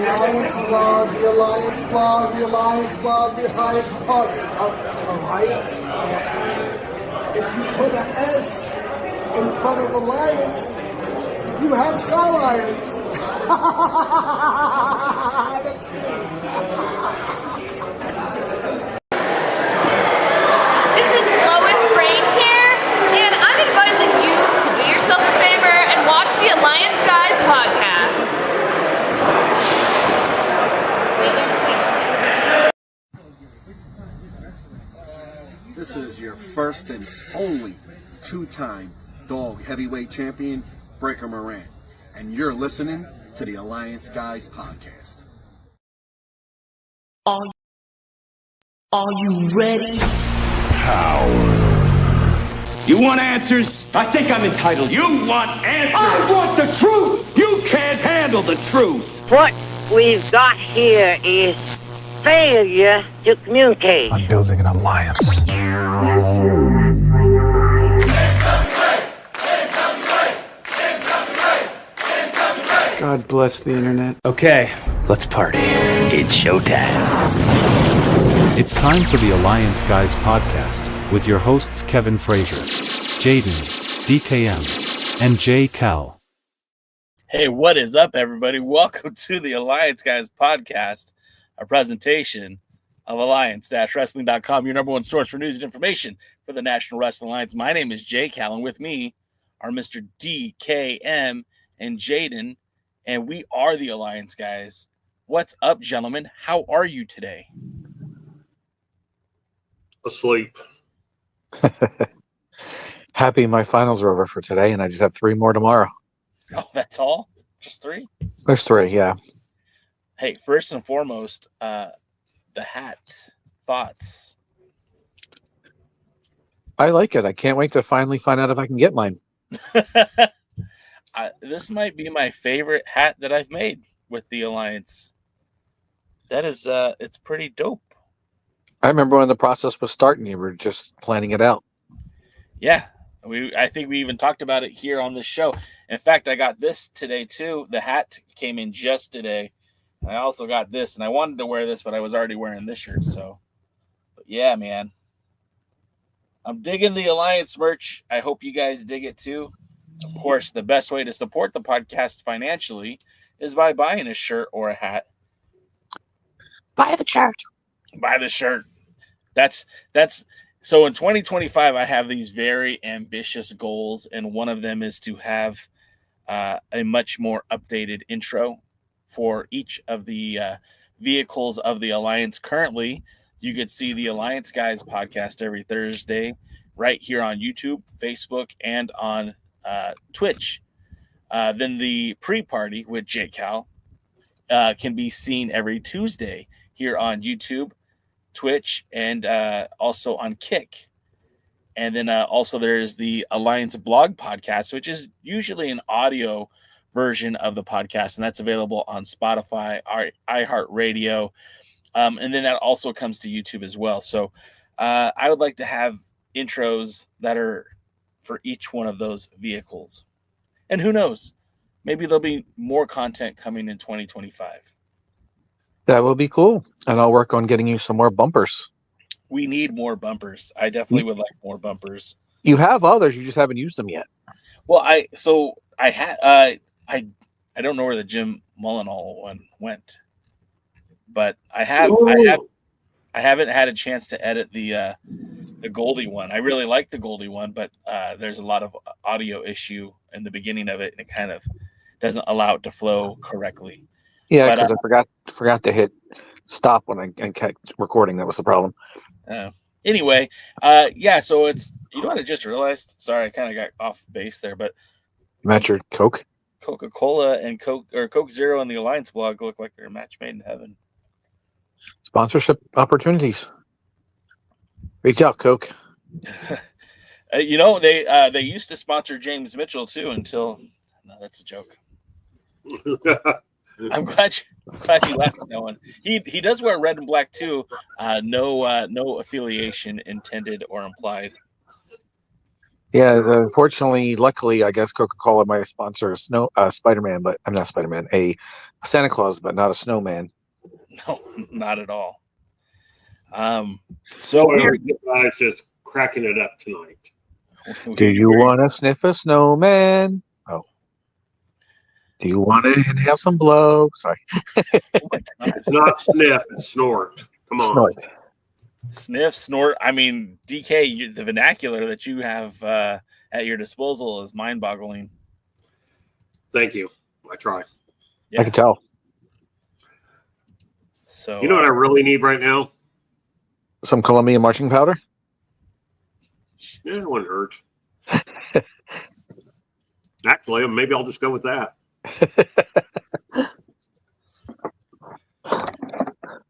Alliance blog, the Alliance blog, the Alliance blog, the Alliance blog. Alliance? If you put an S in front of Alliance, you have Science. That's me. This is Lois Brain here, and I'm advising you to do yourself a favor and watch the Alliance Guys podcast. This is your first and only two-time dog heavyweight champion, Breaker Moran, and you're listening to the Alliance Guys podcast. Are you ready? You want answers? I think I'm entitled. You want answers? I want the truth! You can't handle the truth! What we've got here is failure to communicate. I'm building an alliance. God bless the internet. Okay, let's party. It's showtime. It's time for the Alliance Guys podcast, with your hosts Kevin Frazier, Jaden, DKM, and J. Cal. Hey, what is up, everybody? Welcome to the Alliance Guys podcast, a presentation of Alliance-Wrestling.com, your number one source for news and information for the National Wrestling Alliance. My name is J. Cal, and with me are Mr. DKM and Jaden, and we are the Alliance Guys. What's up, gentlemen? How are you today? Asleep. Happy my finals are over for today, and I just have 3 more tomorrow. Oh, that's all? Just 3? There's 3, yeah. Hey, first and foremost, the hat. Thoughts? I like it. I can't wait to finally find out if I can get mine. This might be my favorite hat that I've made with the Alliance. That is, it's pretty dope. I remember when the process was starting, you were just planning it out. Yeah, I think we even talked about it here on this show. In fact, I got this today too. The hat came in just today. I also got this, and I wanted to wear this, but I was already wearing this shirt. So, but yeah, man, I'm digging the Alliance merch. I hope you guys dig it too. Of course, the best way to support the podcast financially is by buying a shirt or a hat. Buy the shirt. Buy the shirt. That's so in 2025, I have these very ambitious goals, and one of them is to have a much more updated intro for each of the vehicles of the Alliance. Currently, you could see the Alliance Guys podcast every Thursday right here on YouTube, Facebook, and on Twitch. Then the pre-party with J. Cal can be seen every Tuesday here on YouTube, Twitch, and also on Kick. And then also there's the Alliance Blog podcast, which is usually an audio version of the podcast, and that's available on Spotify, iHeartRadio, and then that also comes to YouTube as well. So I would like to have intros that are for each one of those vehicles. And who knows, maybe there'll be more content coming in 2025. That will be cool. And I'll work on getting you some more bumpers. We need more bumpers. I definitely would like more bumpers. You have others, you just haven't used them yet. Well, I don't know where the Jim Mullenall one went, but I haven't had a chance to edit the Goldie one. I really like the Goldie one, but there's a lot of audio issue in the beginning of it, and it kind of doesn't allow it to flow correctly. Yeah, because I forgot to hit stop when I kept recording. That was the problem. Anyway, so it's, you know what I just realized? Sorry, I kind of got off base there, but match your Coke? Coca-Cola and Coke Zero and the Alliance blog look like they're a match made in heaven. Sponsorship opportunities. Reach out, Coke. They used to sponsor James Mitchell too until No, that's a joke. I'm glad you laughed at that one. He does wear red and black too. No affiliation intended or implied. Yeah, unfortunately, luckily, I guess Coca-Cola might sponsor a Spider-Man, but I'm not Spider-Man, a Santa Claus, but not a snowman. No, not at all. So you guys just cracking it up tonight. Do you want to sniff a snowman? Oh. Do you want to inhale some blow? Sorry. It's not sniff, it's snort. Come on. Snort. Sniff, snort. I mean, DK, the vernacular that you have at your disposal is mind-boggling. Thank you. I try. Yeah. I can tell. So you know what I really need right now? Some Colombian marching powder? Yeah, it wouldn't hurt. Actually, maybe I'll just go with that.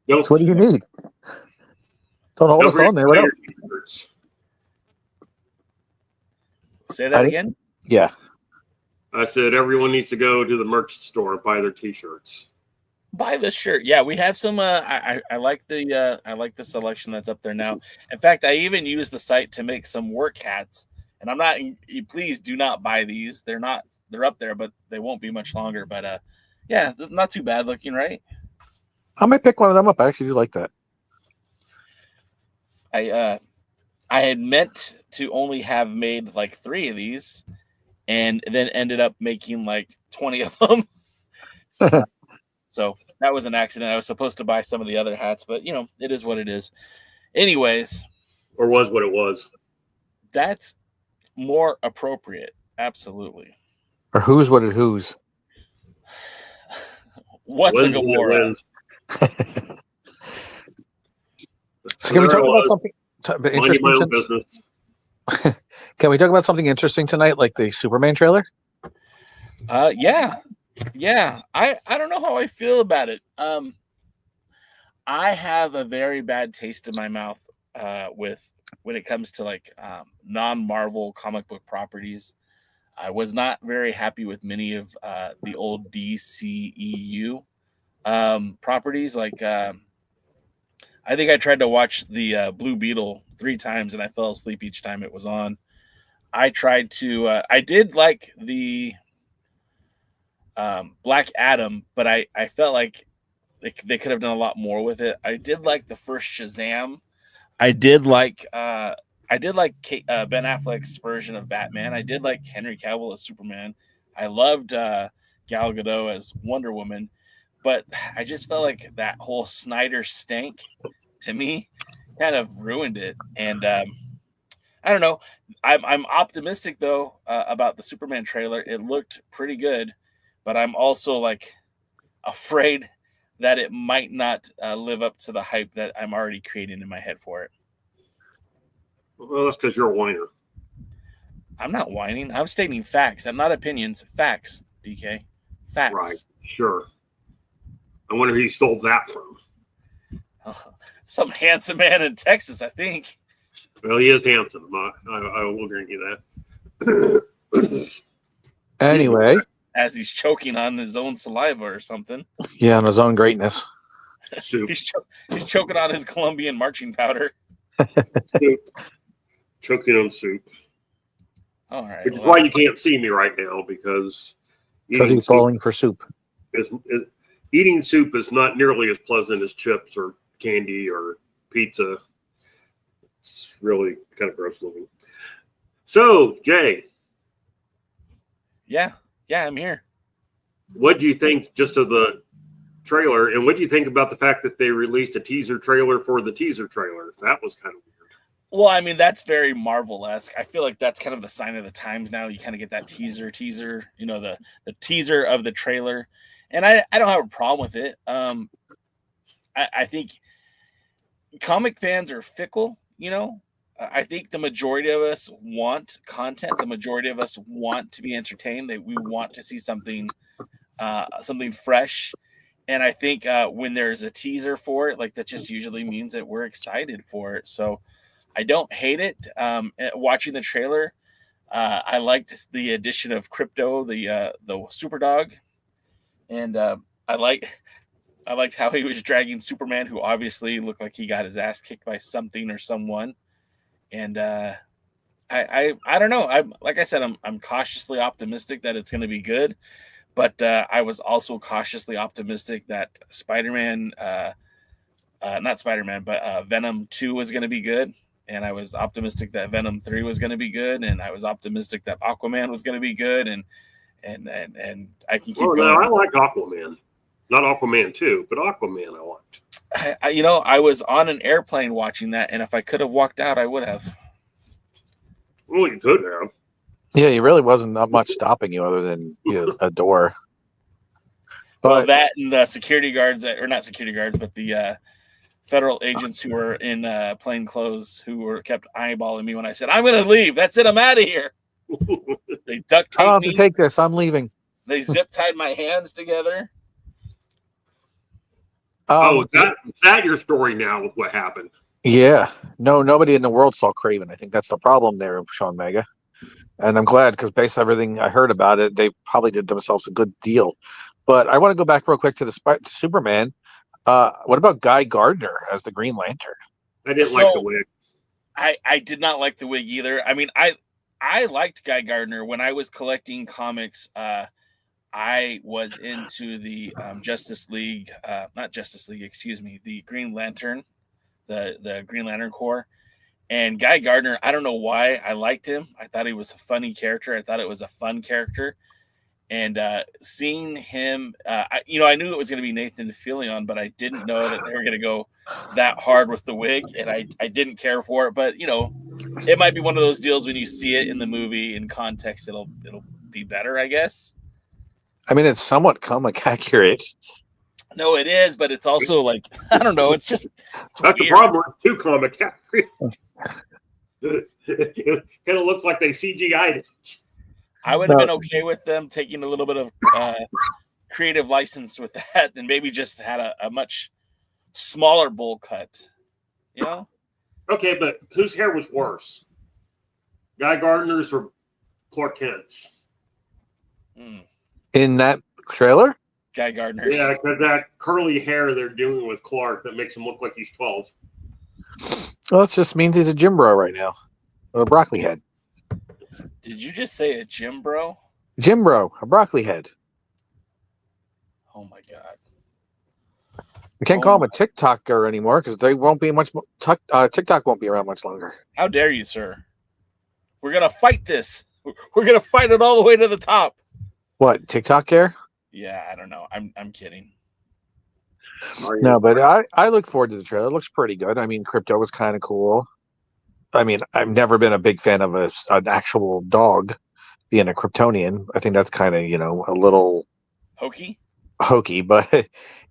So what do you need? Don't hold us on there. What else? Say that again? Yeah. I said everyone needs to go to the merch store and buy their T-shirts. Buy this shirt. Yeah, we have some. I like the selection that's up there now. In fact, I even use the site to make some work hats. And I'm not. Please do not buy these. They're not. They're up there, but they won't be much longer. But yeah, not too bad looking, right? I might pick one of them up. I actually do like that. I had meant to only have made like 3 of these, and then ended up making like 20 of them. So that was an accident. I was supposed to buy some of the other hats, but you know, it is what it is. Anyways, or was what it was. That's more appropriate. Absolutely. Or who's what it who's? What's a Gamora? So can we talk about something interesting? Can we talk about something interesting tonight, like the Superman trailer? Yeah. I don't know how I feel about it. I have a very bad taste in my mouth with when it comes to like non-Marvel comic book properties. I was not very happy with many of the old DCEU properties. Like I think I tried to watch the Blue Beetle 3 times and I fell asleep each time it was on. I tried to I did like the Black Adam, but I felt like they could have done a lot more with it. I did like the first Shazam. I did like Ben Affleck's version of Batman. I did like Henry Cavill as Superman. I loved Gal Gadot as Wonder Woman, but I just felt like that whole Snyder stank to me kind of ruined it. And I don't know. I'm optimistic though about the Superman trailer. It looked pretty good, but I'm also like afraid that it might not live up to the hype that I'm already creating in my head for it. Well, that's because you're a whiner. I'm not whining. I'm stating facts. I'm not opinions. Facts, DK. Facts. Right. Sure. I wonder who you stole that from. Some handsome man in Texas, I think. Well, he is handsome. I will grant you that. Anyway. As he's choking on his own saliva or something. Yeah, on his own greatness. Soup. He's choking on his Colombian marching powder. Soup. Choking on soup. All right. Which is why you can't see me right now, because he's falling for soup. Eating soup is not nearly as pleasant as chips or candy or pizza. It's really kind of gross looking. So, Jay. Yeah, I'm here. What do you think just of the trailer, and what do you think about the fact that they released a teaser trailer for the teaser trailer? That was kind of weird. Well, I mean, that's very Marvel-esque. I feel like that's kind of the sign of the times now. You kind of get that teaser, you know, the teaser of the trailer. And I don't have a problem with it. I think comic fans are fickle, you know. I think the majority of us want content. The majority of us want to be entertained. We want to see something fresh. And I think when there's a teaser for it, like that just usually means that we're excited for it. So I don't hate it. Watching the trailer, I liked the addition of Crypto, the super dog, and I liked how he was dragging Superman, who obviously looked like he got his ass kicked by something or someone. And I don't know. Like I said, I'm cautiously optimistic that it's going to be good, but I was also cautiously optimistic that not Spider-Man, but Venom 2 was going to be good. And I was optimistic that Venom 3 was going to be good, and I was optimistic that Aquaman was going to be good, and I can keep going. No, I like Aquaman, not Aquaman 2, but Aquaman I liked. I was on an airplane watching that, and if I could have walked out, I would have. Well, you could have. Yeah, he really wasn't much stopping you other than a door. But Well, that and the security guards, or not security guards, but the federal agents who were in plain clothes who kept eyeballing me when I said, "I'm going to leave. That's it. I'm out of here." They duct I don't have taped to me. take this. I'm leaving. They zip tied my hands together. Is that your story now with what happened? Yeah. No, nobody in the world saw Craven. I think that's the problem there, Sean Mega. And I'm glad because based on everything I heard about it, they probably did themselves a good deal. But I want to go back real quick to to Superman. What about Guy Gardner as the Green Lantern? I didn't like the wig. I did not like the wig either. I mean, I liked Guy Gardner when I was collecting comics. I was into the Justice League, not Justice League, excuse me, the Green Lantern, the Green Lantern Corps. And Guy Gardner, I don't know why I liked him. I thought he was a funny character. I thought it was a fun character. And seeing him, I knew it was going to be Nathan Fillion, but I didn't know that they were going to go that hard with the wig, and I didn't care for it. But it might be one of those deals when you see it in the movie in context, it'll be better, I guess. I mean, it's somewhat comic accurate. No, it is, but it's also like I don't know. It's just that's the problem with too comic accurate. It kind of looks like they CGI'd it. I would have been okay with them taking a little bit of creative license with that and maybe just had a much smaller bowl cut, Okay, but whose hair was worse? Guy Gardner's or Clark Kent's? In that trailer? Guy Gardner's. Yeah, because that curly hair they're doing with Clark that makes him look like he's 12. Well, it just means he's a gym bro right now. Or a broccoli head. Did you just say a gym bro? Gym bro, a broccoli head. Oh my god! We can't call him a TikToker anymore because they won't be much. TikTok won't be around much longer. How dare you, sir? We're gonna fight this. We're gonna fight it all the way to the top. What TikTok care? Yeah, I don't know. I'm kidding. No, but I look forward to the trailer. It looks pretty good. I mean, Crypto was kind of cool. I mean, I've never been a big fan of an actual dog being a Kryptonian. I think that's kind of, a little hokey, but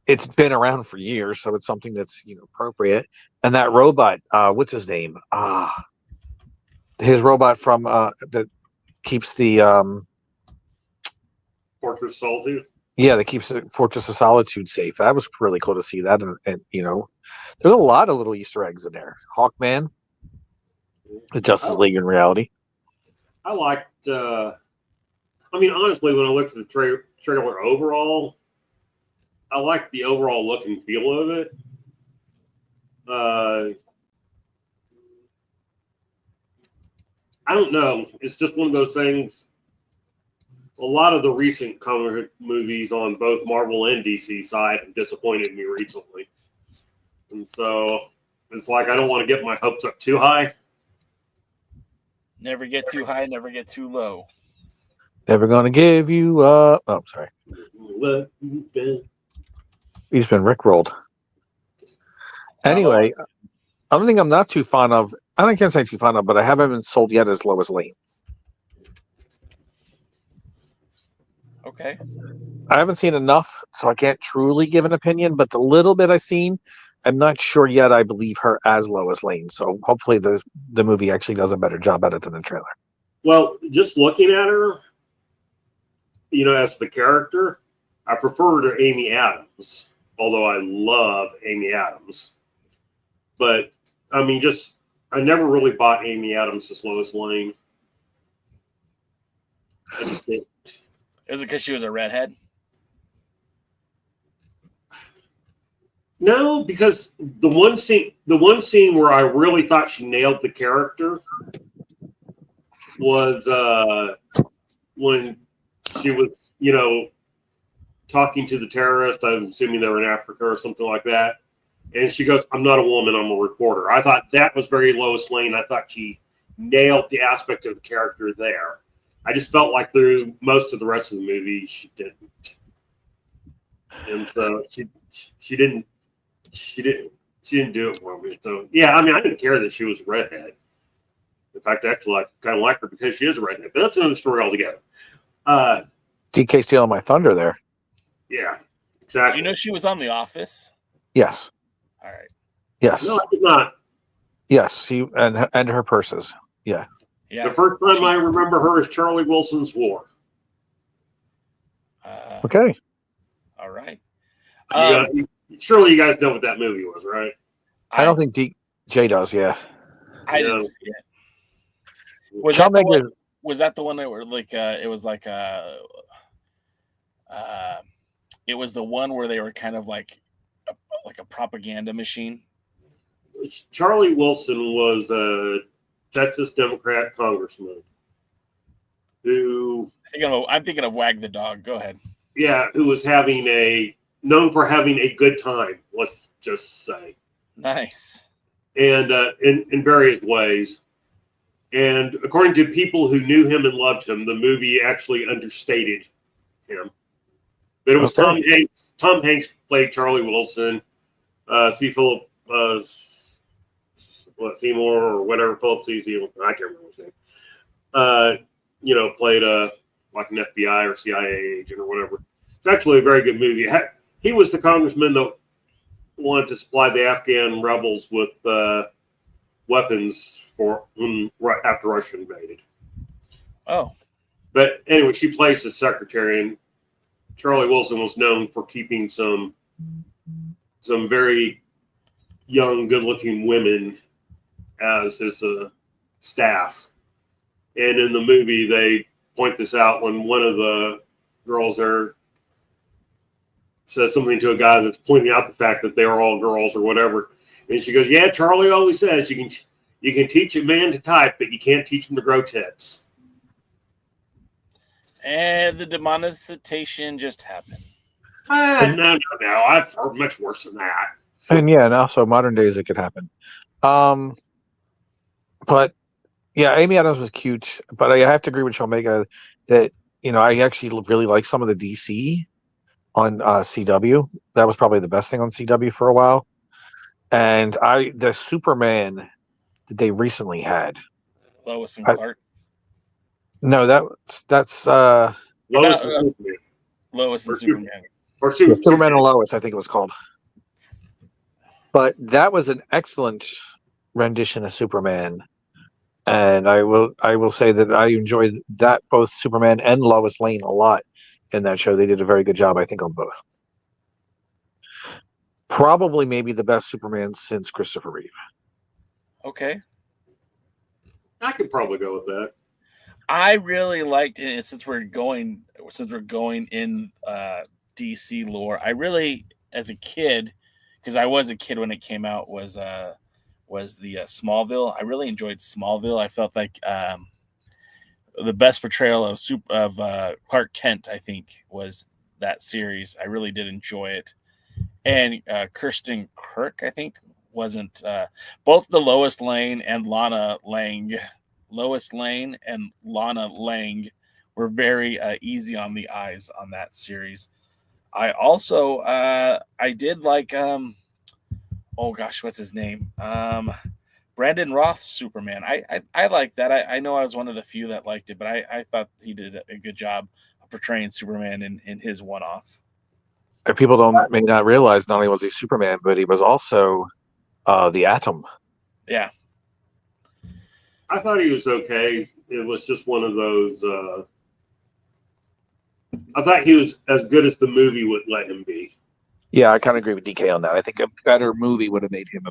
it's been around for years. So it's something that's, appropriate. And that robot, what's his name? His robot from, that keeps the, Fortress of Solitude. Yeah, that keeps Fortress of Solitude safe. That was really cool to see that. And there's a lot of little Easter eggs in there. Hawkman. The Justice League in reality. I liked. Honestly, when I looked at the trailer overall, I liked the overall look and feel of it. I don't know. It's just one of those things. A lot of the recent comic movies on both Marvel and DC side have disappointed me recently, and so it's like I don't want to get my hopes up too high. Never get too high, never get too low. Never gonna give you up. Oh, sorry. He's been rickrolled. Anyway, other thing I'm not too fond of, I can't say too fond of, but I haven't been sold yet as Lois Lane. Okay. I haven't seen enough, so I can't truly give an opinion, but the little bit I've seen, I'm not sure yet I believe her as Lois Lane. So hopefully the movie actually does a better job at it than the trailer. Well, just looking at her, as the character, I prefer her to Amy Adams, although I love Amy Adams. But, I never really bought Amy Adams as Lois Lane. just can't. Is it because she was a redhead? No, because the one scene where I really thought she nailed the character was when she was, talking to the terrorist. I'm assuming they were in Africa or something like that. And she goes, "I'm not a woman, I'm a reporter." I thought that was very Lois Lane. I thought she nailed the aspect of the character there. I just felt like through most of the rest of the movie, she didn't. And so she didn't do it for me. So yeah, I mean, I didn't care that she was a redhead. In fact, I actually kind of like her because she is a redhead. But that's another story altogether. DK stealing my thunder there. Yeah, Do exactly. you know she was on The Office? Yes. All right. Yes. No, I did not. Yes. She and her purses. Yeah. Yeah. The first time I remember her is Charlie Wilson's War. Okay. All right. Surely you guys know what that movie was, right? I don't think DJ does. Yeah. I didn't see it. Was that the one that were like? It was like it was the one where they were kind of like a propaganda machine. Charlie Wilson was a Texas Democrat congressman who I'm thinking of Wag the Dog. Go ahead. Yeah, who was known for having a good time. Let's just say. Nice. And in various ways. And according to people who knew him and loved him, the movie actually understated him. But it was Tom Hanks. Tom Hanks played Charlie Wilson. Philip Seymour or whatever, Philip C. Seymour, I can't remember his name. Played like an FBI or CIA agent or whatever. It's actually a very good movie. He was the congressman that wanted to supply the Afghan rebels with weapons after Russia invaded. Oh. But anyway, she plays the secretary, and Charlie Wilson was known for keeping some very young, good-looking women as his staff. And in the movie, they point this out when one of the girls there says something to a guy that's pointing out the fact that they're all girls or whatever. And she goes, "Yeah, Charlie always says you can teach a man to type, but you can't teach him to grow tits." And the demonetization just happened. No. I've heard much worse than that. And yeah, and also modern days it could happen. But yeah, Amy Adams was cute, but I have to agree with Omega that I actually really like some of the DC on CW. That was probably the best thing on CW for a while. And the Superman that they recently had, Lois and Clark. No, that's Lois and Superman. Or Superman and Lois, I think it was called. But that was an excellent rendition of Superman. And I will say that I enjoyed that, both Superman and Lois Lane, a lot in that show. They did a very good job, I think, on both. Probably maybe the best Superman since Christopher Reeve. Okay. I could probably go with that. I really liked it, since we're going in DC lore. I really, as a kid, because I was a kid when it came out, was the Smallville. I really enjoyed Smallville. I felt like the best portrayal of Clark Kent, I think, was that series. I really did enjoy it. And Kirsten Kirk, I think, wasn't both the Lois Lane and Lana Lang were very easy on the eyes on that series. I also I did like what's his name? Brandon Roth's Superman. I like that. I know I was one of the few that liked it, but I thought he did a good job of portraying Superman in his one-off. People may not realize not only was he Superman, but he was also the Atom. Yeah. I thought he was okay. It was just one of those. I thought he was as good as the movie would let him be. Yeah, I kind of agree with DK on that. I think a better movie would have made him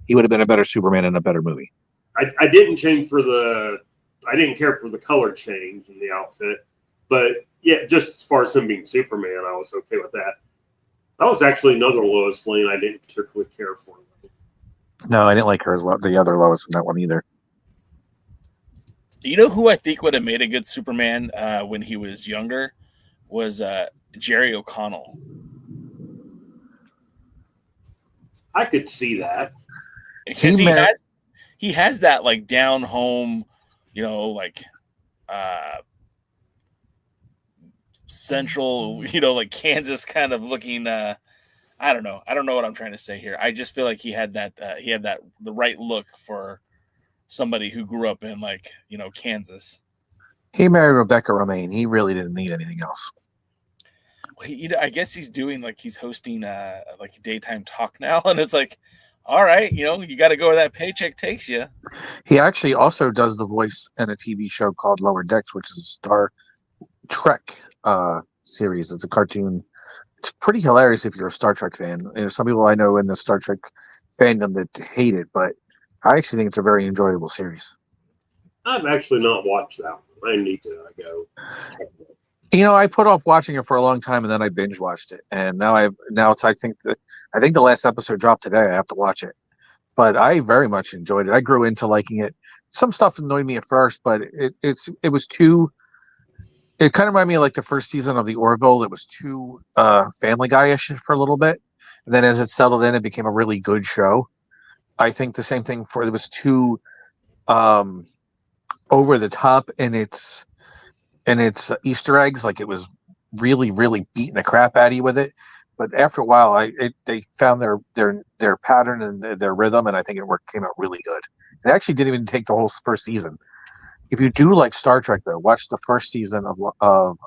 he would have been a better Superman in a better movie. I didn't change for the I didn't care for the color change in the outfit, but yeah, just as far as him being Superman, I was okay with that. That was actually another Lois Lane I didn't particularly care for. No, I didn't like her as the other Lois in that one either. You know who I think would have made a good Superman when he was younger was Jerry O'Connell. I could see that. Because he has that like down home, you know, like central, you know, like Kansas kind of looking. I don't know what I'm trying to say here. I just feel like he had that the right look for somebody who grew up in like, you know, Kansas. He married Rebecca Romaine. He really didn't need anything else. I guess he's doing like he's hosting like daytime talk now, and it's like, all right, you know, you got to go where that paycheck takes you. He actually also does the voice in a TV show called Lower Decks, which is a Star Trek series. It's a cartoon. It's pretty hilarious if you're a Star Trek fan. And some people I know in the Star Trek fandom that hate it, but I actually think it's a very enjoyable series. I've actually not watched that one. I need to go. You know, I put off watching it for a long time, and then I binge watched it, and now it's I think the last episode dropped today. I have to watch it, but I very much enjoyed it. I grew into liking it. Some stuff annoyed me at first, but it was too. It kind of reminded me of like the first season of The Orville. It was too Family Guy-ish for a little bit, and then as it settled in, it became a really good show. I think the same thing it was too over the top in its Easter eggs. Like it was really, really beating the crap out of you with it. But after a while, they found their pattern and their rhythm, and I think it came out really good. It actually didn't even take the whole first season. If you do like Star Trek, though, watch the first season of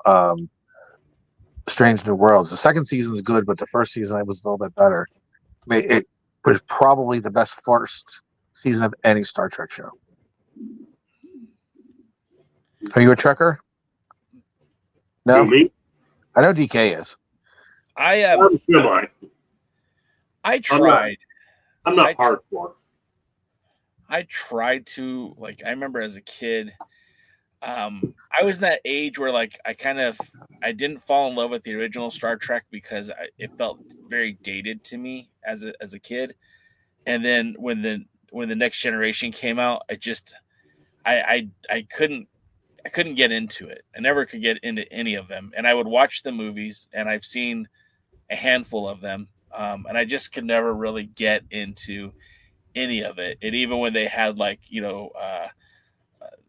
Strange New Worlds. The second season is good, but the first season was a little bit better. It was probably the best first season of any Star Trek show. Are you a Trekker? No, me? I know DK is. I'm semi. I tried. I'm not hardcore. I tried to, like, I remember as a kid, I was in that age where like I didn't fall in love with the original Star Trek because it felt very dated to me as a kid. And then when the Next Generation came out, I couldn't get into it. I never could get into any of them. And I would watch the movies, and I've seen a handful of them. And I just could never really get into any of it. And even when they had like, you know,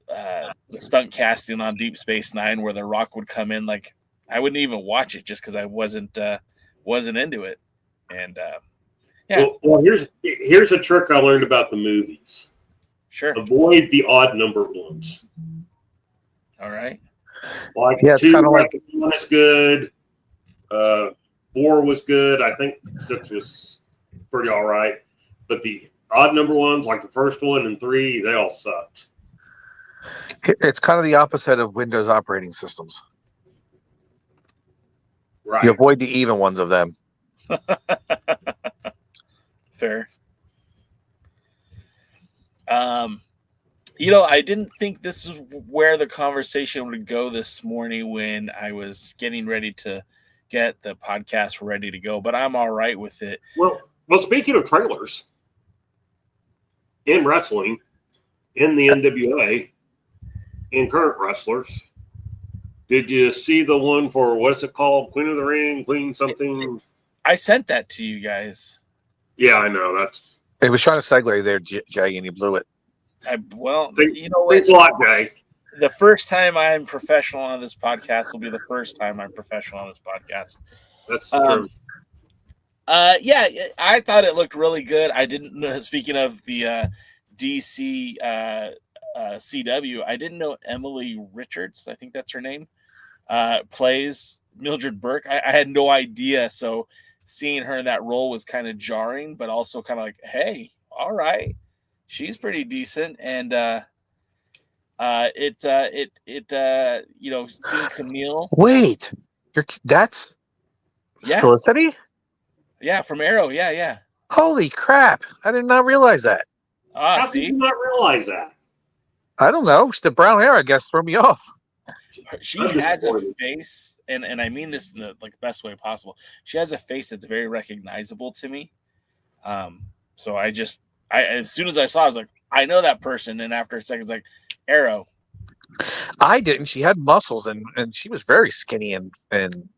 the stunt casting on Deep Space Nine where The Rock would come in, like I wouldn't even watch it just because I wasn't into it. And yeah. Well, here's a trick I learned about the movies. Sure. Avoid the odd number ones. All right. Like yeah, it's kind of like 1 is good. 4 was good. I think 6 was pretty all right. But the odd number ones, like the first one and 3, they all sucked. It's kind of the opposite of Windows operating systems. Right. You avoid the even ones of them. Fair. You know, I didn't think this is where the conversation would go this morning when I was getting ready to get the podcast ready to go, but I'm all right with it. Well, speaking of trailers in wrestling, in the NWA, in current wrestlers, did you see the one for, what's it called? Queen of the Ring, Queen something? I sent that to you guys. Yeah, I know. It was trying to segue there, Jay, and you blew it. You know what? Thanks a lot, Jay. The first time I'm professional on this podcast will be the first time I'm professional on this podcast. That's true. Yeah, I thought it looked really good. I didn't know, speaking of the DC CW, I didn't know Emily Richards, I think that's her name, plays Mildred Burke. I had no idea. So seeing her in that role was kind of jarring, but also kind of like, hey, all right, she's pretty decent. And you know, seeing Camille. Wait, that's Felicity? Yeah, from Arrow. Yeah. Holy crap! I did not realize that. How did you not realize that? I don't know. It's the brown hair, I guess, threw me off. She has a face, and I mean this in the best way possible. She has a face that's very recognizable to me. So I as soon as I saw, I was like, I know that person. And after a second, it's like Arrow. I didn't. She had muscles, and she was very skinny in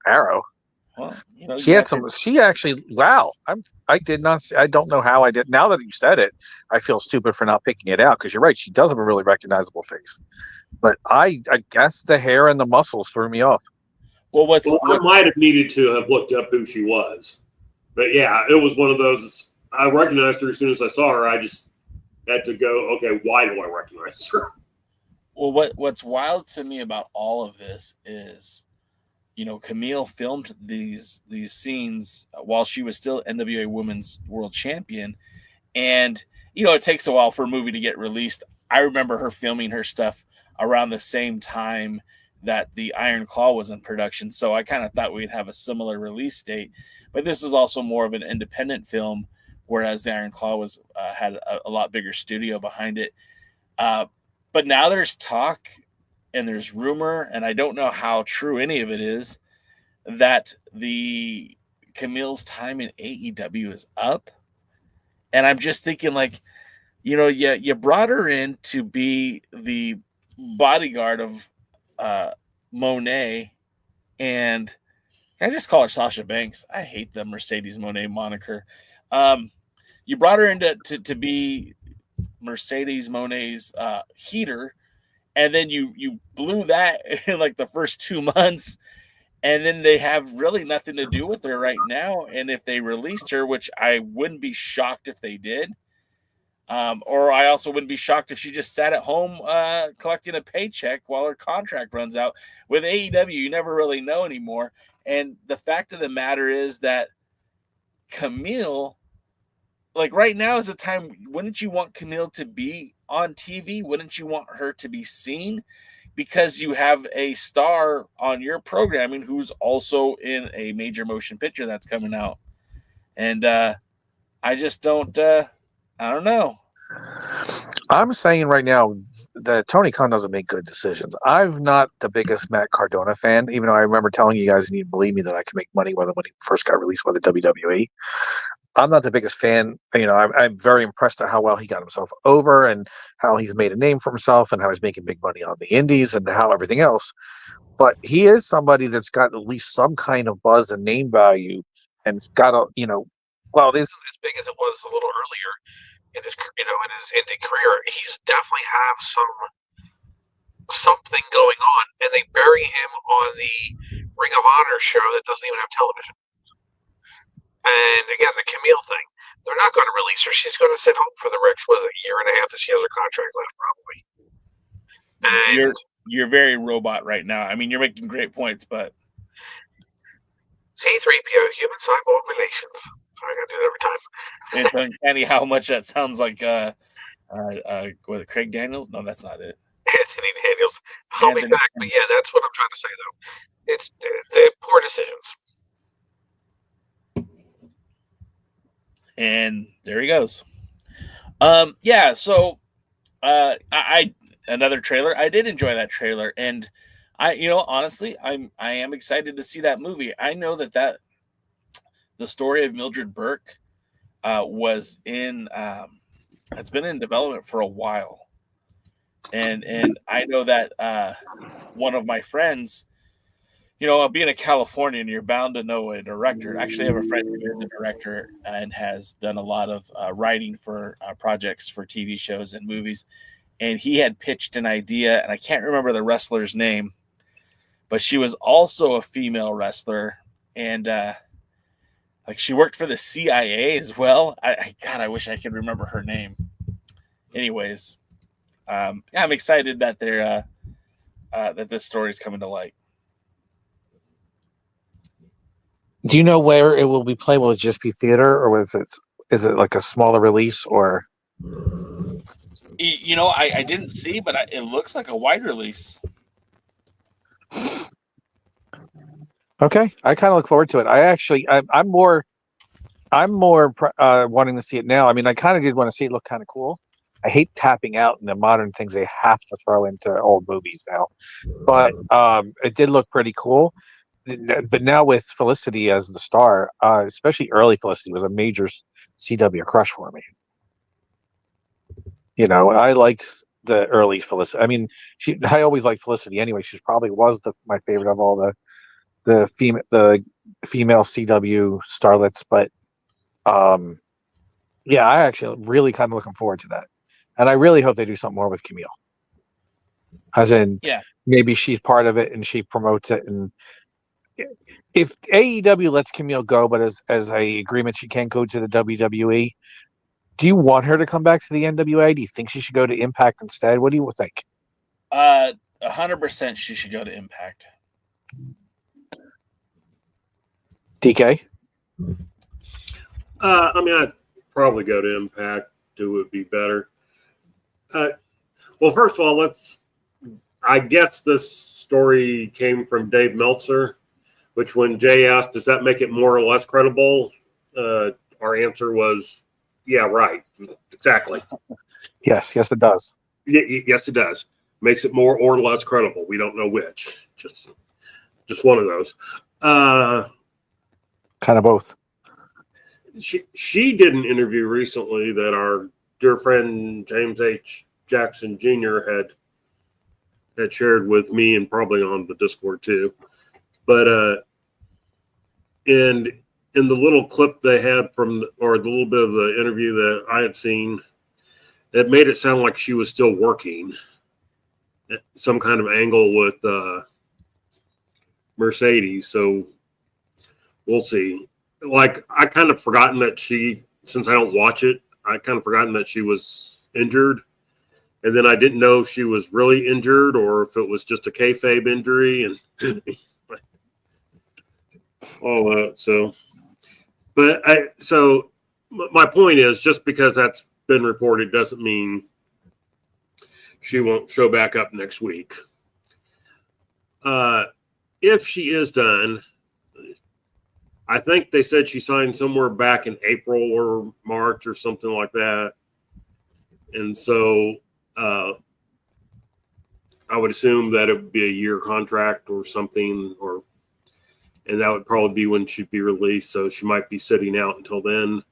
Arrow. Well, she had some. She actually. Wow. I did not. I don't know how I did. Now that you said it, I feel stupid for not picking it out because you're right. She does have a really recognizable face, but I guess the hair and the muscles threw me off. Well, I might have needed to have looked up who she was, but yeah, it was one of those. I recognized her as soon as I saw her. I just had to go, okay, why do I recognize her? Well, what's wild to me about all of this is, Camille filmed these scenes while she was still NWA Women's World Champion, and it takes a while for a movie to get released. I remember her filming her stuff around the same time that the Iron Claw was in production, so I kind of thought we'd have a similar release date. But this was also more of an independent film, whereas the Iron Claw was had a lot bigger studio behind it. But now there's talk and there's rumor, and I don't know how true any of it is, that the Camille's time in AEW is up. And I'm just thinking, you brought her in to be the bodyguard of Monet, and can I just call her Sasha Banks? I hate the Mercedes Monet moniker. You brought her in to be Mercedes Monet's heater, and then you blew that in the first 2 months, and then they have really nothing to do with her right now. And if they released her, which I wouldn't be shocked if they did, or I also wouldn't be shocked if she just sat at home collecting a paycheck while her contract runs out. With AEW, you never really know anymore. And the fact of the matter is that Camille, right now is the time. Wouldn't you want Camille to be on TV? Wouldn't you want her to be seen? Because you have a star on your programming who's also in a major motion picture that's coming out. And I just don't, I don't know. I'm saying right now that Tony Khan doesn't make good decisions. I'm not the biggest Matt Cardona fan, even though I remember telling you guys, and you believe me, that I can make money when he first got released by the WWE. I'm not the biggest fan. I'm very impressed at how well he got himself over and how he's made a name for himself and how he's making big money on the indies and how everything else. But he is somebody that's got at least some kind of buzz and name value, and it's got a, while it isn't as big as it was a little earlier in his indie career, he's definitely have something going on, and they bury him on the Ring of Honor show that doesn't even have television. And again, the Camille thing, they're not going to release her. She's going to sit home for the next, a year and a half that she has her contract left, probably. And you're very robot right now. I mean, you're making great points, but C-3PO, human cyborg relations. Sorry, I got to do that every time. It's uncanny how much that sounds like Craig Daniels. No, that's not it. Anthony Daniels. I'll be back, but yeah, that's what I'm trying to say, though. It's the poor decisions. And there he goes. So I another trailer. I did enjoy that trailer, and honestly, I am excited to see that movie. I know that the story of Mildred Burke was in it's been in development for a while, and I know that one of my friends, being a Californian, you're bound to know a director. Actually, I have a friend who is a director and has done a lot of writing for projects for TV shows and movies. And he had pitched an idea, and I can't remember the wrestler's name, but she was also a female wrestler, and she worked for the CIA as well. I wish I could remember her name. Anyways, I'm excited that that this story is coming to light. Do you know where it will be played? Will it just be theater, or is it like a smaller release, or? I didn't see, but it looks like a wide release. Okay, I kind of look forward to it. I'm more wanting to see it now. I mean, I kind of did want to see it look kind of cool, I hate tapping out in the modern things they have to throw into old movies now. But it did look pretty cool. But now with Felicity as the star, especially early Felicity was a major CW crush for me. You know, I liked the early Felicity. I mean, I always liked Felicity anyway. She probably was my favorite of all the female CW starlets. But yeah, I actually really kind of looking forward to that, and I really hope they do something more with Camille. As in, maybe she's part of it and she promotes it. And if AEW lets Camille go, but as a agreement, she can't go to the WWE. Do you want her to come back to the NWA? Do you think she should go to Impact instead? What do you think? 100% she should go to Impact. DK? I mean, I'd probably go to Impact. It would be better. Well, first of all, I guess this story came from Dave Meltzer, which when Jay asked, does that make it more or less credible? Our answer was, yeah, right. Exactly. Yes, it does. Yes, it does. Makes it more or less credible. We don't know which. Just one of those. Kind of both. She did an interview recently that our dear friend James H. Jackson Jr. had shared with me and probably on the Discord too. But and in the little clip they had or the little bit of the interview that I had seen, it made it sound like she was still working at some kind of angle with Mercedes. So we'll see. Like, I kind of forgotten that since I don't watch it, I kind of forgotten that she was injured. And then I didn't know if she was really injured or if it was just a kayfabe injury. And so my point is, just because that's been reported doesn't mean she won't show back up next week. If she is done, I think they said she signed somewhere back in April or March or something like that. And so I would assume that it would be a year contract or something, and that would probably be when she'd be released. So she might be sitting out until then,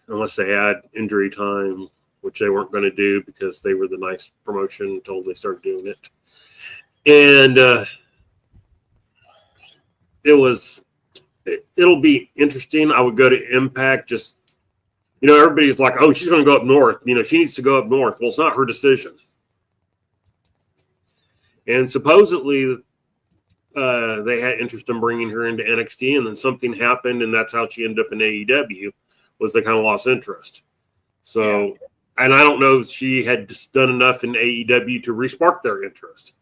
unless they had injury time, which they weren't going to do because they were the nice promotion until they started doing it. And it'll be interesting. I would go to Impact. Just, everybody's like, oh, she's going to go up north. She needs to go up north. Well, it's not her decision. And supposedly they had interest in bringing her into NXT, and then something happened, and that's how she ended up in AEW, was they kind of lost interest. So, and I don't know if she had just done enough in AEW to re-spark their interest,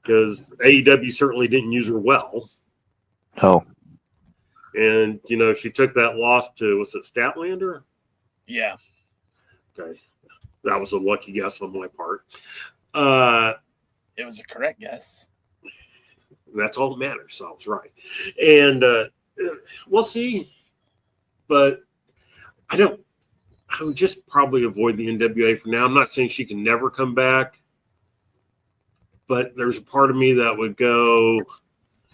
because AEW certainly didn't use her well. Oh. And, she took that loss to, was it Statlander? Yeah. Okay. That was a lucky guess on my part. It was a correct guess. That's all that matters. So I was right. And we'll see. But I would just probably avoid the NWA for now. I'm not saying she can never come back. But there's a part of me that would go,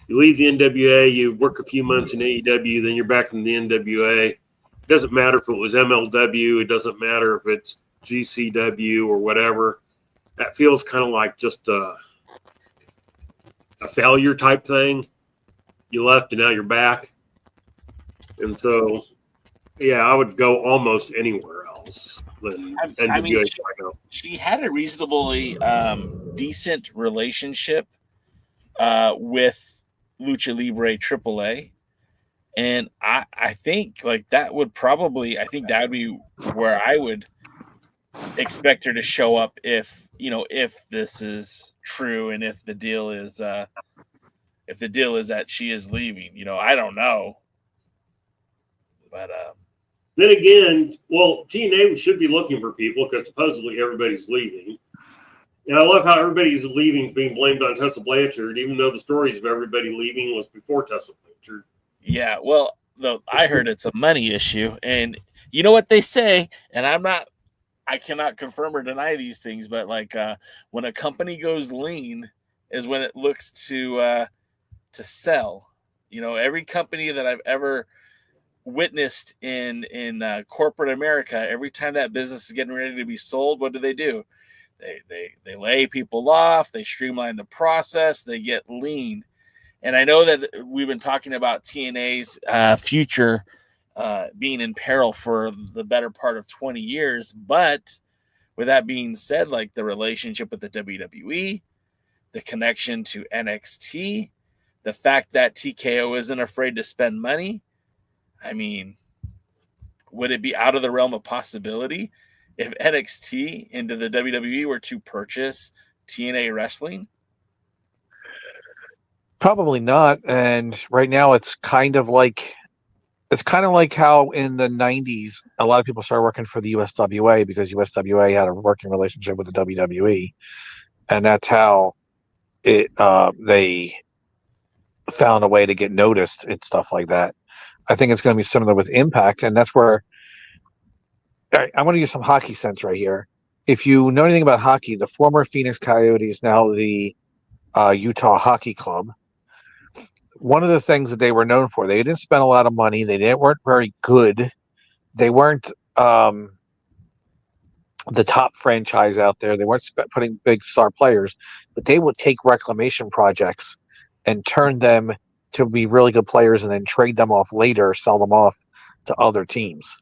you leave the NWA, you work a few months in AEW, then you're back in the NWA. It doesn't matter if it was MLW. It doesn't matter if it's GCW or whatever. That feels kind of like just a failure type thing. You left and now you're back. And so, yeah, I would go almost anywhere else than NWA. I mean, she had a reasonably decent relationship with Lucha Libre AAA. And I think like that would be where I would expect her to show up if this is true and if the deal is that she is leaving. I don't know. But then again, well, TNA should be looking for people because supposedly everybody's leaving. And I love how everybody's leaving is being blamed on Tessa Blanchard, even though the stories of everybody leaving was before Tessa Blanchard. Yeah, well, I heard it's a money issue, and you know what they say, and I'm not I cannot confirm or deny these things, but like when a company goes lean is when it looks to sell. You know, every company that I've ever witnessed in corporate America, every time that business is getting ready to be sold, what do? They lay people off, they streamline the process, they get lean. And I know that we've been talking about TNA's future being in peril for the better part of 20 years. But with that being said, like the relationship with the WWE, the connection to NXT, the fact that TKO isn't afraid to spend money, I mean, would it be out of the realm of possibility if NXT into the WWE were to purchase TNA Wrestling? Probably not. And right now it's kind of like how in the 90s a lot of people started working for the USWA because USWA had a working relationship with the WWE, and that's how they found a way to get noticed and stuff like that. I think it's going to be similar with Impact, and that's where I'm going to use some hockey sense right here. If you know anything about hockey, the former Phoenix Coyotes, now the Utah Hockey Club, one of the things that they were known for, they didn't spend a lot of money. They weren't very good. They weren't the top franchise out there. They weren't putting big star players, but they would take reclamation projects and turn them to be really good players and then trade them off later, sell them off to other teams.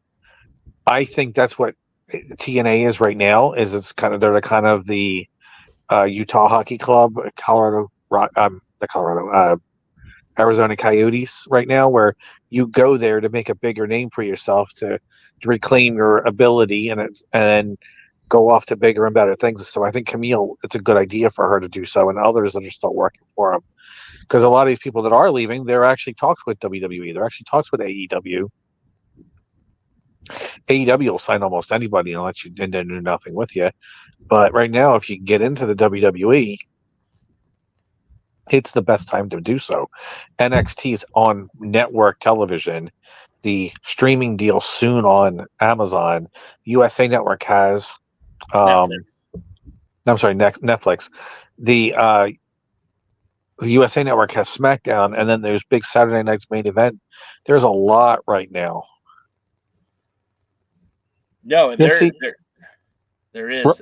I think that's what TNA is right now. They're kind of the Utah Hockey Club, Arizona Coyotes right now, where you go there to make a bigger name for yourself, to reclaim your ability and then go off to bigger and better things. So I think Camille, it's a good idea for her to do so, and others that are still working for them. Because a lot of these people that are leaving, they're actually talks with WWE. They're actually talks with AEW. AEW will sign almost anybody and let you and then do nothing with you. But right now, if you get into the WWE, it's the best time to do so. NXT's on network television. The streaming deal soon on Amazon. USA Network has Netflix. The USA Network has SmackDown, and then there's big Saturday night's main event. There's a lot right now. No, there is.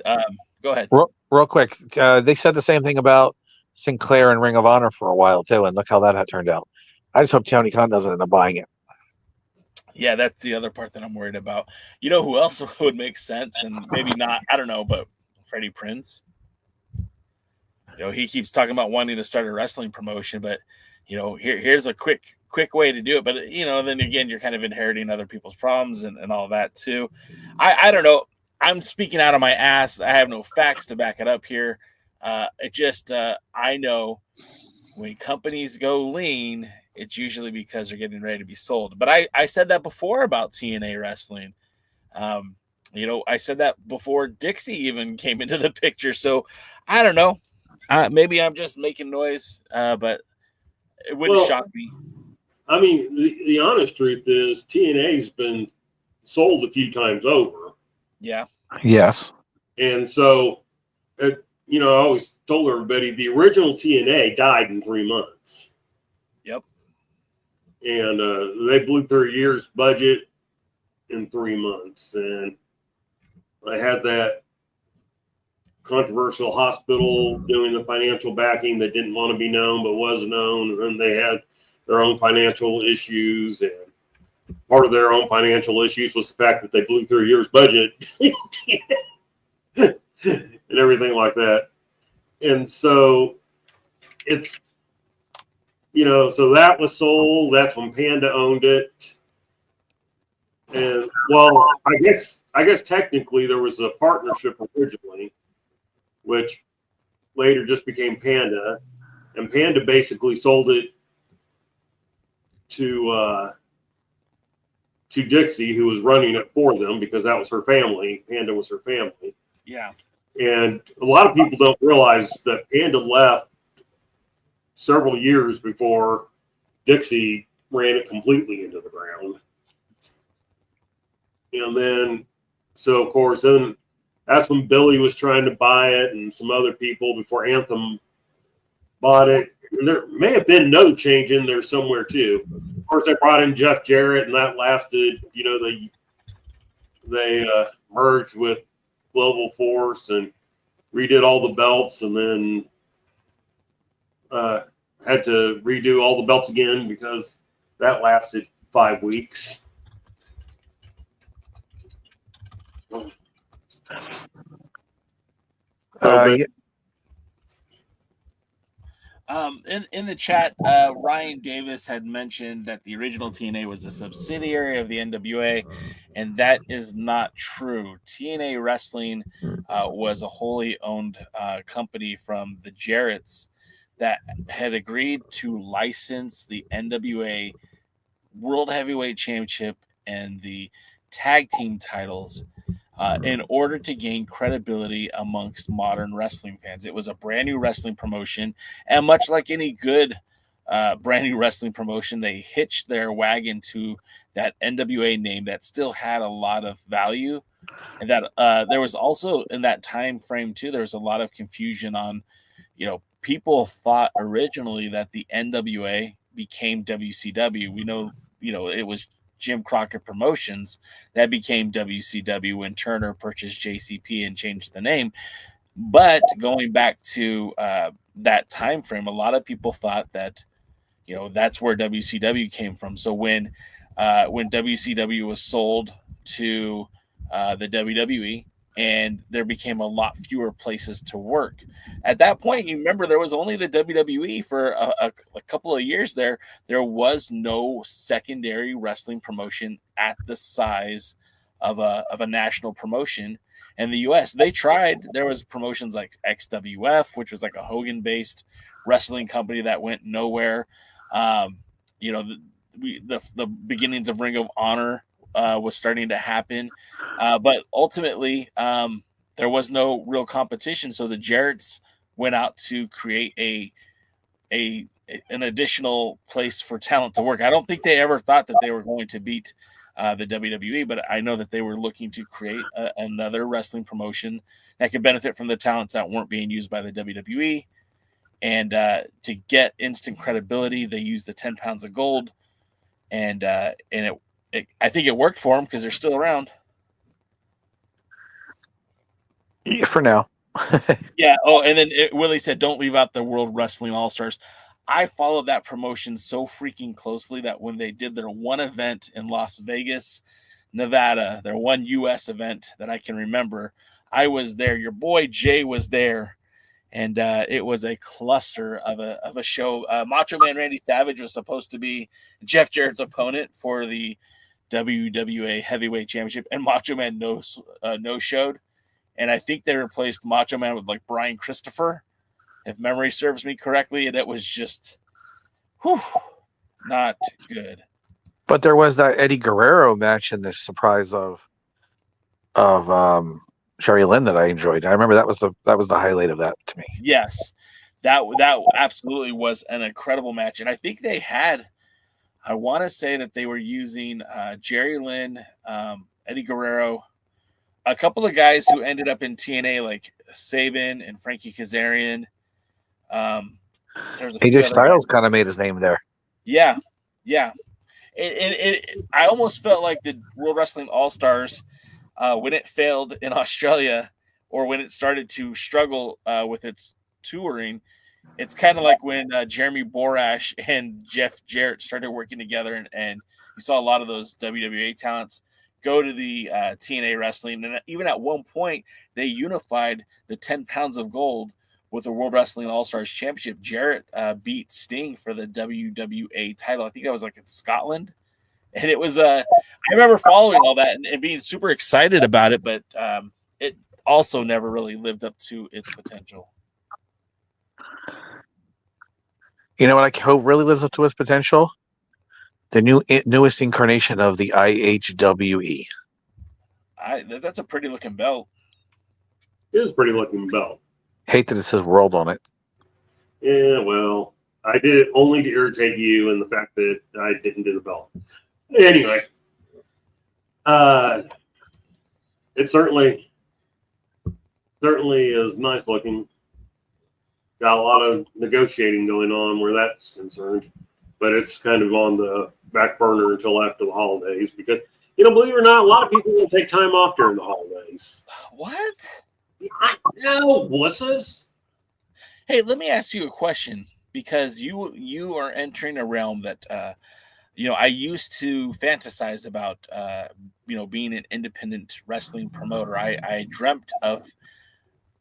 Go ahead. Real quick, they said the same thing about Sinclair and Ring of Honor for a while too, and look how that had turned out. I just hope Tony Khan doesn't end up buying it. Yeah, that's the other part that I'm worried about. You know who else would make sense, and maybe not, I don't know, but Freddie Prinze. You know, he keeps talking about wanting to start a wrestling promotion, but you know, here's a quick way to do it. But you know, then again, you're kind of inheriting other people's problems and all that too. I don't know. I'm speaking out of my ass. I have no facts to back it up here. I know when companies go lean, it's usually because they're getting ready to be sold. But I said that before about TNA Wrestling. You know, I said that before Dixie even came into the picture. So I don't know. Maybe I'm just making noise, but it wouldn't shock me. I mean, the honest truth is TNA's been sold a few times over. Yeah. Yes. And so, you know, I always told everybody the original TNA died in 3 months. Yep. And they blew their year's budget in 3 months. And I had that controversial hospital doing the financial backing that didn't want to be known but was known. And then they had their own financial issues. And part of their own financial issues was the fact that they blew their year's budget and everything like that. And so it's, you know, so that was sold. That's when Panda owned it. And well, I guess technically there was a partnership originally, which later just became Panda, and Panda basically sold it to Dixie, who was running it for them because that was her family. Panda was her family. Yeah. And a lot of people don't realize that Panda left several years before Dixie ran it completely into the ground. And then, so of course, then That's when Billy was trying to buy it and some other people before Anthem bought it. And there may have been no change in there somewhere too. Of course, they brought in Jeff Jarrett, and that lasted. They merged with Global Force and redid all the belts, and then had to redo all the belts again because that lasted 5 weeks. Yeah. In the chat, Ryan Davis had mentioned that the original TNA was a subsidiary of the NWA, and that is not true. TNA Wrestling was a wholly owned company from the Jarretts that had agreed to license the NWA World Heavyweight Championship and the tag team titles in order to gain credibility amongst modern wrestling fans. It was a brand new wrestling promotion, and much like any good brand new wrestling promotion, they hitched their wagon to that NWA name that still had a lot of value. And that there was also in that time frame too, there was a lot of confusion on, people thought originally that the NWA became WCW. We know, it was Jim Crockett Promotions that became WCW when Turner purchased JCP and changed the name. But going back to that time frame, a lot of people thought that, that's where WCW came from. So when WCW was sold to the WWE, and there became a lot fewer places to work. At that point, you remember there was only the WWE for a couple of years there. There was no secondary wrestling promotion at the size of a national promotion in the U.S. They tried. There was promotions like XWF, which was like a Hogan-based wrestling company that went nowhere. The beginnings of Ring of Honor was starting to happen. But ultimately, there was no real competition. So the Jarretts went out to create an additional place for talent to work. I don't think they ever thought that they were going to beat the WWE, but I know that they were looking to create another wrestling promotion that could benefit from the talents that weren't being used by the WWE. And to get instant credibility, they used the 10 pounds of gold. And I think it worked for them because they're still around. Yeah, for now. Yeah. Oh, and then Willie said, "Don't leave out the World Wrestling All Stars." I followed that promotion so freaking closely that when they did their one event in Las Vegas, Nevada, their one U.S. event that I can remember, I was there. Your boy Jay was there, and it was a cluster of a show. Macho Man Randy Savage was supposed to be Jeff Jarrett's opponent for the WWA Heavyweight Championship, and Macho Man no showed. And I think they replaced Macho Man with like Brian Christopher, if memory serves me correctly, and it was just not good. But there was that Eddie Guerrero match in the surprise of Sherry Lynn that I enjoyed. I remember that was the highlight of that to me. Yes, that absolutely was an incredible match, and I think they had. I want to say that they were using Jerry Lynn, Eddie Guerrero, a couple of guys who ended up in TNA like Sabin and Frankie Kazarian. AJ Styles kind of made his name there. Yeah. I almost felt like the World Wrestling All-Stars, when it failed in Australia or when it started to struggle with its touring, it's kind of like when Jeremy Borash and Jeff Jarrett started working together, and you saw a lot of those WWA talents go to the TNA wrestling. And even at one point, they unified the 10 pounds of gold with the World Wrestling All-Stars Championship. Jarrett beat Sting for the WWA title. I think that was like in Scotland. And it was, I remember following all that and being super excited about it, but it also never really lived up to its potential. You know what I hope really lives up to its potential? The newest incarnation of the IHWE. That's a pretty looking belt. It is a pretty looking belt. Hate that it says world on it. Yeah, well, I did it only to irritate you and the fact that I didn't do the belt. Anyway, it certainly certainly is nice looking. Got a lot of negotiating going on where that's concerned, but it's kind of on the back burner until after the holidays because, believe it or not, a lot of people will take time off during the holidays. What? I know, wusses. Hey, let me ask you a question because you are entering a realm that I used to fantasize about being an independent wrestling promoter. I dreamt of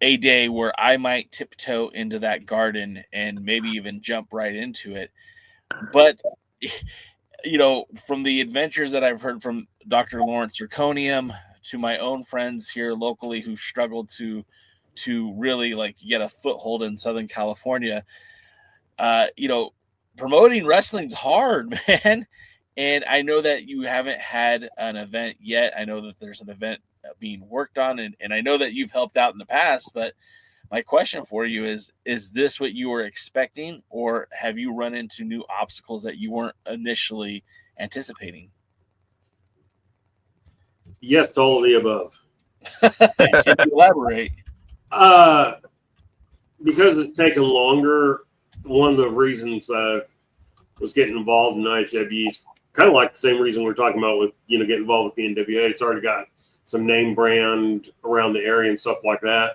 a day where I might tiptoe into that garden and maybe even jump right into it. But from the adventures that I've heard from Dr. Lawrence Zirconium to my own friends here locally who struggled to really like get a foothold in Southern California, promoting wrestling's hard, man. And I know that you haven't had an event yet. I know that there's an event being worked on, and I know that you've helped out in the past, but my question for you is this what you were expecting, or have you run into new obstacles that you weren't initially anticipating? Yes, to all of the above. Can you elaborate? Because it's taken longer, one of the reasons I was getting involved in IHW is kind of like the same reason we're talking about with, getting involved with the NWA. It's already got some name brand around the area and stuff like that.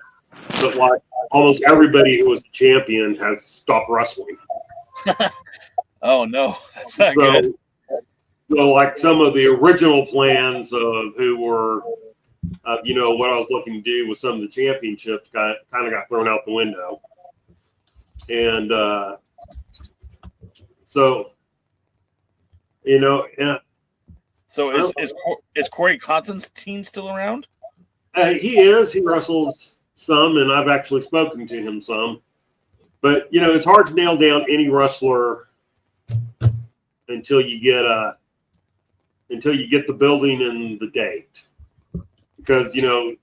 But like almost everybody who was a champion has stopped wrestling. Oh, no, that's not good. So like some of the original plans of who were, what I was looking to do with some of the championships kind of got thrown out the window. And so, yeah. So is Corey Constantine still around? He is. He wrestles some, and I've actually spoken to him some. But it's hard to nail down any wrestler until you get the building and the date, because you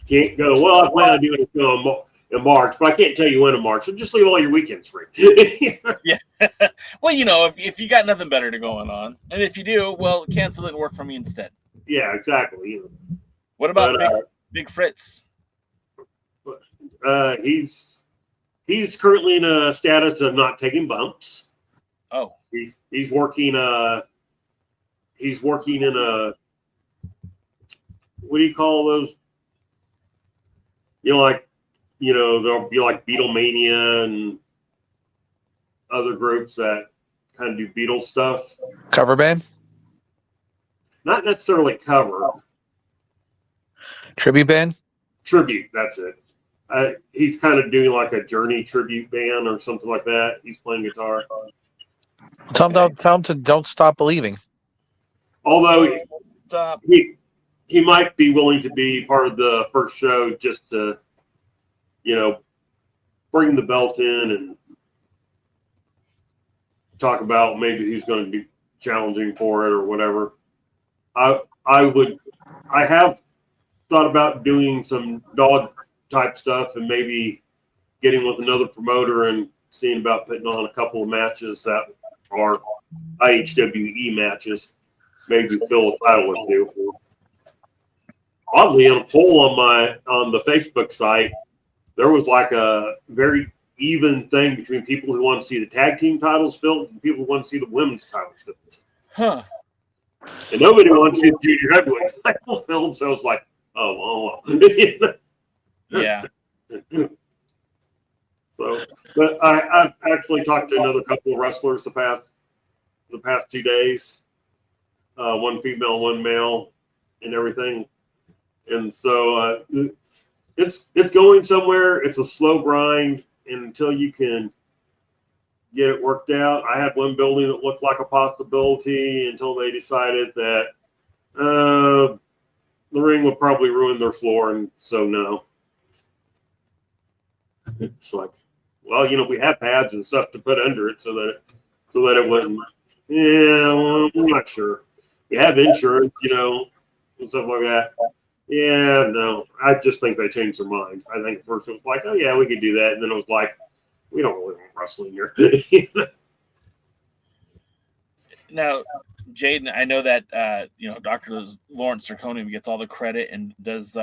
can't go. Well, I plan on doing a show in March, but I can't tell you when in March. So just leave all your weekends free. Yeah. Well, if you got nothing better to going on, and if you do, well, cancel it and work for me instead. Yeah, exactly. What about Big Fritz? He's currently in a status of not taking bumps. Oh, he's working. He's working in a, what do you call those? There'll be like Beatlemania and other groups that kind of do Beatles stuff. Cover band? Not necessarily cover. Tribute band? Tribute, that's it. He's kind of doing like a Journey tribute band or something like that. He's playing guitar. Tell him to don't stop believing. Although he might be willing to be part of the first show just to, bring the belt in and talk about maybe who's going to be challenging for it or whatever. I have thought about doing some dog type stuff and maybe getting with another promoter and seeing about putting on a couple of matches that are IHWE matches. Maybe fill a title or two. Oddly, on a poll on the Facebook site, there was like a very even thing between people who want to see the tag team titles filled and people who want to see the women's titles filled. Huh. And nobody wants to see the junior heavyweight title filled, so it's like, oh well. Yeah. So, but I've actually talked to another couple of wrestlers the past 2 days. One female, one male, and everything. And so it's going somewhere. It's a slow grind, and until you can get it worked out. I had one building that looked like a possibility until they decided that the ring would probably ruin their floor, and so no. It's like, well, we have pads and stuff to put under it so that it wouldn't. Yeah, well, I'm not sure. We have insurance, and stuff like that. Yeah, no, I just think they changed their mind. I think at first it was like, oh yeah, we could do that, and then it was like, we don't really want wrestling here. Now, Jaden, I know that Dr. Lawrence Zirconium gets all the credit and does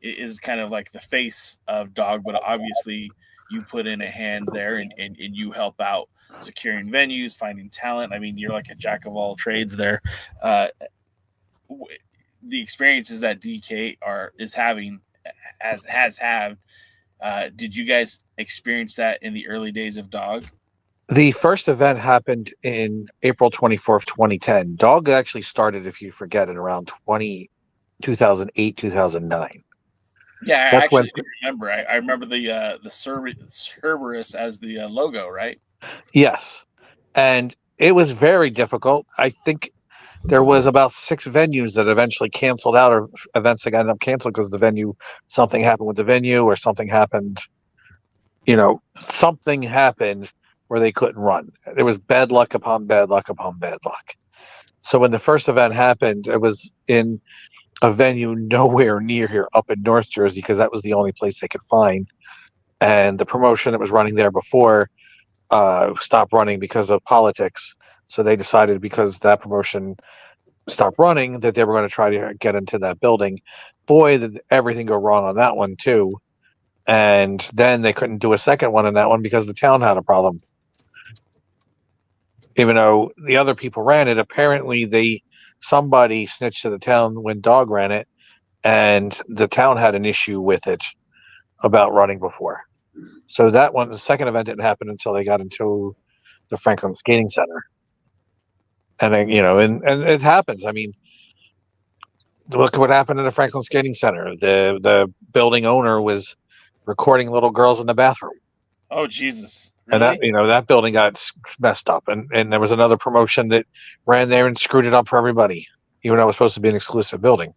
is kind of like the face of Dog, but obviously you put in a hand there and you help out securing venues, finding talent. I mean, you're like a jack of all trades there. The experiences that DK is having has had. Did you guys experience that in the early days of Dog? The first event happened in April 24th, 2010. Dog actually started, if you forget, in around 2008, 2009. Yeah, That's I actually when- remember. I remember the Cerberus as the logo, right? Yes. And it was very difficult. I think there was about 6 venues that eventually canceled out, or events that ended up canceled because something happened with the venue, or something happened where they couldn't run. There was bad luck upon bad luck upon bad luck. So when the first event happened, it was in a venue nowhere near here, up in North Jersey, because that was the only place they could find. And the promotion that was running there before stopped running because of politics. So they decided, because that promotion stopped running, that they were going to try to get into that building. Boy, did everything go wrong on that one too. And then they couldn't do a second one in that one because the town had a problem. Even though the other people ran it, apparently somebody snitched to the town when Dog ran it, and the town had an issue with it about running before. So that one, the second event, didn't happen until they got into the Franklin Skating Center. And then, and it happens. I mean, look at what happened in the Franklin Skating Center. The building owner was recording little girls in the bathroom. Oh, Jesus. Really? And that building got messed up. And there was another promotion that ran there and screwed it up for everybody, even though it was supposed to be an exclusive building.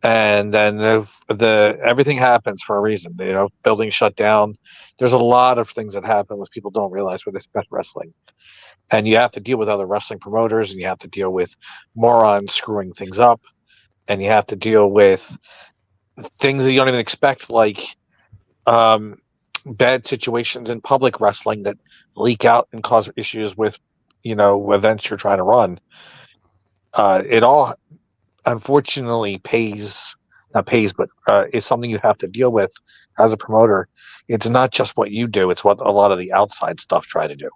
And then everything happens for a reason. Buildings shut down. There's a lot of things that happen which people don't realize with wrestling. And you have to deal with other wrestling promoters, and you have to deal with morons screwing things up, and you have to deal with things that you don't even expect, like bad situations in public wrestling that leak out and cause issues with, events you're trying to run. It all, unfortunately, is something you have to deal with as a promoter. It's not just what you do; it's what a lot of the outside stuff try to do.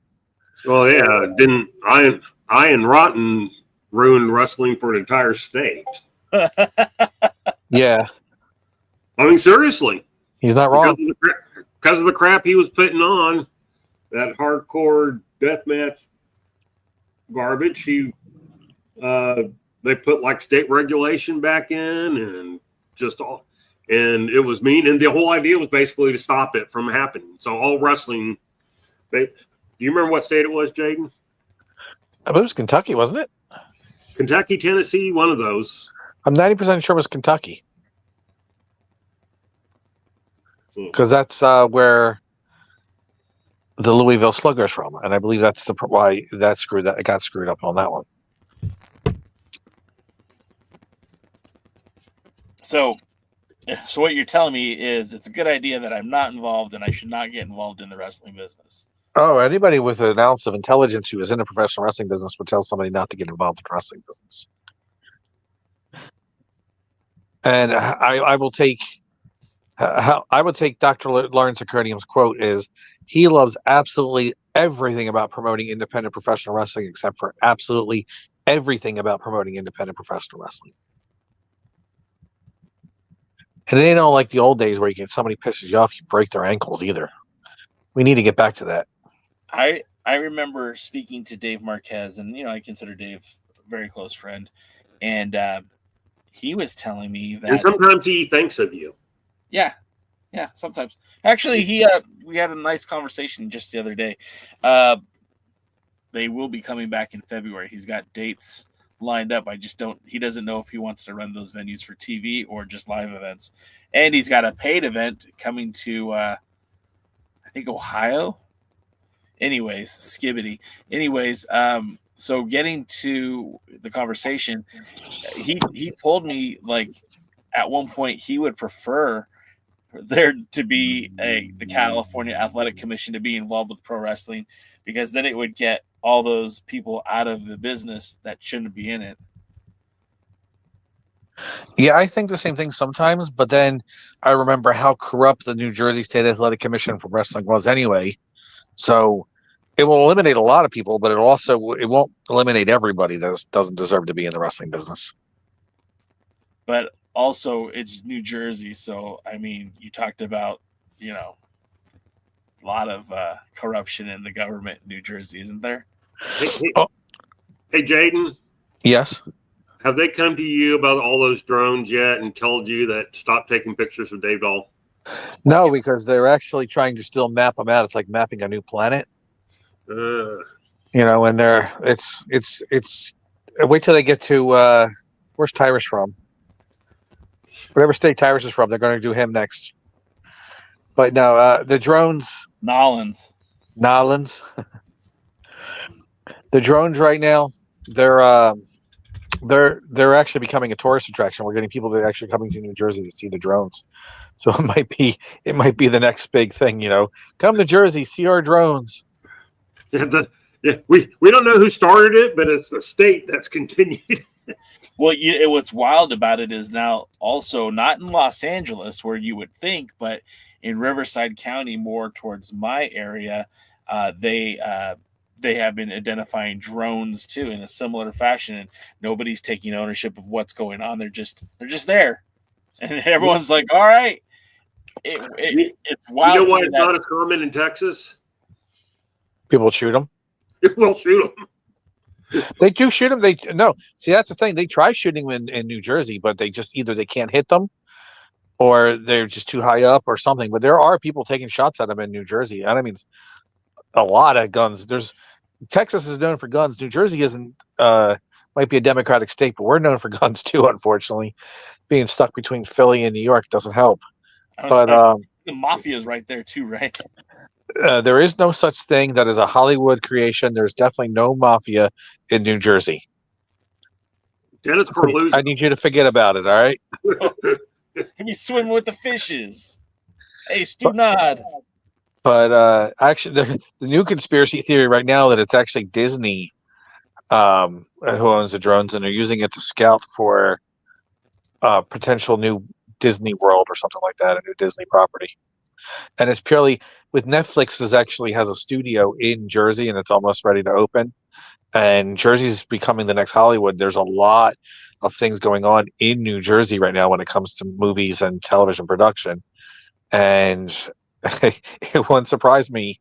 Well, yeah, didn't Ian Rotten ruin wrestling for an entire state? Yeah, I mean, seriously, he's not wrong. Because of the crap he was putting on, that hardcore deathmatch garbage. They put like state regulation back in, and and it was mean. And the whole idea was basically to stop it from happening. So all wrestling, do you remember what state it was, Jaden? It was Kentucky, wasn't it? Kentucky, Tennessee, one of those. I'm 90% sure it was Kentucky. Because that's where the Louisville Slugger's from, and I believe that's why it got screwed up on that one. So what you're telling me is it's a good idea that I'm not involved, and I should not get involved in the wrestling business. Oh, anybody with an ounce of intelligence who is in the professional wrestling business would tell somebody not to get involved in the wrestling business. And I will take Dr. Lawrence Akernium's quote is, he loves absolutely everything about promoting independent professional wrestling except for absolutely everything about promoting independent professional wrestling. And it ain't all like the old days where somebody pisses you off, you break their ankles either. We need to get back to that. I remember speaking to Dave Marquez, and I consider Dave a very close friend, and he was telling me that. And sometimes he thinks of you. Yeah, sometimes. Actually, we had a nice conversation just the other day. They will be coming back in February. He's got dates lined up. He doesn't know if he wants to run those venues for TV or just live events. And he's got a paid event coming to, I think, Ohio. Anyways, Skibbity. Anyways, so getting to the conversation, he told me, like, at one point he would prefer there to be the California Athletic Commission to be involved with pro wrestling, because then it would get all those people out of the business that shouldn't be in it. Yeah, I think the same thing sometimes, but then I remember how corrupt the New Jersey State Athletic Commission for wrestling was anyway. So it will eliminate a lot of people, but it won't eliminate everybody that doesn't deserve to be in the wrestling business. But also, it's New Jersey, so I mean, you talked about a lot of corruption in the government in New Jersey, isn't there? Hey, Jaden. Yes. Have they come to you about all those drones yet and told you that stop taking pictures of Dave Dahl? No, because they're actually trying to still map them out. It's like mapping a new planet. And it's wait till they get to where's Tyrus from? Whatever state Tyrus is from, they're going to do him next. But no, the drones. Nolans. The drones right now, they're actually becoming a tourist attraction. We're getting people that are actually coming to New Jersey to see the drones. So it might be the next big thing. Come to Jersey, see our drones. We don't know who started it, but it's the state that's continued. Well, what's wild about it is now also not in Los Angeles where you would think, but in Riverside County, more towards my area, they have been identifying drones too in a similar fashion, and nobody's taking ownership of what's going on. They're just there, and everyone's like, "All right." It's wild. You know why it's not as common in Texas? People shoot them. We'll shoot them. They do shoot them. See, that's the thing. They try shooting them in New Jersey, but they just either they can't hit them, or they're just too high up, or something. But there are people taking shots at them in New Jersey, and I mean, a lot of guns. Texas is known for guns. New Jersey isn't. Might be a Democratic state, but we're known for guns too. Unfortunately, being stuck between Philly and New York doesn't help. But the mafia is right there too, right? There is no such thing that is a Hollywood creation. There's definitely no mafia in New Jersey. Dennis Corlew. I need you to forget about it. All right. He's swimming with the fishes. Hey, Stu Nod. But actually, the new conspiracy theory right now that it's actually Disney who owns the drones, and they're using it to scout for potential new Disney World or something like that, a new Disney property. And it's purely with Netflix has a studio in Jersey, and it's almost ready to open. And Jersey's becoming the next Hollywood. There's a lot of things going on in New Jersey right now when it comes to movies and television production. And it won't surprise me.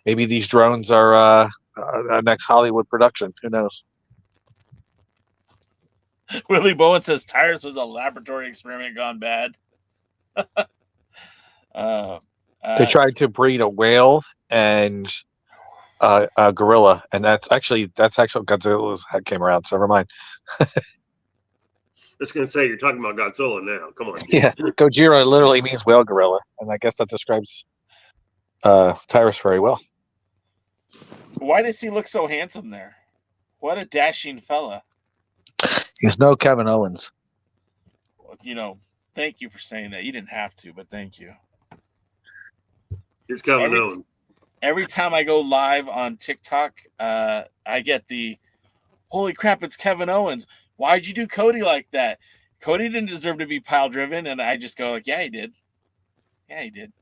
Maybe these drones are a next Hollywood production. Who knows? Willie Bowen says Tyrus was a laboratory experiment gone bad. They tried to breed a whale and a gorilla, and that's actually Godzilla's head came around. So never mind. I was going to say, you're talking about Godzilla now. Come on. Yeah, Gojira literally means whale gorilla, and I guess that describes Tyrus very well. Why does he look so handsome there? What a dashing fella. He's no Kevin Owens. Thank you for saying that. You didn't have to, but thank you. Here's Kevin Owens. Every time I go live on TikTok, I get the, holy crap, it's Kevin Owens. Why'd you do Cody like that? Cody didn't deserve to be pile driven, and I just go like, yeah, he did. Yeah, he did.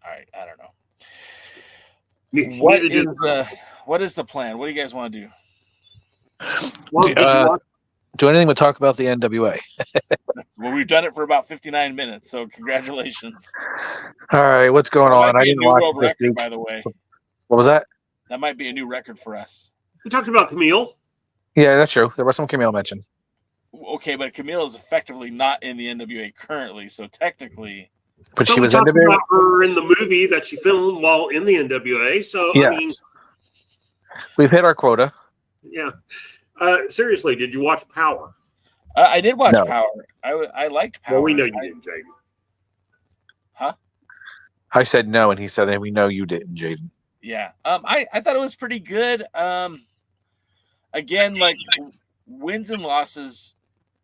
All right, I don't know. What is the plan? What do you guys want to do? Do anything but talk about the NWA. Well, we've done it for about 59 minutes, so congratulations. All right, what's going on? I didn't watch this record, by the way. What was that? That might be a new record for us. We talked about Camille. Yeah, that's true. There was some Camille mentioned. Okay, but Camille is effectively not in the NWA currently, so technically. But she was in NWA. About her in the movie that she filmed while in the NWA. So yes. I mean, we've hit our quota. Yeah. Seriously, did you watch Power? I did watch Power. I liked Power. Well, we know you didn't, Jaden. Huh? I said no, and he said, and we know you didn't, Jaden. Yeah. I thought it was pretty good. Again, like wins and losses,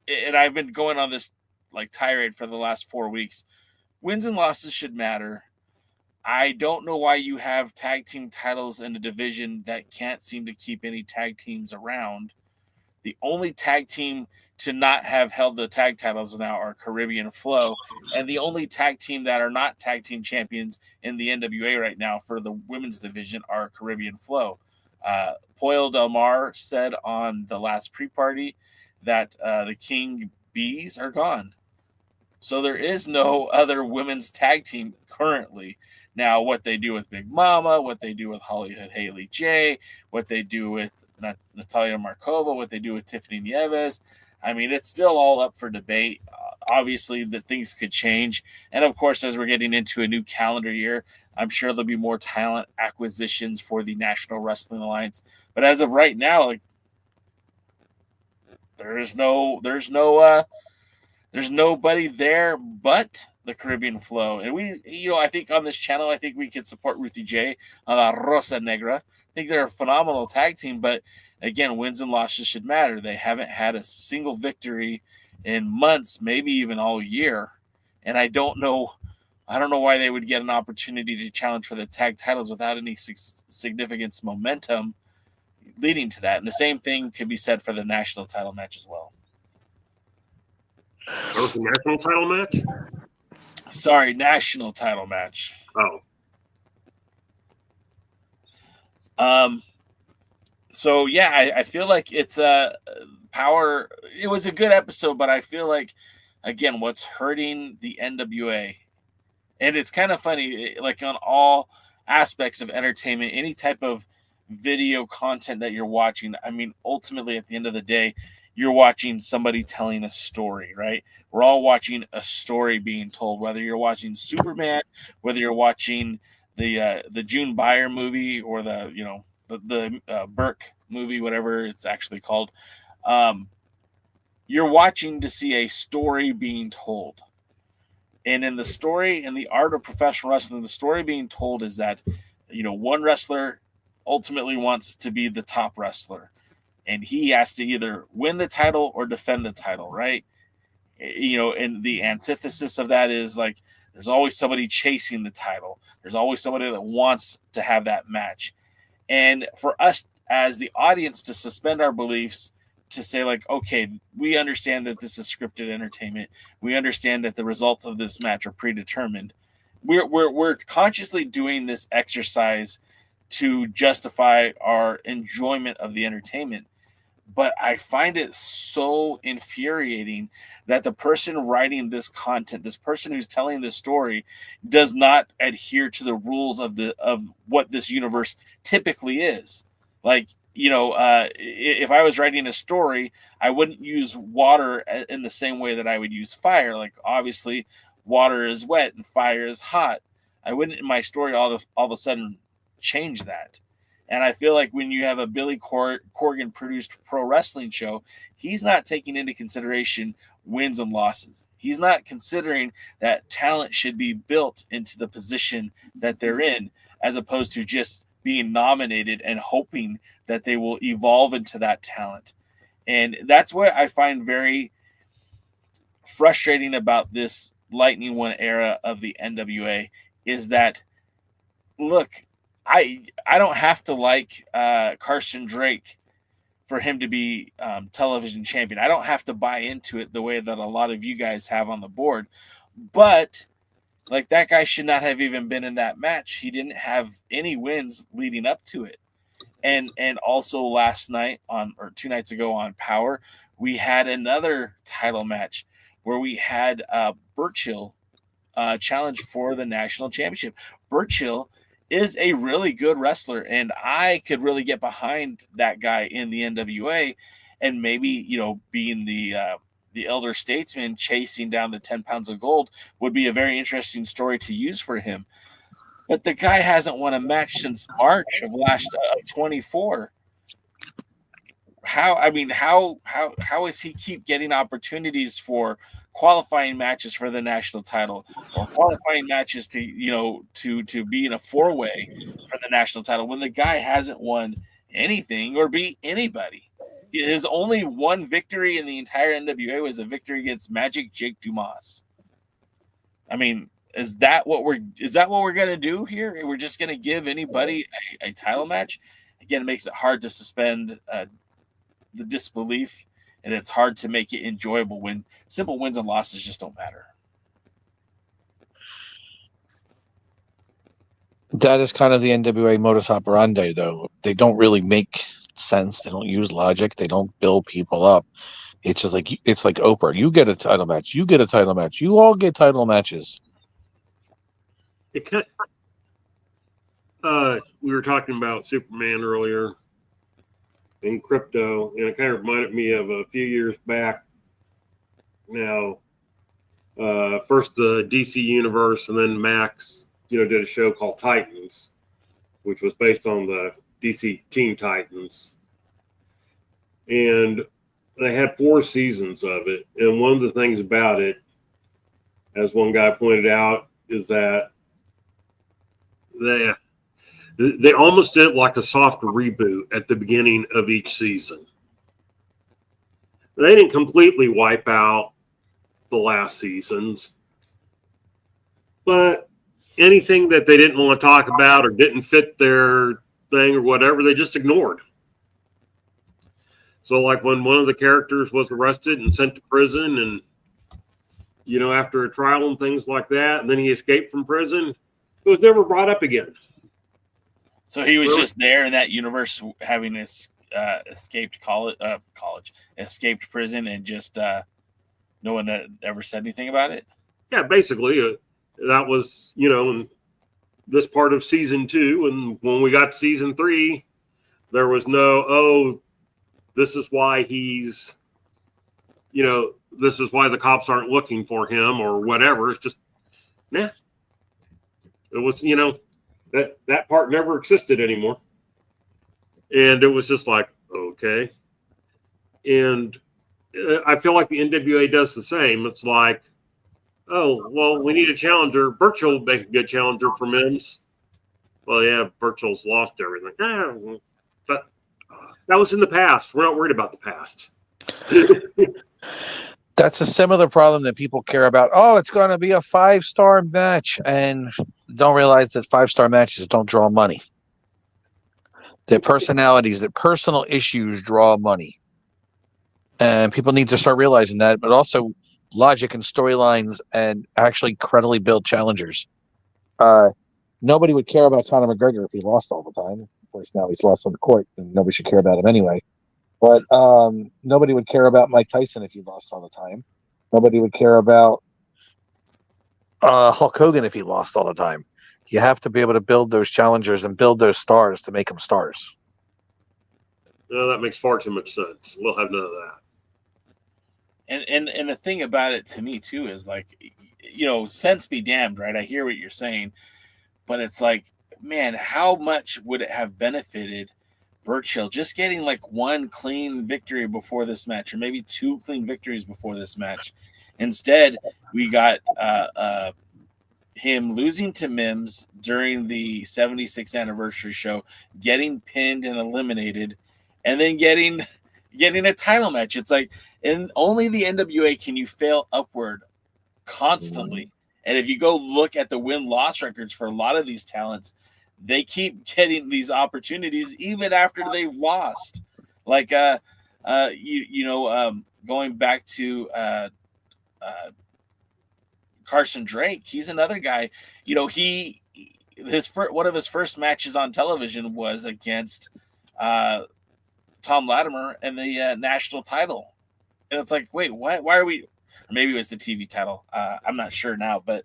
and I've been going on this like tirade for the last 4 weeks. Wins and losses should matter. I don't know why you have tag team titles in a division that can't seem to keep any tag teams around. The only tag team to not have held the tag titles now are Caribbean Flow, and the only tag team that are not tag team champions in the NWA right now for the women's division are Caribbean Flow. Poyo Del Mar said on the last pre-party that the King Bees are gone. So there is no other women's tag team currently. Now, what they do with Big Mama, what they do with Hollywood Haley J, what they do with Natalia Markova, what they do with Tiffany Nieves, I mean, it's still all up for debate. Obviously, that things could change. And, of course, as we're getting into a new calendar year, I'm sure there'll be more talent acquisitions for the National Wrestling Alliance. But as of right now, like, there's nobody there but the Caribbean Flow. And we, I think on this channel, I think we could support Ruthie J, La Rosa Negra. I think they're a phenomenal tag team, but again, wins and losses should matter. They haven't had a single victory in months, maybe even all year. And I don't know why they would get an opportunity to challenge for the tag titles without any significant momentum leading to that. And the same thing could be said for the national title match as well. That was the national title match? Sorry, national title match. Oh. So yeah, I feel like it's Power. It was a good episode, but I feel like, again, what's hurting the NWA, and it's kind of funny, like on all aspects of entertainment, any type of video content that you're watching. I mean, ultimately, at the end of the day, you're watching somebody telling a story, right? We're all watching a story being told, whether you're watching Superman, whether you're watching the June Byer movie or the Burke movie, whatever it's actually called. You're watching to see a story being told. And in the story, in the art of professional wrestling, the story being told is that, one wrestler ultimately wants to be the top wrestler. And he has to either win the title or defend the title, right? And the antithesis of that is like, there's always somebody chasing the title. There's always somebody that wants to have that match. And for us as the audience to suspend our beliefs, to say like, okay, we understand that this is scripted entertainment. We understand that the results of this match are predetermined. We're consciously doing this exercise to justify our enjoyment of the entertainment. But I find it so infuriating that the person writing this content, this person who's telling this story, does not adhere to the rules of what this universe typically is. Like, if I was writing a story, I wouldn't use water in the same way that I would use fire. Like, obviously, water is wet and fire is hot. I wouldn't, in my story, all of a sudden change that. And I feel like when you have a Billy Corgan produced pro wrestling show, he's not taking into consideration wins and losses. He's not considering that talent should be built into the position that they're in, as opposed to just being nominated and hoping that they will evolve into that talent. And that's what I find very frustrating about this Lightning One era of the NWA is that, look, I don't have to like Carson Drake for him to be television champion. I don't have to buy into it the way that a lot of you guys have on the board. But like, that guy should not have even been in that match. He didn't have any wins leading up to it. And also last night or 2 nights ago on Power, we had another title match where we had Burchill challenge for the national championship. Burchill is a really good wrestler, and I could really get behind that guy in the NWA, and maybe, being the elder statesman chasing down the 10 pounds of gold would be a very interesting story to use for him. But the guy hasn't won a match since March of 24. How is he keep getting opportunities for qualifying matches for the national title, or qualifying matches to be in a 4-way for the national title, when the guy hasn't won anything or beat anybody? His only one victory in the entire NWA was a victory against Magic Jake Dumas. I mean, is that what we're going to do here? We're just going to give anybody a title match? Again, it makes it hard to suspend the disbelief, and it's hard to make it enjoyable when simple wins and losses just don't matter. That is kind of the NWA modus operandi, though. They don't really make sense. They don't use logic. They don't build people up. It's just like Oprah. You get a title match. You get a title match. You all get title matches. We were talking about Superman earlier and crypto, and it kind of reminded me of a few years back. Now, first the DC Universe, and then Max, did a show called Titans, which was based on the DC Teen Titans, and they had 4 seasons of it. And one of the things about it, as one guy pointed out, is that they almost did like a soft reboot at the beginning of each season. They didn't completely wipe out the last seasons, but anything that they didn't want to talk about or didn't fit their thing or whatever, they just ignored. So like when one of the characters was arrested and sent to prison, and after a trial and things like that, and then he escaped from prison, it was never brought up again. So he was just there in that universe, having escaped escaped prison, and just no one that ever said anything about it. Yeah, basically, that was in this part of season 2, and when we got to season 3, there was no this is why he's this is why the cops aren't looking for him or whatever. It's just it was that part never existed anymore. And it was just like, okay. And I feel like the NWA does the same. It's like, oh, well, we need a challenger. Burchill would make a good challenger for Mims. Well, yeah, Burchill's lost everything. But that was in the past. We're not worried about the past. That's a similar problem that people care about. Oh, it's going to be a 5-star match, and don't realize that 5-star matches don't draw money. Their personalities, their personal issues draw money. And people need to start realizing that, but also logic and storylines and actually credibly build challengers. Nobody would care about Conor McGregor if he lost all the time. Of course, now he's lost on the court, and nobody should care about him anyway. But nobody would care about Mike Tyson if he lost all the time. Nobody would care about Hulk Hogan if he lost all the time. You have to be able to build those challengers and build those stars to make them stars. No, that makes far too much sense. We'll have none of that. And the thing about it to me too is like, sense be damned, right? I hear what you're saying, but it's like, man, how much would it have benefited Burchill just getting like 1 clean victory before this match, or maybe 2 clean victories before this match? Instead, we got him losing to Mims during the 76th anniversary show, getting pinned and eliminated, and then getting a title match. It's like, in only the NWA can you fail upward constantly. And if you go look at the win-loss records for a lot of these talents, they keep getting these opportunities even after they've lost. Like, going back to Carson Drake, he's another guy. One of his first matches on television was against Tom Latimer and the national title. And it's like, wait, what? Why are we? Or maybe it was the TV title. I'm not sure now, but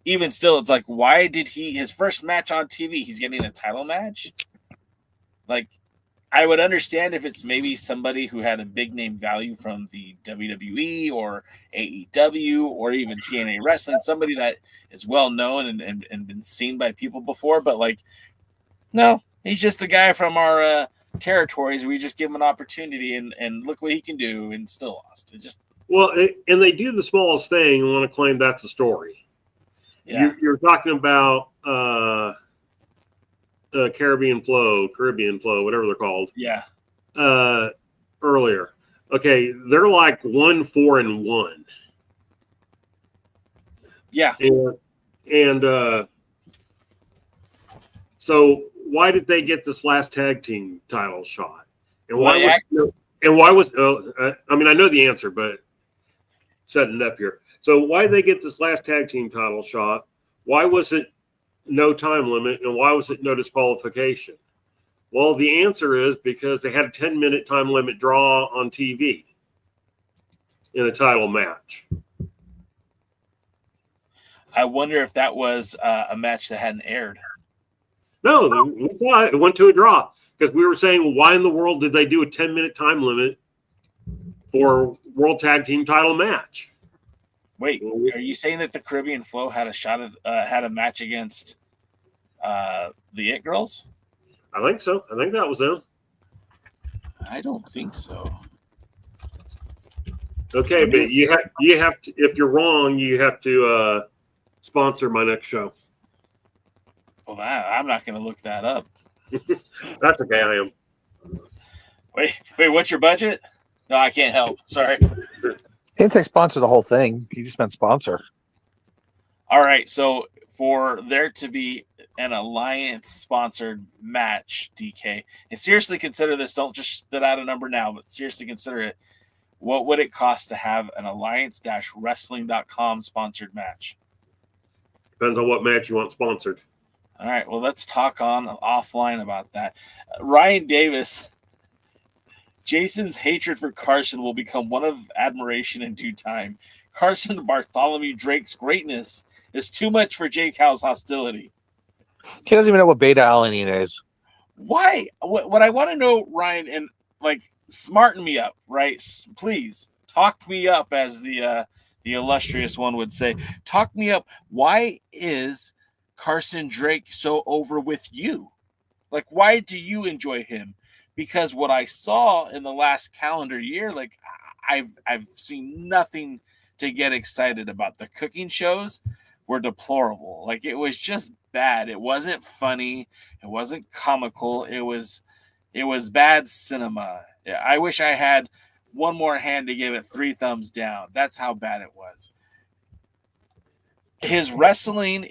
even still, it's like, why did his first match on TV, he's getting a title match? Like, I would understand if it's maybe somebody who had a big name value from the WWE or AEW or even TNA Wrestling, somebody that is well known and been seen by people before. But like, no, he's just a guy from our territories. We just give him an opportunity and look what he can do, and still lost. It just and they do the smallest thing and want to claim that's a story. Yeah. You're talking about Caribbean Flow, whatever they're called. Yeah. Earlier. Okay, they're like 1-4-1. Yeah. And so why did they get this last tag team title shot? And why And why was? I mean, I know the answer, but setting it up here. So why did they get this last tag team title shot? Why was it no time limit, and why was it no disqualification? Well, the answer is because they had a 10-minute time limit draw on TV in a title match. I wonder if that was a match that hadn't aired. No, it went to a draw because we were saying, why in the world did they do a 10-minute time limit for World Tag Team title match? Wait, are you saying that the Caribbean Flow had a shot at had a match against the It Girls? I think so. I think that was them. I don't think so. Okay, but you have to. If you're wrong, you have to sponsor my next show. Well, I'm not going to look that up. That's okay. I am. Wait, what's your budget? No, I can't help. Sorry. He didn't say sponsor the whole thing. He just meant sponsor. All right. So for there to be an Alliance-sponsored match, DK, and seriously consider this. Don't just spit out a number now, but seriously consider it. What would it cost to have an Alliance-Wrestling.com sponsored match? Depends on what match you want sponsored. All right. Well, let's talk offline about that. Ryan Davis. Jason's hatred for Carson will become one of admiration in due time. Carson Bartholomew Drake's greatness is too much for Jake Howe's hostility. He doesn't even know what beta alanine is. Why? What I want to know, Ryan, and like smarten me up, right? Please talk me up, as the illustrious one would say. Talk me up. Why is Carson Drake so over with you? Like, why do you enjoy him? Because what I saw in the last calendar year, like I've seen nothing to get excited about. The cooking shows were deplorable. Like, it was just bad. It wasn't funny. It wasn't comical. It was bad cinema. I wish I had one more hand to give it 3 thumbs down. That's how bad it was. His wrestling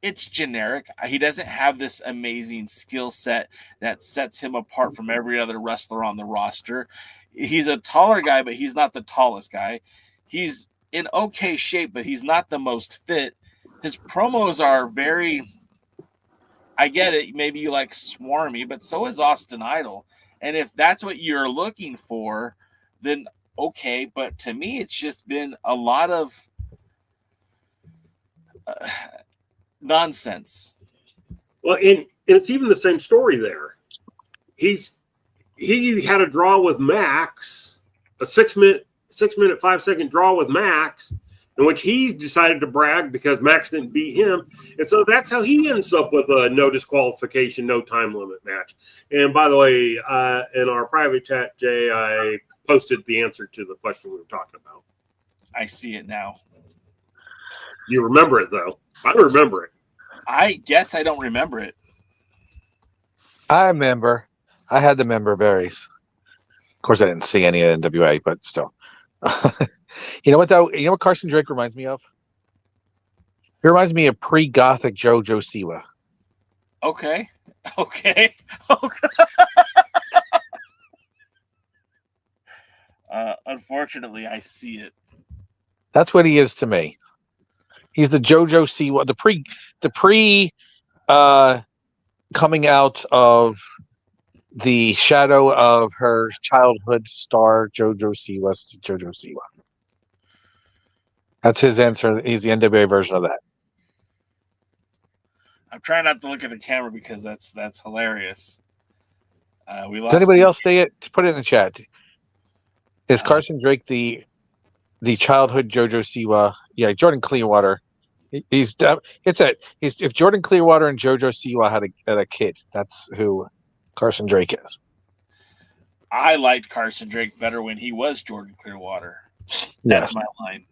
it's generic. He doesn't have this amazing skill set that sets him apart from every other wrestler on the roster. He's a taller guy, but he's not the tallest guy. He's in okay shape, but he's not the most fit. His promos are very, I get it, maybe you like swarmy, but so is Austin Idol. And if that's what you're looking for, then okay. But to me, it's just been a lot of nonsense. Well, and it's even the same story there. He had a draw with Max, a 6 minute 5-second draw with Max, in which he decided to brag because Max didn't beat him. And so that's how he ends up with a no disqualification, no time limit match. And by the way, in our private chat, Jay, I posted the answer to the question we were talking about. I see it now. You remember it, though. I remember it. I guess I don't remember it. I remember. I had the member berries. Of course, I didn't see any NWA, but still. You know what, though? You know what Carson Drake reminds me of? He reminds me of pre-Gothic JoJo Siwa. Okay. Unfortunately, I see it. That's what he is to me. He's the JoJo Siwa, the pre coming out of the shadow of her childhood star, JoJo Siwa. That's his answer. He's the NWA version of that. I'm trying not to look at the camera because that's hilarious. Does anybody else say it? Put it in the chat. Is Carson Drake the childhood JoJo Siwa? Yeah, Jordan Clearwater. If Jordan Clearwater and JoJo Siwa had a kid, that's who Carson Drake is. I liked Carson Drake better when he was Jordan Clearwater. That's my line.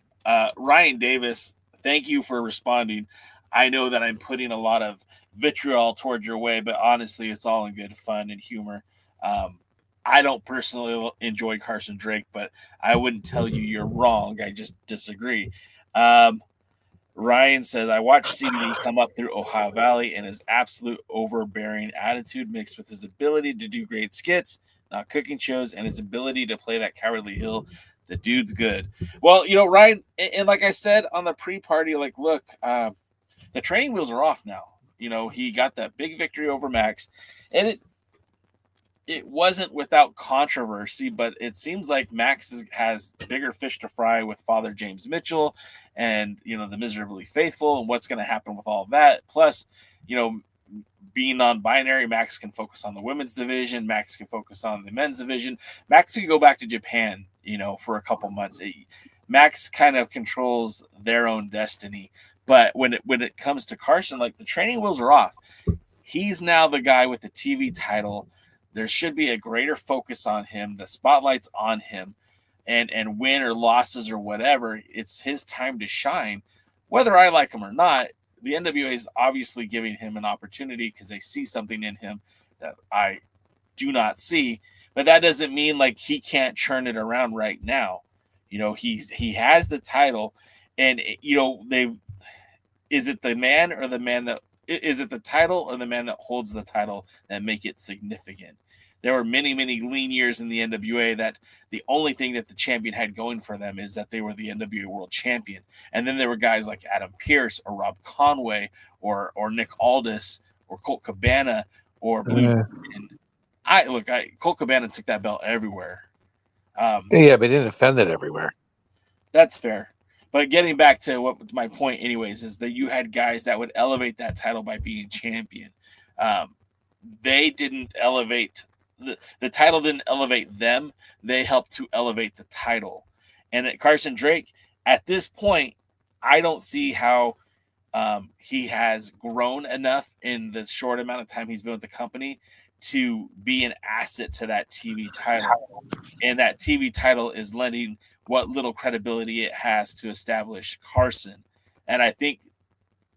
Ryan Davis, thank you for responding. I know that I'm putting a lot of vitriol toward your way, but honestly, it's all in good fun and humor. I don't personally enjoy Carson Drake, but I wouldn't tell you you're wrong. I just disagree. Ryan says, I watched CBD come up through Ohio Valley, and his absolute overbearing attitude mixed with his ability to do great skits. cooking shows, and his ability to play that cowardly heel. The dude's good. Well, Ryan, and like I said on the pre-party, like, look, the training wheels are off now. He got that big victory over Max, and it wasn't without controversy, but it seems like Max has bigger fish to fry with Father James Mitchell and, the Miserably Faithful, and what's going to happen with all of that. Plus, being non-binary, Max can focus on the women's division. Max can focus on the men's division. Max can go back to Japan, for a couple months. Max kind of controls their own destiny. But when it comes to Carson, like, the training wheels are off. He's now the guy with the TV title. There should be a greater focus on him. The spotlight's on him, and win or losses or whatever, it's his time to shine. Whether I like him or not, the NWA is obviously giving him an opportunity because they see something in him that I do not see. But that doesn't mean like he can't churn it around right now. He has the title, and is it the man or the man that is it the title or the man that holds the title that make it significant? There were many, many lean years in the NWA that the only thing that the champion had going for them is that they were the NWA World Champion. And then there were guys like Adam Pearce or Rob Conway or Nick Aldis or Colt Cabana or Blue. And Colt Cabana took that belt everywhere. Yeah, but he didn't defend it everywhere. That's fair. But getting back to what my point anyways is that you had guys that would elevate that title by being champion. They didn't elevate the title didn't elevate them. They helped to elevate the title. And at Carson Drake, at this point, I don't see how he has grown enough in the short amount of time he's been with the company to be an asset to that TV title. And that TV title is lending what little credibility it has to establish Carson. And I think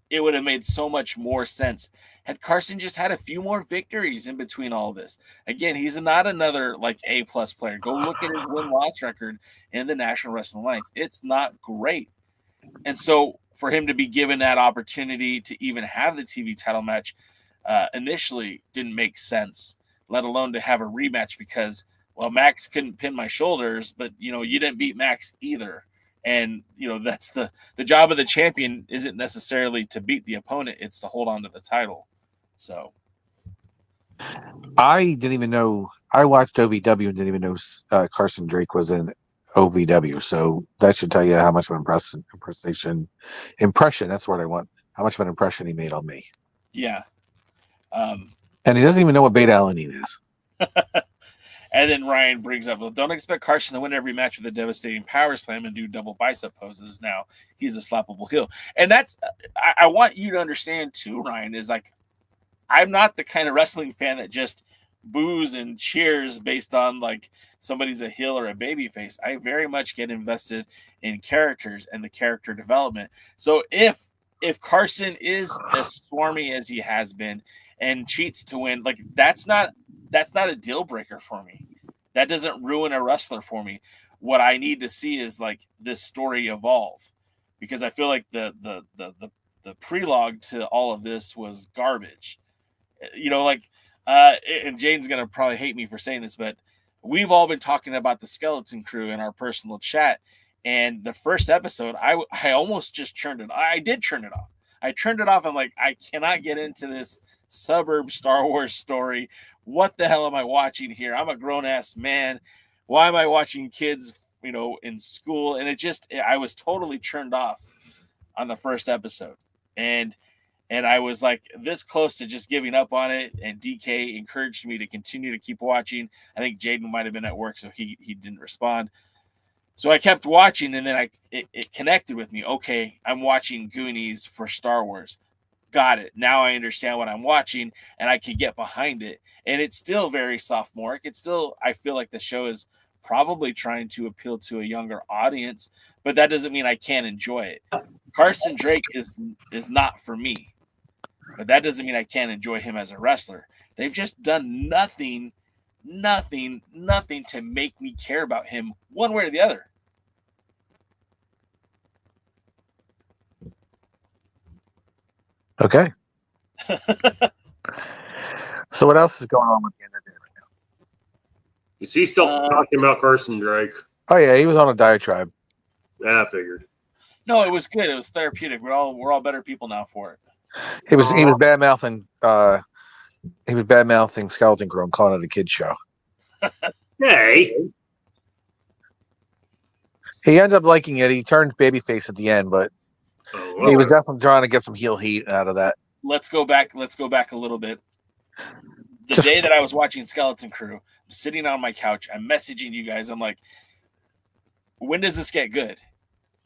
it would have made so much more sense had Carson just had a few more victories in between all this. Again, he's not another like A-plus player. Go look at his win-loss record in the National Wrestling Alliance. It's not great. And so for him to be given that opportunity to even have the TV title match initially didn't make sense, let alone to have a rematch because, well, Max couldn't pin my shoulders, but, you didn't beat Max either. And, that's the job of the champion isn't necessarily to beat the opponent. It's to hold on to the title. So I didn't even know. I watched OVW and didn't even know Carson Drake was in OVW. So that should tell you how much of an impression. That's what I want. How much of an impression he made on me. Yeah. And he doesn't even know what beta alanine is. And then Ryan brings up, well, don't expect Carson to win every match with a devastating power slam and do double bicep poses. Now he's a slappable heel. And that's, I want you to understand too, Ryan, is like, I'm not the kind of wrestling fan that just boos and cheers based on like somebody's a heel or a baby face. I very much get invested in characters and the character development. So if Carson is as swarmy as he has been and cheats to win, like that's not a deal breaker for me. That doesn't ruin a wrestler for me. What I need to see is like this story evolve, because I feel like the prelogue to all of this was garbage. And Jane's gonna probably hate me for saying this, but we've all been talking about the Skeleton Crew in our personal chat, and the first episode, I almost just churned it. I did turn it off. I turned it off. I'm like, I cannot get into this suburb Star Wars story. What the hell am I watching here? I'm a grown ass man. Why am I watching kids, in school? And I was totally turned off on the first episode. And I was like this close to just giving up on it. And DK encouraged me to continue to keep watching. I think Jaden might have been at work, so he didn't respond. So I kept watching, and then it connected with me. Okay, I'm watching Goonies for Star Wars. Got it. Now I understand what I'm watching, and I can get behind it. And it's still very sophomoric. I feel like the show is probably trying to appeal to a younger audience, but that doesn't mean I can't enjoy it. Carson Drake is not for me, but that doesn't mean I can't enjoy him as a wrestler. They've just done nothing to make me care about him one way or the other. Okay. So what else is going on with the NWA right Is he still talking about Carson Drake? Oh yeah, he was on a diatribe. Yeah, I figured. No, it was good. It was therapeutic. We're all better people now for it. He was bad mouthing. He was bad mouthing Skeleton Crew and calling it a kid show. Hey, he ended up liking it. He turned babyface at the end, but he was definitely trying to get some heel heat out of that. Let's go back a little bit. The day that I was watching Skeleton Crew, I'm sitting on my couch. I'm messaging you guys. I'm like, when does this get good?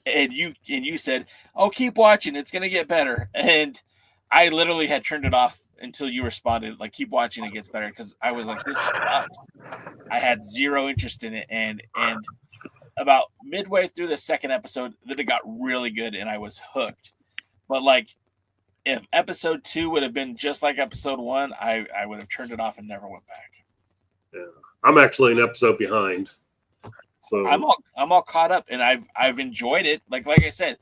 And you said, "Oh, keep watching. It's gonna get better." And I literally had turned it off until you responded, like, "Keep watching. It gets better." Because I was like, "This sucks." I had zero interest in it, and about midway through the second episode, then it got really good, and I was hooked. But like, if episode 2 would have been just like episode 1, I would have turned it off and never went back. Yeah, I'm actually an episode behind. So I'm all caught up, and I've enjoyed it. Like I said,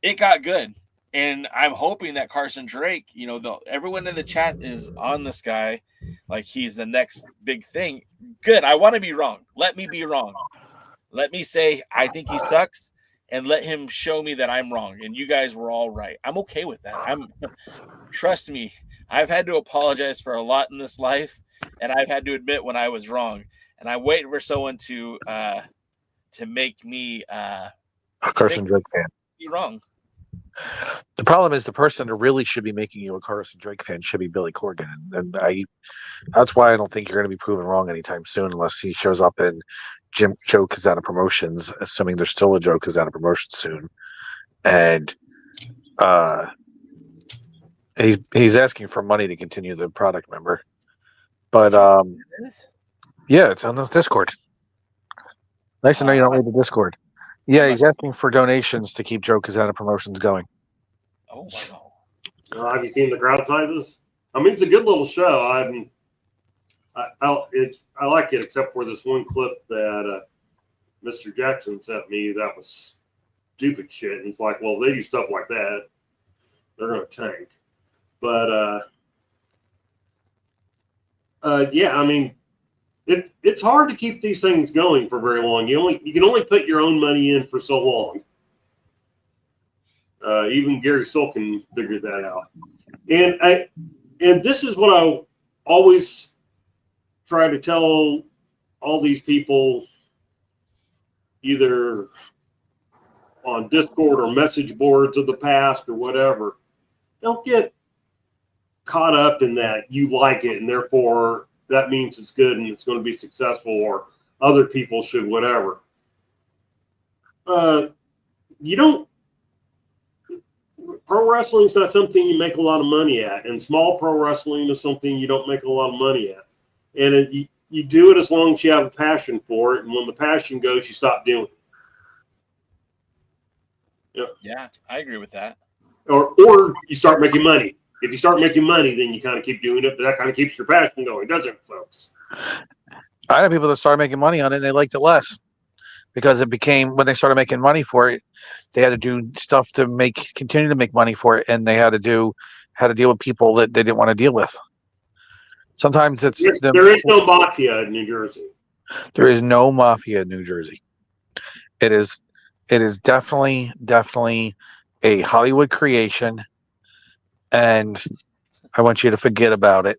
it got good, and I'm hoping that Carson Drake, everyone in the chat is on this guy, like he's the next big thing. Good. I want to be wrong. Let me be wrong. Let me say I think he sucks, and let him show me that I'm wrong. And you guys were all right. I'm okay with that. Trust me. I've had to apologize for a lot in this life, and I've had to admit when I was wrong. And I wait for someone to make me a Carson Drake fan. Be wrong. The problem is the person who really should be making you a Carson Drake fan should be Billy Corgan, and that's why I don't think you're going to be proven wrong anytime soon unless he shows up in Joe Kazana Promotions, assuming there's still a Joe Kazana Promotions soon, and he's asking for money to continue the product, remember? But yeah, it's on this Discord. Nice to know you don't read the Discord. Yeah, he's asking for donations to keep Joe Kazana Promotions going. Oh, wow. Have you seen the crowd sizes? I mean, it's a good little show. I like it, except for this one clip that Mr. Jackson sent me that was stupid shit. And it's like, well, if they do stuff like that, they're going to tank. But, yeah, I mean, it's hard to keep these things going for very long. You can only put your own money in for so long. Even Gary Silkin figured that out. And this is what I always try to tell all these people, either on Discord or message boards of the past or whatever. Don't get caught up in that you like it and therefore that means it's good and it's going to be successful, or other people should whatever. Pro wrestling is not something you make a lot of money at, and small pro wrestling is something you don't make a lot of money at. And you do it as long as you have a passion for it, and when the passion goes, you stop doing it. Yeah, I agree with that. Or you start making money. If you start making money, then you kind of keep doing it, but that kind of keeps your passion going, doesn't it, folks? I know people that started making money on it and they liked it less because it became, when they started making money for it, they had to do stuff to continue to make money for it, and they had to deal with people that they didn't want to deal with. Sometimes there is no mafia in New Jersey. There is no mafia in New Jersey. It is definitely a Hollywood creation. And I want you to forget about it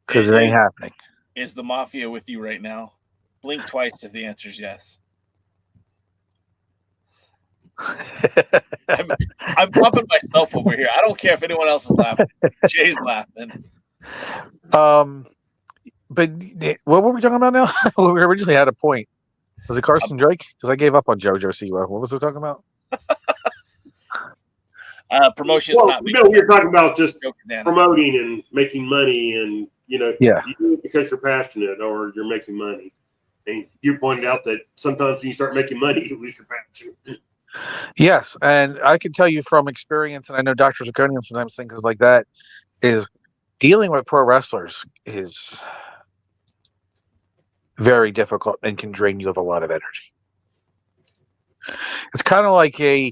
because it ain't happening. Is the mafia with you right now? Blink twice if the answer is yes. I'm pumping myself over here. I don't care if anyone else is laughing. Jay's laughing. But what were we talking about now? We originally had a point. Was it Carson Drake? Because I gave up on JoJo Siwa. What was we talking about? Promotions. You're talking about just promoting and making money, and you do it because you're passionate or you're making money. And you pointed out that sometimes when you start making money, you lose your passion. Yes, and I can tell you from experience, and I know Dr. Zirconium sometimes things like that, is dealing with pro wrestlers is very difficult and can drain you of a lot of energy. It's kind of like a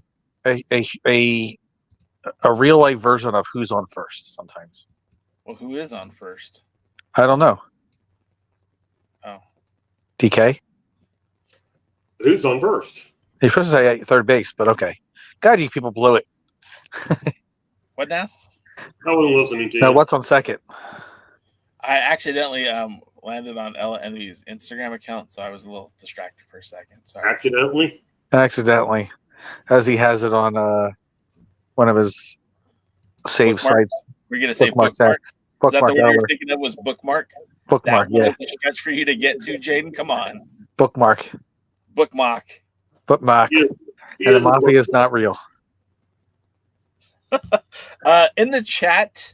real life version of Who's on First sometimes. Well, who is on first? I don't know. Oh. DK? Who's on first? You're supposed to say third base, but okay. God, you people blew it. What now? I wasn't listening to you. Now, what's on second? I accidentally landed on Ella Envy's Instagram account, so I was a little distracted for a second. Sorry. Accidentally? As he has it on one of his save Bookmark? sites. We're gonna say Bookmark. bookmark. Is that the one Bookmark. you're thinking of? Was bookmark? Bookmark. That one Yeah. was a stretch for you to get to, Jaden. Come on, Bookmark. bookmark. Bookmark. Yeah. And the mafia is not real. In the chat,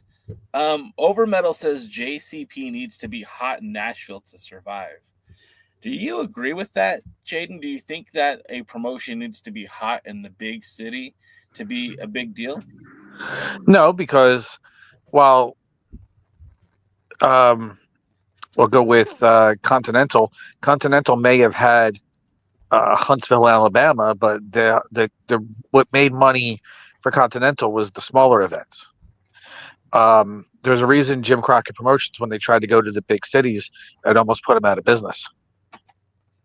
Overmetal says JCP needs to be hot in Nashville to survive. Do you agree with that, Jaden? Do you think that a promotion needs to be hot in the big city to be a big deal? No, because while we'll go with Continental. Continental may have had Huntsville, Alabama, but the what made money for Continental was the smaller events. There's a reason Jim Crockett Promotions, when they tried to go to the big cities, it almost put them out of business.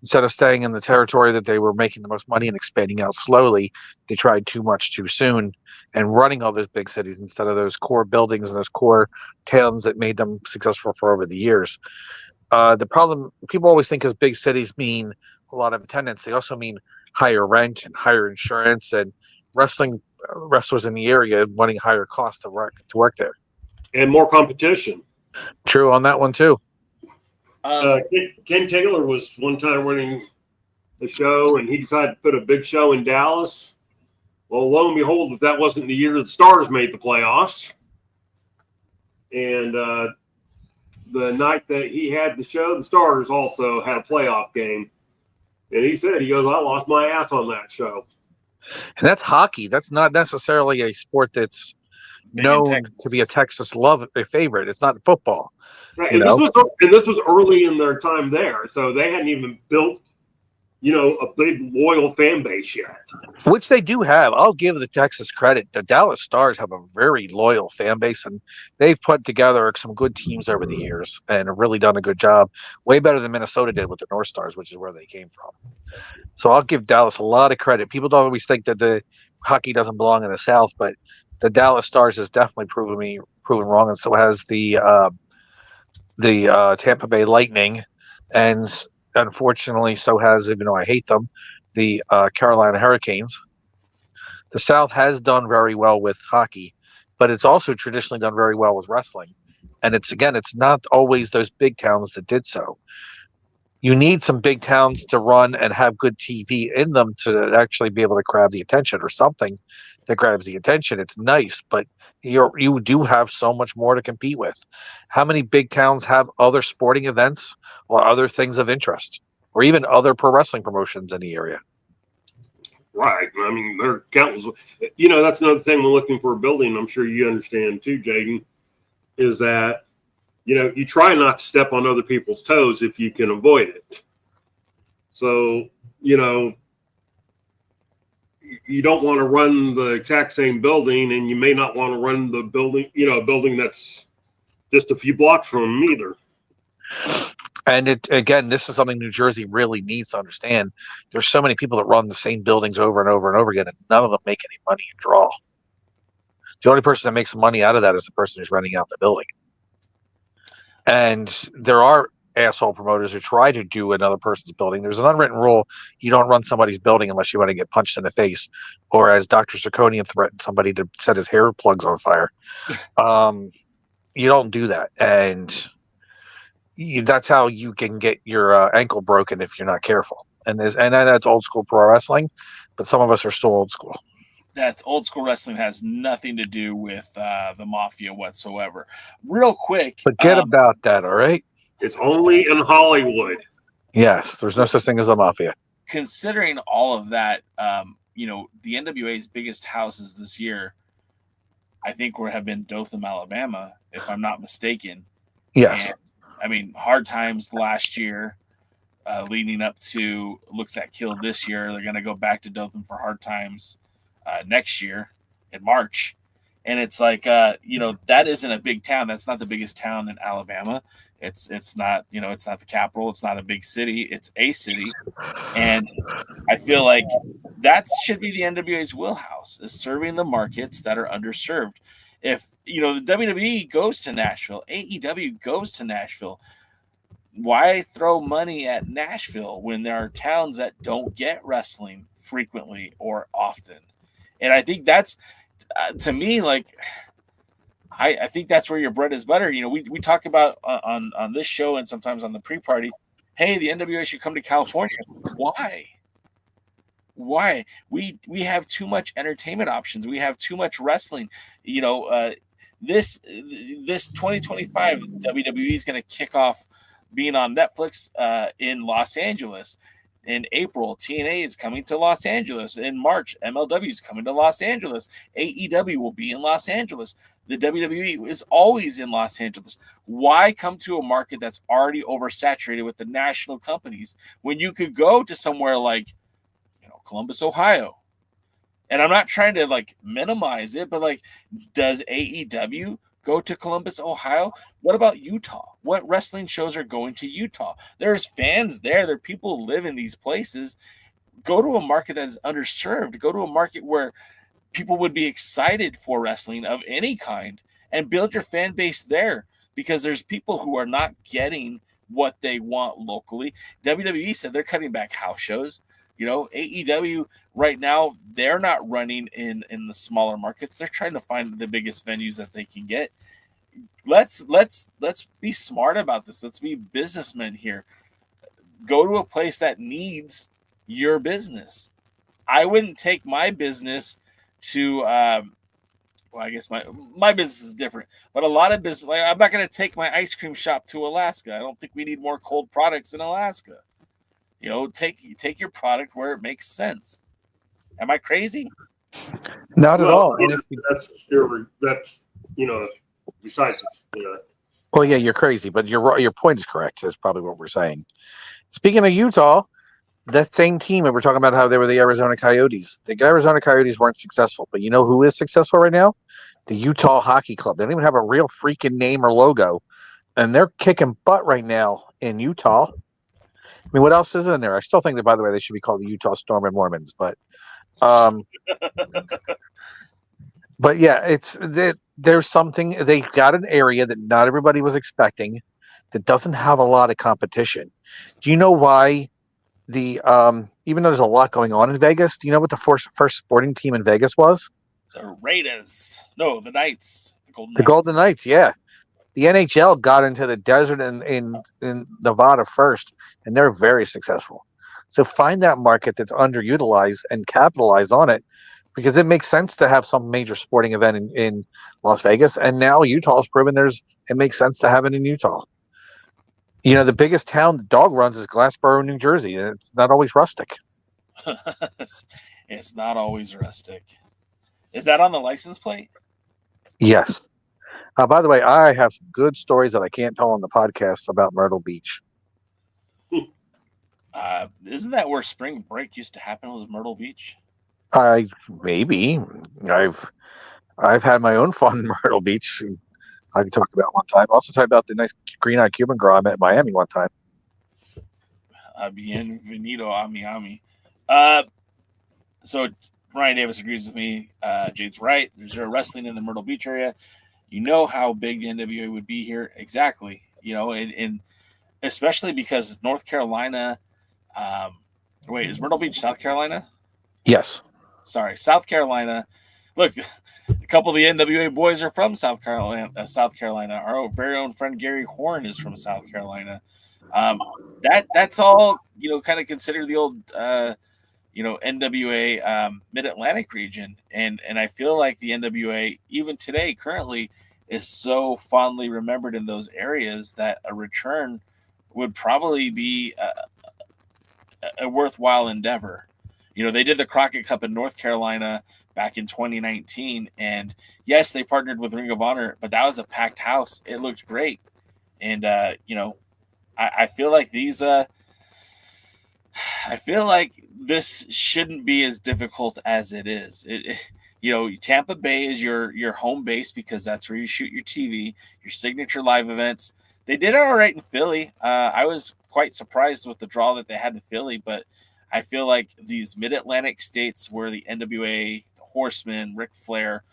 Instead of staying in the territory that they were making the most money and expanding out slowly, they tried too much too soon and running all those big cities instead of those core buildings and those core towns that made them successful for over the years. The problem, people always think as big cities mean a lot of attendance. They also mean higher rent and higher insurance, and wrestlers in the area wanting higher costs to work there. And more competition. True on that one too. Ken Taylor was one time running a show, and he decided to put a big show in Dallas. Well, lo and behold, if that wasn't the year the Stars made the playoffs, and the night that he had the show, the Stars also had a playoff game, and he said, I lost my ass on that show. And that's hockey. That's not necessarily a sport that's known to be a Texas favorite. It's not football. Right. And this was early in their time there, so they hadn't even built, a big loyal fan base yet. Which they do have. I'll give the Texas credit. The Dallas Stars have a very loyal fan base, and they've put together some good teams over the years and have really done a good job. Way better than Minnesota did with the North Stars, which is where they came from. So I'll give Dallas a lot of credit. People don't always think that the hockey doesn't belong in the South, but the Dallas Stars has definitely proven wrong, and so has the Tampa Bay Lightning, and unfortunately, so has, even though I hate them, the Carolina Hurricanes. The South has done very well with hockey, but it's also traditionally done very well with wrestling. And it's not always those big towns that did so. You need some big towns to run and have good TV in them to actually be able to grab the attention, or something that grabs the attention. It's nice, but you do have so much more to compete with. How many big towns have other sporting events or other things of interest, or even other pro wrestling promotions in the area? Right. I mean, there are countless. That's another thing when looking for a building. I'm sure you understand too, Jaden, is that you try not to step on other people's toes if you can avoid it. So, you don't want to run the exact same building, and you may not want to run the building, a building that's just a few blocks from them either. And this is something New Jersey really needs to understand. There's so many people that run the same buildings over and over and over again, and none of them make any money and draw. The only person that makes money out of that is the person who's renting out the building. And there are asshole promoters who try to do another person's building. There's an unwritten rule: you don't run somebody's building unless you want to get punched in the face, or as Dr. Zirconian threatened somebody to set his hair plugs on fire. You don't do that, and that's how you can get your ankle broken if you're not careful. And that's old school pro wrestling, but some of us are still old school. That's old school wrestling. Has nothing to do with the mafia whatsoever. Real quick, forget about that. All right. It's only in Hollywood. Yes, there's no such thing as a mafia. Considering all of that, the NWA's biggest houses this year, I think have been Dothan, Alabama, if I'm not mistaken. Yes. And, Hard Times last year, leading up to Looks at Kill this year. They're going to go back to Dothan for Hard Times next year in March. And it's like, that isn't a big town. That's not the biggest town in Alabama. It's not, it's not the capital. It's not a big city. It's a city. And I feel like that should be the NWA's wheelhouse, is serving the markets that are underserved. If, the WWE goes to Nashville, AEW goes to Nashville, why throw money at Nashville when there are towns that don't get wrestling frequently or often? And I think that's, to me, like, I think that's where your bread is butter. We talk about on this show and sometimes on the pre-party, hey, the NWA should come to California. Why? We have too much entertainment options. We have too much wrestling. This 2025 WWE is going to kick off being on Netflix in Los Angeles. In April, TNA is coming to Los Angeles. In March, MLW is coming to Los Angeles. AEW will be in Los Angeles. The WWE is always in Los Angeles. Why come to a market that's already oversaturated with the national companies when you could go to somewhere like, Columbus, Ohio? And I'm not trying to like minimize it, but like, does AEW go to Columbus, Ohio? What about Utah? What wrestling shows are going to Utah? There's fans there. There are people who live in these places. Go to a market that is underserved. Go to a market where people would be excited for wrestling of any kind and build your fan base there, because there's people who are not getting what they want locally. WWE said they're cutting back house shows. AEW right now, they're not running in the smaller markets. They're trying to find the biggest venues that they can get. Let's be smart about this. Let's be businessmen here. Go to a place that needs your business. I wouldn't take my business to I guess my business is different, but a lot of business, like, I'm not going to take my ice cream shop to Alaska. I don't think we need more cold products in Alaska. Take your product where it makes sense. Am I crazy? Not at all. And that's besides. Well, yeah, you're crazy, but your point is correct. Is probably what we're saying. Speaking of Utah, that same team that we're talking about, how they were the Arizona Coyotes. The Arizona Coyotes weren't successful, but you know who is successful right now? The Utah Hockey Club. They don't even have a real freaking name or logo, and they're kicking butt right now in Utah. I mean, what else is in there? I still think that, by the way, they should be called the Utah Storm and Mormons, but yeah, there's something. They got an area that not everybody was expecting, that doesn't have a lot of competition. Do you know why? Even though there's a lot going on in Vegas, do you know what the first sporting team in Vegas was? The Raiders. No, the Knights. The Golden Knights. Yeah. The NHL got into the desert in Nevada first, and they're very successful. So find that market that's underutilized and capitalize on it, because it makes sense to have some major sporting event in Las Vegas. And now Utah's proven it makes sense to have it in Utah. The biggest town the dog runs is Glassboro, New Jersey, and it's not always rustic. It's not always rustic. Is that on the license plate? Yes. By the way, I have some good stories that I can't tell on the podcast about Myrtle Beach. Isn't that where spring break used to happen? Was Myrtle Beach? Maybe. I've had my own fun in Myrtle Beach. I can talk about one time. Also talk about the nice green-eyed Cuban girl I met in Miami one time. Bienvenido a Miami. So Ryan Davis agrees with me. Jade's right. There's zero wrestling in the Myrtle Beach area. You know how big the NWA would be here. Exactly. And especially because North Carolina. Wait, is Myrtle Beach South Carolina? Yes. Sorry, South Carolina. Look, a couple of the NWA boys are from South Carolina. Our very own friend Gary Horn is from South Carolina. That's all, kind of considered the old, NWA Mid-Atlantic region. And I feel like the NWA, even today, currently, is so fondly remembered in those areas that a return would probably be a worthwhile endeavor. They did the Crockett Cup in North Carolina back in 2019. And yes, they partnered with Ring of Honor, but that was a packed house. It looked great. And, I feel like I feel like this shouldn't be as difficult as it is. Tampa Bay is your home base, because that's where you shoot your TV, your signature live events. They did all right in Philly. I was quite surprised with the draw that they had in Philly, but I feel like these mid-Atlantic states where the NWA, the Horsemen, Ric Flair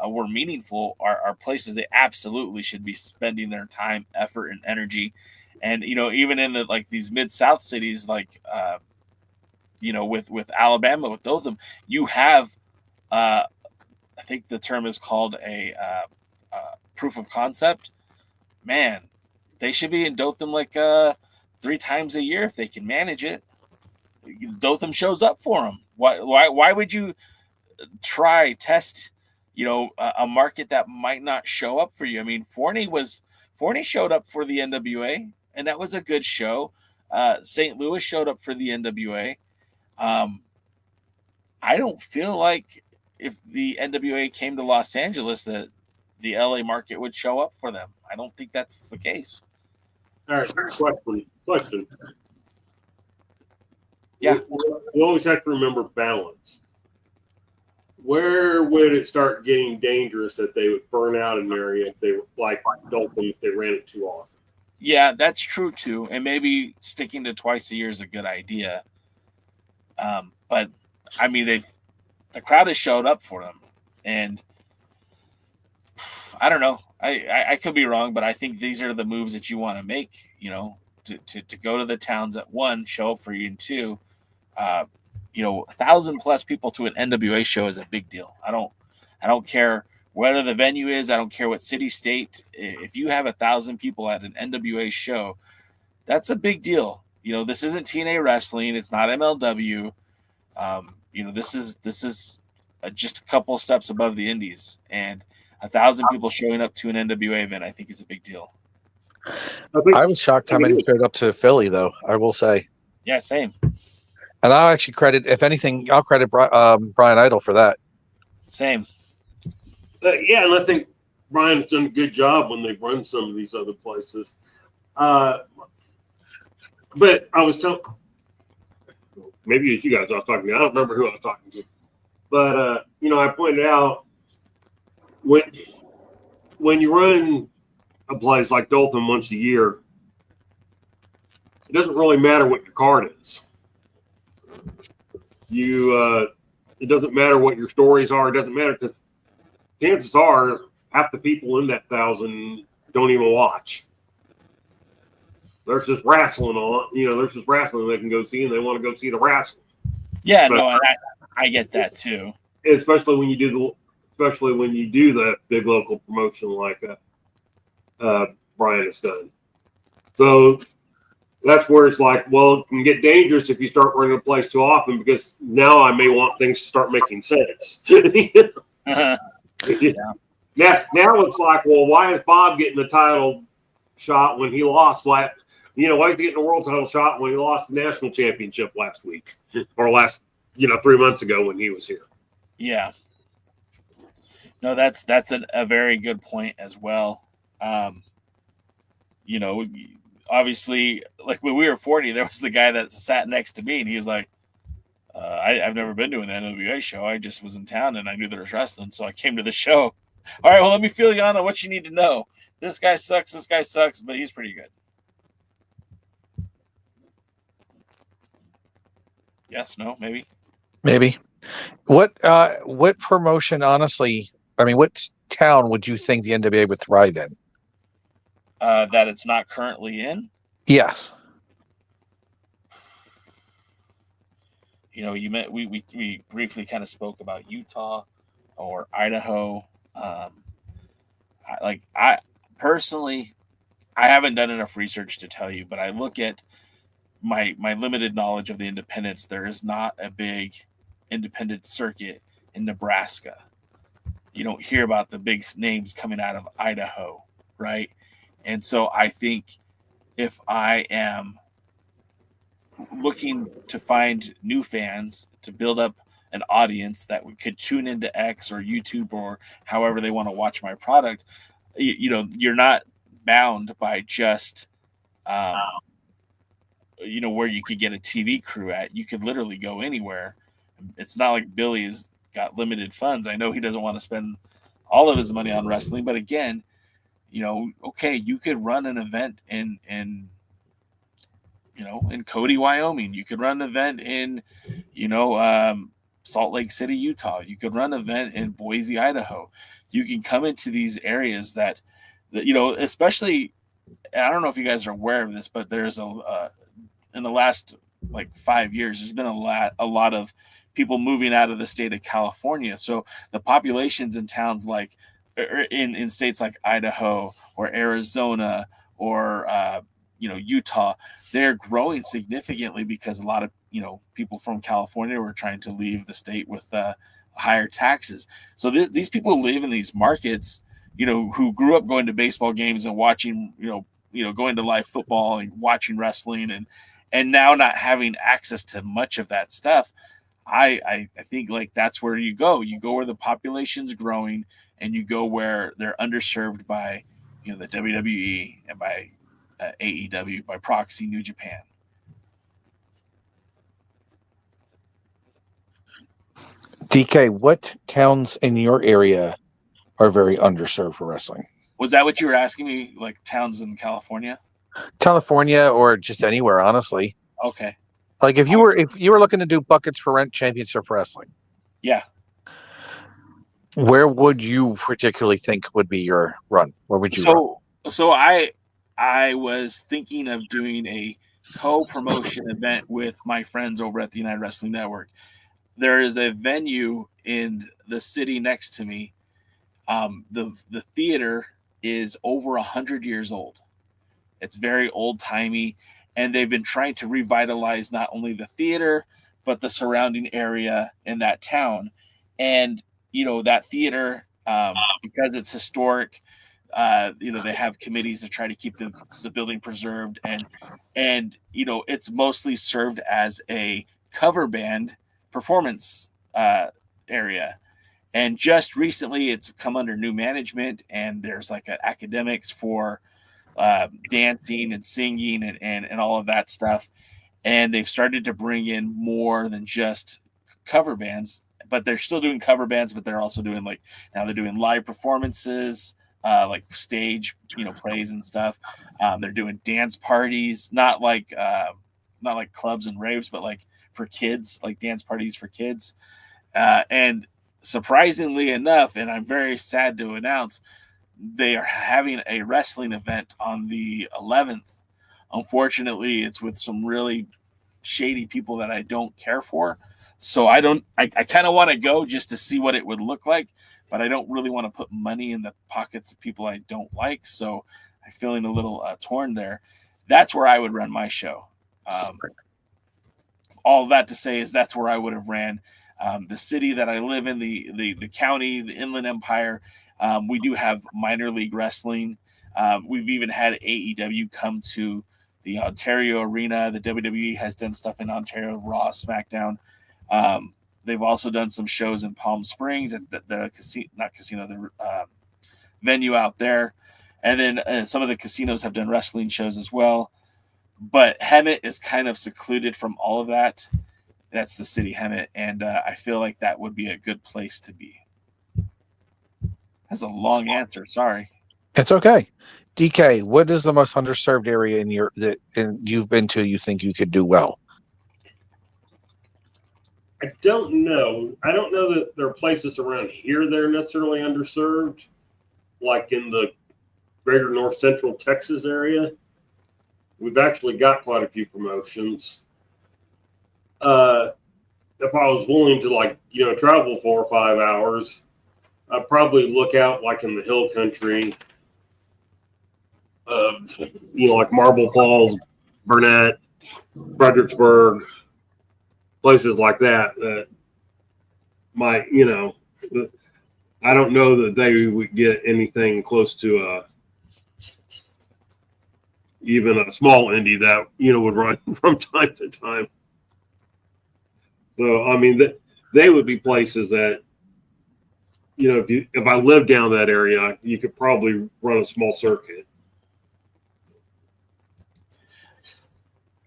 were meaningful are places they absolutely should be spending their time, effort, and energy. And even in these mid-South cities, with Alabama, with Dothan, you have, I think the term is called a proof of concept. Man, they should be in Dothan 3 times a year if they can manage it. Dothan shows up for them. Why would you test, a market that might not show up for you? I mean, Forney showed up for the NWA, and that was a good show. St. Louis showed up for the NWA. I don't feel like if the NWA came to Los Angeles that the LA market would show up for them. I don't think that's the case. All right, question. Yeah. We always have to remember balance. Where would it start getting dangerous that they would burn out an area if they were like Dolphin if they ran it too often? Yeah, that's true too. And maybe sticking to twice a year is a good idea. But I mean, the crowd has showed up for them, and I don't know. I could be wrong, but I think these are the moves that you want to make. To go to the towns that, one, show up for you, and two, 1,000+ people to an NWA show is a big deal. I don't care whether the venue is. I don't care what city, state. If you have 1,000 people at an NWA show, that's a big deal. This isn't TNA wrestling. It's not MLW. This is just a couple steps above the Indies, and 1,000 people showing up to an NWA event, I think, is a big deal. I was shocked how many showed up to Philly, though, I will say. Yeah, same. And I'll actually credit, if anything, Brian Idol for that. Same. Yeah, and I think Brian's done a good job when they've run some of these other places. But I was telling, maybe it's you guys I was talking to. I don't remember who I was talking to. But, I pointed out when you run a place like Dothan once a year, it doesn't really matter what your card is. It doesn't matter what your stories are. It doesn't matter because chances are half the people in that 1,000 don't even watch. There's just wrestling on. There's just wrestling they can go see, and they want to go see the wrestling. Yeah, no, I get that too. Especially when you do the big local promotion like Brian has done. So that's where it's like, well, it can get dangerous if you start running a place too often because now I may want things to start making sense. Yeah. Now it's like, well, why is Bob getting the title shot when he lost why is he getting a world title shot when he lost the national championship last week or last 3 months ago when he was here? Yeah. No, that's a very good point as well. Obviously, like when we were 40, there was the guy that sat next to me, and he was like, I've never been to an NWA show. I just was in town, and I knew there was wrestling, so I came to the show. All right, well, let me fill you on what you need to know. This guy sucks, but he's pretty good. Yes, no, maybe? Maybe. What promotion, honestly, what town would you think the NWA would thrive in? That it's not currently in? Yes. We briefly kind of spoke about Utah or Idaho. I personally, I haven't done enough research to tell you, but I look at my limited knowledge of the independents. There is not a big independent circuit in Nebraska. You don't hear about the big names coming out of Idaho, right? And so I think if I am looking to find new fans to build up an audience that could tune into X or YouTube or however they want to watch my product, you're not bound by just, where you could get a TV crew at. You could literally go anywhere. It's not like Billy's got limited funds. I know he doesn't want to spend all of his money on wrestling, but again, okay, you could run an event in Cody, Wyoming. You could run an event in, Salt Lake City, Utah. You could run an event in Boise, Idaho. You can come into these areas that especially, I don't know if you guys are aware of this, but there's in the last like 5 years, there's been a lot of people moving out of the state of California. So the populations in towns like in states like Idaho or Arizona or Utah, they're growing significantly because a lot of people from California were trying to leave the state with higher taxes. So these people live in these markets, who grew up going to baseball games and watching, going to live football and watching wrestling and now not having access to much of that stuff. I think like that's where you go. You go where the population's growing, and you go where they're underserved by, the WWE and by AEW, by proxy New Japan. DK, what towns in your area are very underserved for wrestling? Was that what you were asking me? Like towns in California? California or just anywhere, honestly. Okay. Like if you were looking to do buckets for rent championship wrestling. Yeah. Where would you particularly think would be your run? Where would you run? So I was thinking of doing a co-promotion event with my friends over at the United Wrestling Network. There is a venue in the city next to me. The theater is over 100 years old. It's very old-timey, and they've been trying to revitalize not only the theater, but the surrounding area in that town. And, that theater, because it's historic, they have committees to try to keep the building preserved. And it's mostly served as a cover band performance area. And just recently it's come under new management, and there's like academics for dancing and singing and all of that stuff. And they've started to bring in more than just cover bands, but they're still doing cover bands, but they're also doing now they're doing live performances, like stage, plays and stuff. They're doing dance parties, not like clubs and raves, but like for kids, like dance parties for kids. And surprisingly enough, and I'm very sad to announce, they are having a wrestling event on the 11th. Unfortunately, it's with some really shady people that I don't care for. So I kind of want to go just to see what it would look like, but I don't really want to put money in the pockets of people I don't like. So I'm feeling a little torn there. That's where I would run my show. All that to say is that's where I would have ran. The city that I live in, the county, the Inland Empire, we do have minor league wrestling. We've even had AEW come to the Ontario arena. The WWE has done stuff in Ontario, Raw, SmackDown. They've also done some shows in Palm Springs at the venue out there. And then some of the casinos have done wrestling shows as well. But Hemet is kind of secluded from all of that. That's the city, Hemet. And I feel like that would be a good place to be. That's a long answer. Sorry. It's okay. DK, what is the most underserved area you've been to you think you could do well? I don't know. I don't know that there are places around here that are necessarily underserved, like in the greater north central Texas area. We've actually got quite a few promotions. If I was willing to travel 4 or 5 hours, I'd probably look out like in the hill country, like Marble Falls, Burnett, Fredericksburg, places like that might, I don't know that they would get anything close to even a small indie that, would run from time to time. So, I mean, they would be places that, if I lived down that area, you could probably run a small circuit.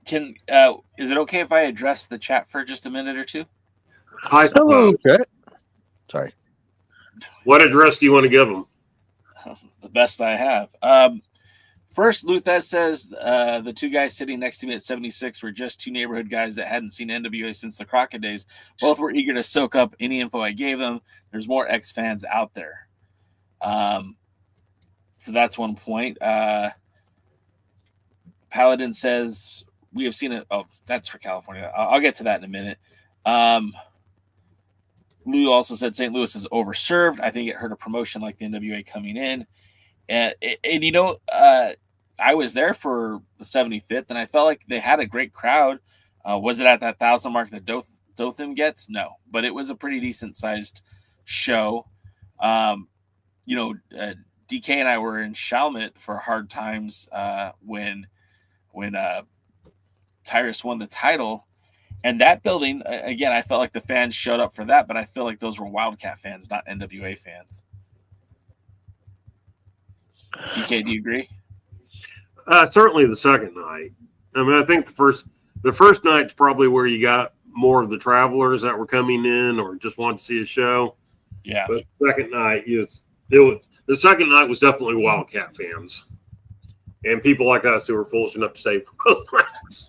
Is it okay if I address the chat for just a minute or two? Hello, chat. Sorry. What address do you want to give them? The best I have. First, Luthez says the two guys sitting next to me at 76 were just two neighborhood guys that hadn't seen NWA since the Crockett days. Both were eager to soak up any info I gave them. There's more X fans out there. So that's one point. Paladin says we have seen it. Oh, that's for California. I'll get to that in a minute. Lou also said St. Louis is overserved. I think it hurt a promotion like the NWA coming in. And you know, I was there for the 75th, and I felt like they had a great crowd. Was it at that 1,000 mark that Dothan gets? No, but it was a pretty decent-sized show. You know, DK and I were in Chalmette for hard times when Tyrus won the title. And that building, again, I felt like the fans showed up for that, but I feel like those were Wildcat fans, not NWA fans. DK, do you agree? Certainly the second night. I mean, I think the first night's probably where you got more of the travelers that were coming in or just wanted to see a show. Yeah. But the second night, the second night was definitely Wildcat fans and people like us who were foolish enough to stay for both nights.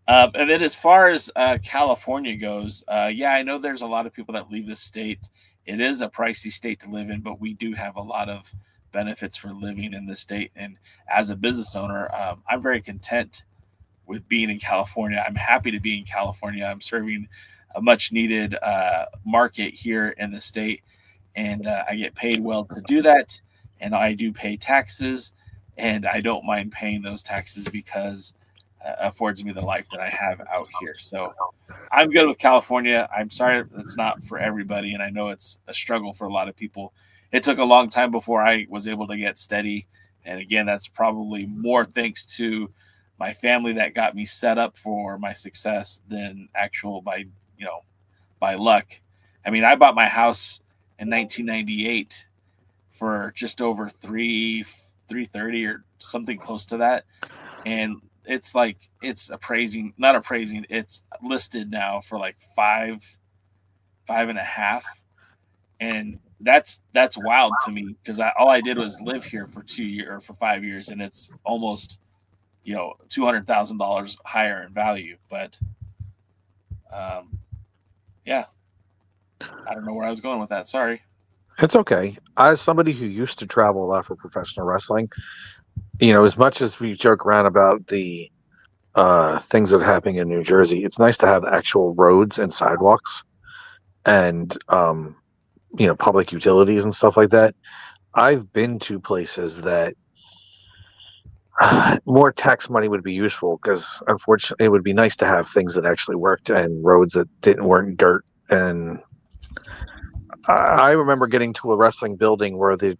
And then as far as California goes, yeah, I know there's a lot of people that leave the state. It is a pricey state to live in, but we do have a lot of benefits for living in the state. And as a business owner, I'm very content with being in California. I'm happy to be in California. I'm serving a much needed market here in the state, and I get paid well to do that. And I do pay taxes, and I don't mind paying those taxes because affords me the life that I have out here. So I'm good with California. I'm sorry it's not for everybody, and I know it's a struggle for a lot of people. It took a long time before I was able to get steady, and again, that's probably more thanks to my family that got me set up for my success than by luck. I mean, I bought my house in 1998 for just over $330 or something close to that, and it's listed now for like five and a half. And that's wild to me because all I did was live here for 2 years or for 5 years, and it's almost, $200,000 higher in value. But yeah, I don't know where I was going with that. Sorry. It's okay. As somebody who used to travel a lot for professional wrestling, as much as we joke around about the things that are happening in New Jersey, it's nice to have actual roads and sidewalks and, public utilities and stuff like that. I've been to places that more tax money would be useful because, unfortunately, it would be nice to have things that actually worked and roads that weren't dirt. And I remember getting to a wrestling building where it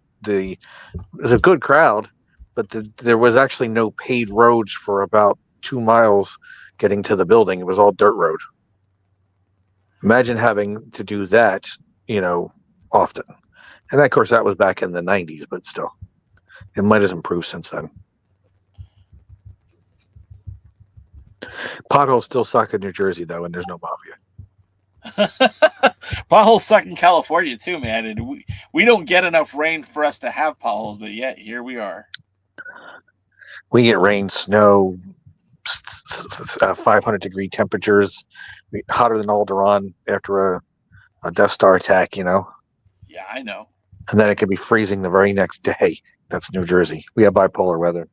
was a good crowd, but there was actually no paved roads for about 2 miles getting to the building. It was all dirt road. Imagine having to do that, often. And of course, that was back in the 90s, but still, it might have improved since then. Potholes still suck in New Jersey, though, and there's no mafia. Potholes suck in California too, man. And we don't get enough rain for us to have potholes, but yet here we are. We get rain, snow, 500-degree temperatures, hotter than Alderaan after a Death Star attack, Yeah, I know. And then it could be freezing the very next day. That's New Jersey. We have bipolar weather.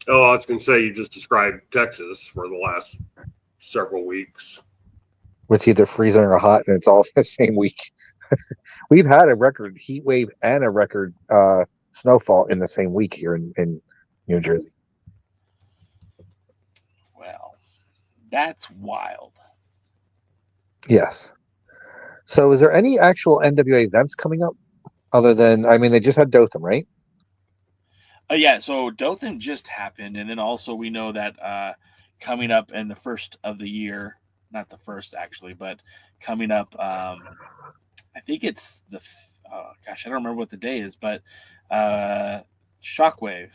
Oh, I was going to say, you just described Texas for the last several weeks. It's either freezing or hot, and it's all the same week. We've had a record heat wave and a record snowfall in the same week here in New Jersey. Well, that's wild. Yes. So is there any actual NWA events coming up other than, they just had Dothan, right? Yeah, so Dothan just happened, and then also we know that coming up in the first of the year, not the first actually, but coming up, I think it's I don't remember what the day is, but Shockwave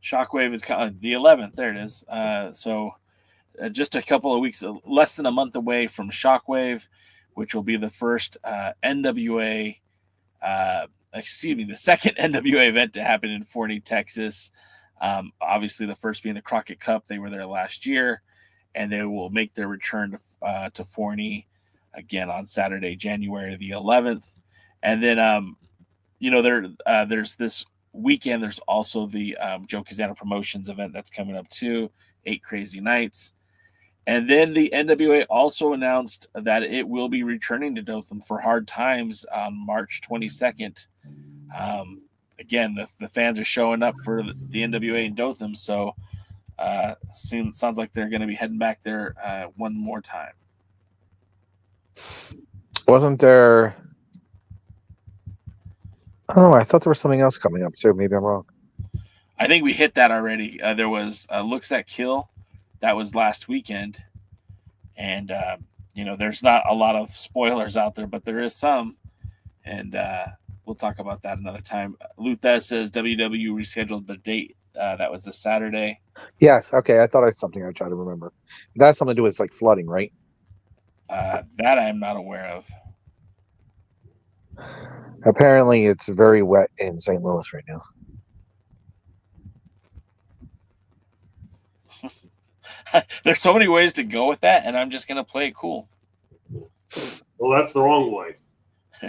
is the 11th. There it is. So just a couple of weeks, less than a month away from Shockwave, which will be the first NWA the second NWA event to happen in Forney, Texas. Obviously, the first being the Crockett Cup. They were there last year, and they will make their return to Forney again on Saturday, January the 11th. And then, there's this weekend. There's also the Joe Kazana Promotions event that's coming up too, 8 Crazy Nights. And then the NWA also announced that it will be returning to Dothan for Hard Times on March 22nd. Again, the fans are showing up for the NWA in Dothan, so soon sounds like they're going to be heading back there one more time. Wasn't there? Oh, I thought there was something else coming up too. Maybe I'm wrong. I think we hit that already. There was Looks at Kill. That was last weekend. And, there's not a lot of spoilers out there, but there is some. And we'll talk about that another time. Luthez says WW rescheduled the date. That was this Saturday. Yes. Okay. I thought I had something I tried to remember. That has something to do with like flooding, right? That I am not aware of. Apparently, it's very wet in St. Louis right now. There's so many ways to go with that, and I'm just going to play it cool. Well, that's the wrong way.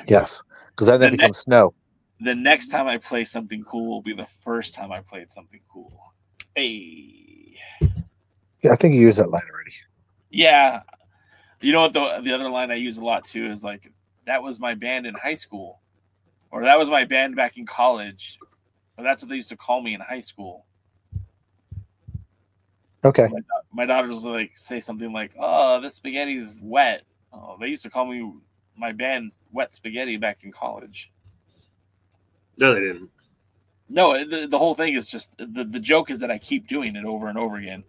Yes, because then it becomes snow. The next time I play something cool will be the first time I played something cool. Hey. Yeah, I think you used that line already. Yeah. You know what? The other line I use a lot, too, is like, that was my band in high school. Or that was my band back in college. Or that's what they used to call me in high school. Okay. My daughters will like say something like, "Oh, this spaghetti's wet." Oh, they used to call me my band Wet Spaghetti back in college. No, they didn't. No, the whole thing is just the joke is that I keep doing it over and over again.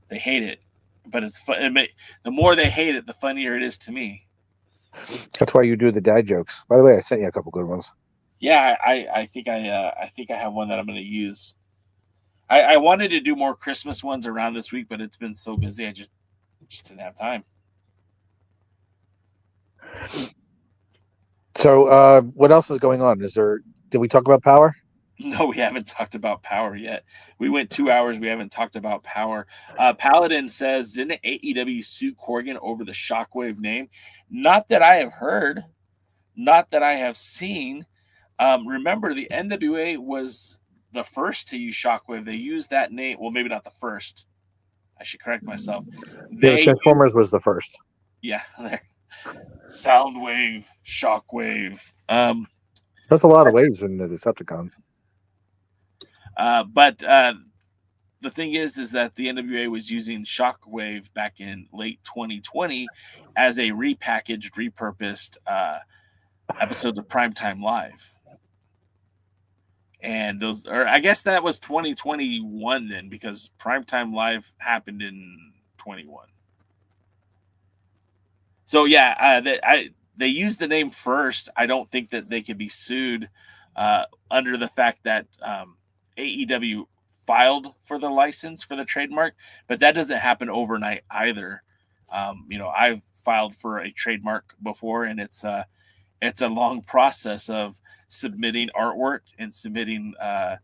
They hate it, but it's fun. The more they hate it, the funnier it is to me. That's why you do the dad jokes. By the way, I sent you a couple good ones. Yeah, I think I have one that I'm going to use. I wanted to do more Christmas ones around this week, but it's been so busy. I just didn't have time. So, what else is going on? Did we talk about Power? No, we haven't talked about Power yet. We went 2 hours. We haven't talked about Power. Paladin says, didn't AEW sue Corgan over the Shockwave name? Not that I have heard. Not that I have seen. Remember, the NWA was the first to use Shockwave. They used that name. Well, maybe not the first. I should correct myself. Transformers was the first. Yeah. Soundwave, Shockwave. There's a lot of waves in the Decepticons. But the thing is that the NWA was using Shockwave back in late 2020 as a repackaged, repurposed episodes of Primetime Live. And I guess that was 2021 then, because Primetime Live happened in 21. So yeah, they used the name first. I don't think that they could be sued under the fact that AEW filed for the license for the trademark, but that doesn't happen overnight either. I've filed for a trademark before, and it's a long process of submitting artwork and submitting the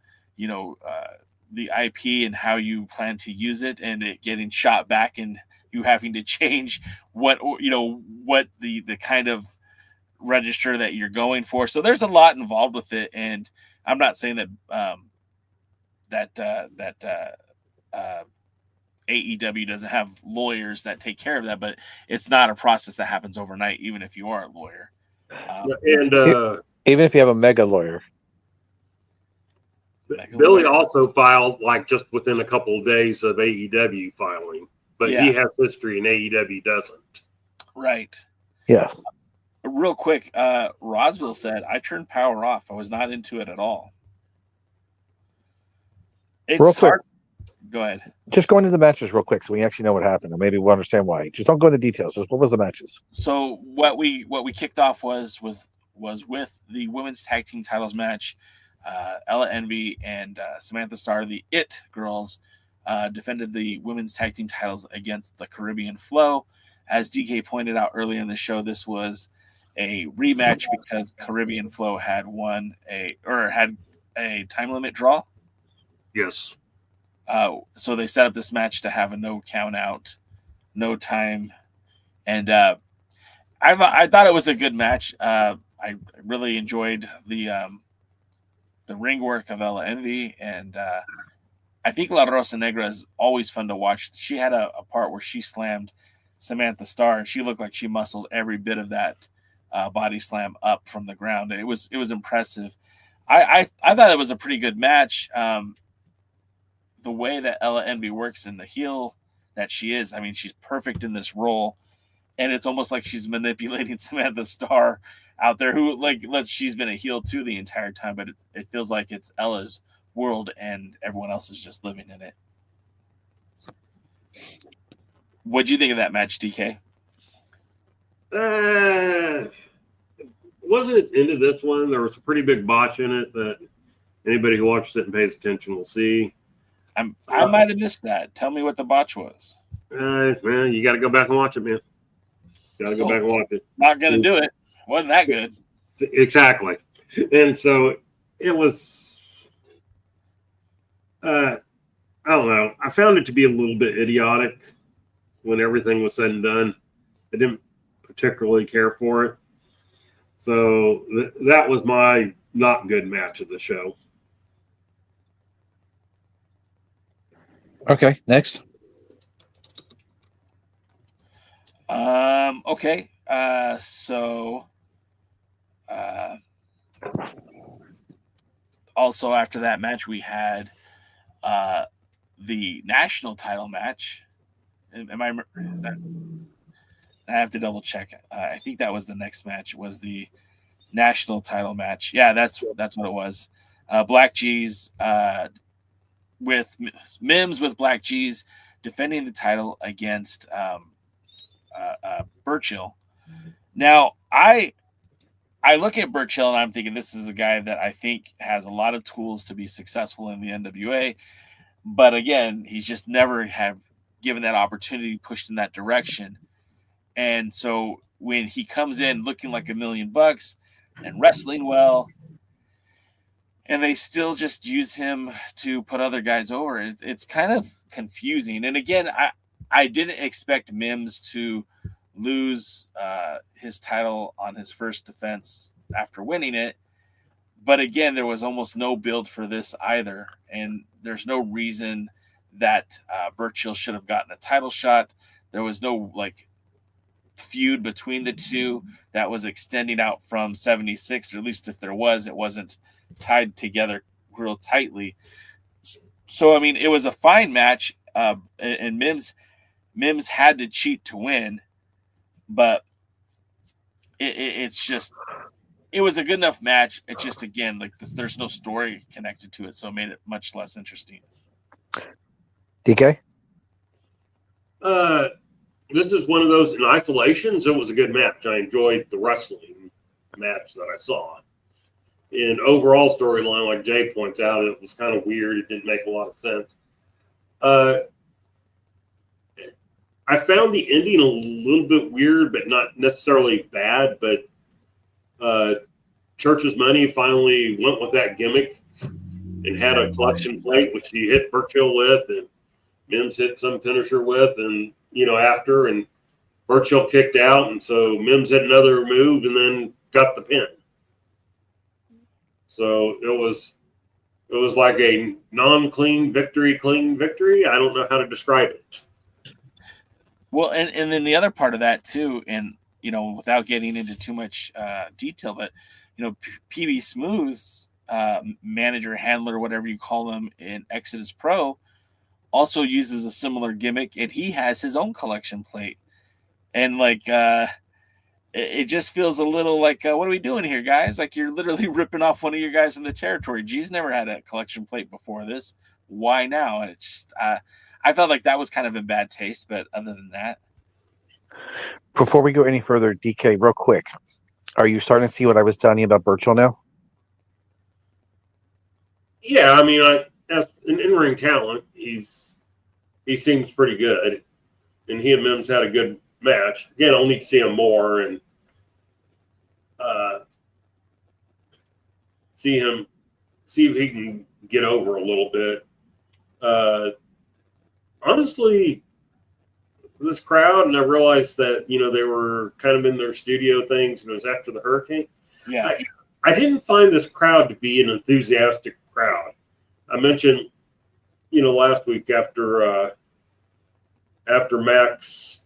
IP and how you plan to use it, and it getting shot back, and you having to change what the kind of register that you're going for. So there's a lot involved with it, and I'm not saying that AEW doesn't have lawyers that take care of that, but it's not a process that happens overnight, even if you are a lawyer. Even if you have a mega lawyer. Billy also filed like just within a couple of days of AEW filing, but he has history and AEW doesn't. Right. Yes. Real quick, Roswell said, I turned Power off. I was not into it at all. It's hard. Go ahead. Just go into the matches real quick so we actually know what happened, and maybe we'll understand why. Just don't go into details. Just what was the matches? So what we kicked off was with the women's tag team titles match. Ella Envy and Samantha Starr, the It Girls, defended the women's tag team titles against the Caribbean Flow. As DK pointed out earlier in the show, this was a rematch because Caribbean Flow had had a time limit draw. Yes. So they set up this match to have a no count out, no time, and I thought it was a good match. I really enjoyed the ring work of Ella Envy, and I think La Rosa Negra is always fun to watch. She had a part where she slammed Samantha Starr, and she looked like she muscled every bit of that body slam up from the ground. It was impressive. I thought it was a pretty good match. The way that Ella Envy works in the heel that she is, I mean, she's perfect in this role, and it's almost like she's manipulating Samantha Starr out there, who she's been a heel too the entire time, but it feels like it's Ella's world and everyone else is just living in it. What'd you think of that match, DK? Wasn't it into this one? There was a pretty big botch in it that anybody who watches it and pays attention will see. I might have missed that. Tell me what the botch was. Man, you got to go back and watch it, man. Got to go back and watch it. Not gonna do it. Wasn't that good? Exactly. And so it was. I don't know. I found it to be a little bit idiotic when everything was said and done. I didn't particularly care for it. So that was my not good match of the show. Okay, next. Okay. So also after that match, we had the national title match. Am I? Is that? I have to double check. I think that was the next match. Was the national title match? Yeah, that's what it was. Black G's with Mims with Black G's defending the title against Burchill. Now, I look at Burchill and I'm thinking this is a guy that I think has a lot of tools to be successful in the NWA, but again, he's just never have given that opportunity, pushed in that direction. And so when he comes in looking like $1 million and wrestling well, and they still just use him to put other guys over, it's kind of confusing. And again, I didn't expect Mims to lose his title on his first defense after winning it. But again, there was almost no build for this either. And there's no reason that Burchill should have gotten a title shot. There was no feud between the two that was extending out from 76, or at least if there was, it wasn't tied together real tightly. So, I mean, it was a fine match, and Mims had to cheat to win, but it's just, it was a good enough match. It's just, again, there's no story connected to it, so it made it much less interesting. DK? This is one of those in isolations. It was a good match. I enjoyed the wrestling match that I saw. In overall storyline, like Jay points out, it was kind of weird. It didn't make a lot of sense. I found the ending a little bit weird, but not necessarily bad. But Church's Money finally went with that gimmick and had a collection plate, which he hit Burchill with, and Mims hit some finisher with, and after, and Burchill kicked out, and so Mims hit another move and then got the pin. So it was like a non-clean victory, clean victory. I don't know how to describe it. Well, and then the other part of that too, and without getting into too much detail, but PB Smooth's manager, handler, whatever you call him in Exodus Pro, also uses a similar gimmick, and he has his own collection plate. And it just feels a little like, what are we doing here, guys? Like, you're literally ripping off one of your guys in the territory. G's never had a collection plate before this. Why now? And it's just, I felt like that was kind of in bad taste, but other than that. Before we go any further, DK, real quick, are you starting to see what I was telling you about Burchill now? Yeah, I mean, as an in-ring talent, he seems pretty good, and he and Mims had a good match. Again, I'll need to see him more, and see if he can get over a little bit. Honestly, this crowd, and I realized that, they were kind of in their studio things, and it was after the hurricane. Yeah. I didn't find this crowd to be an enthusiastic crowd. I mentioned, last week after Max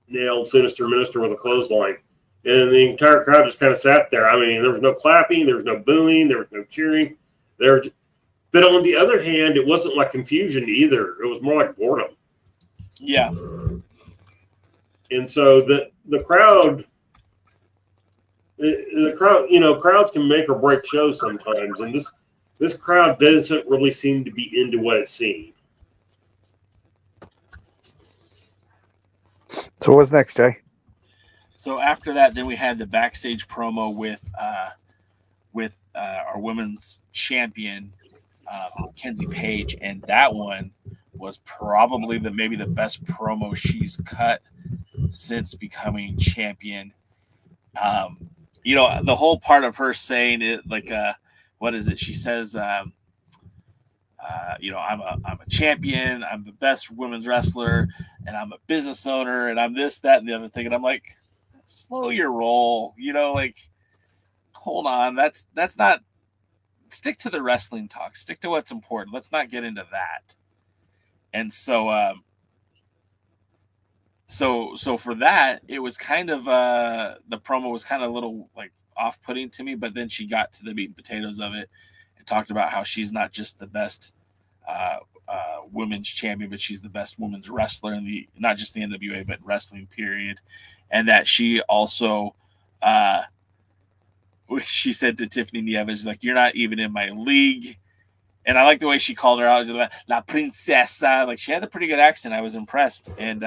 nailed Sinister Minister with a clothesline, and the entire crowd just kind of sat there. I mean, there was no clapping, there was no booing, there was no cheering. But on the other hand, it wasn't like confusion either. It was more like boredom. Yeah. And so the crowd, crowds can make or break shows sometimes, and this crowd doesn't really seem to be into what it's seeing. So what's next, Jay? So after that, then we had the backstage promo with our women's champion, Kenzie Page, and that one was probably maybe the best promo she's cut since becoming champion. The whole part of her saying it, like, what is it? She says, I'm a champion, I'm the best women's wrestler, and I'm a business owner, and I'm this, that, and the other thing. And I'm like, slow your roll, hold on. That's not, stick to the wrestling talk, stick to what's important. Let's not get into that. And so, so for that, it was kind of, the promo was kind of a little like off-putting to me, but then she got to the meat and potatoes of it and talked about how she's not just the best women's champion, but she's the best women's wrestler in not just the NWA, but wrestling period. And that she also, she said to Tiffany Nieves, like, you're not even in my league. And I like the way she called her out, La Princesa. Like, she had a pretty good accent. I was impressed. And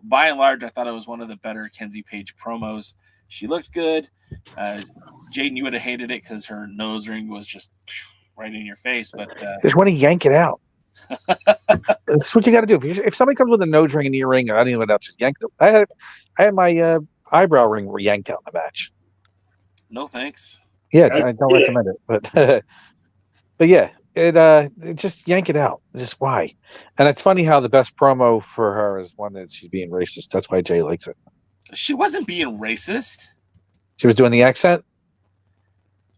by and large, I thought it was one of the better Kenzie Page promos. She looked good. Jaden, you would have hated it because her nose ring was just right in your face. But just want to yank it out. That's what you got to do. If somebody comes with a nose ring and earring or anyone else, just yank them. I had my eyebrow ring yanked out in the match. No thanks. Yeah, I don't recommend it, but yeah, it just yank it out. Just why? And it's funny how the best promo for her is one that she's being racist. That's why Jay likes it. She wasn't being racist. She was doing the accent.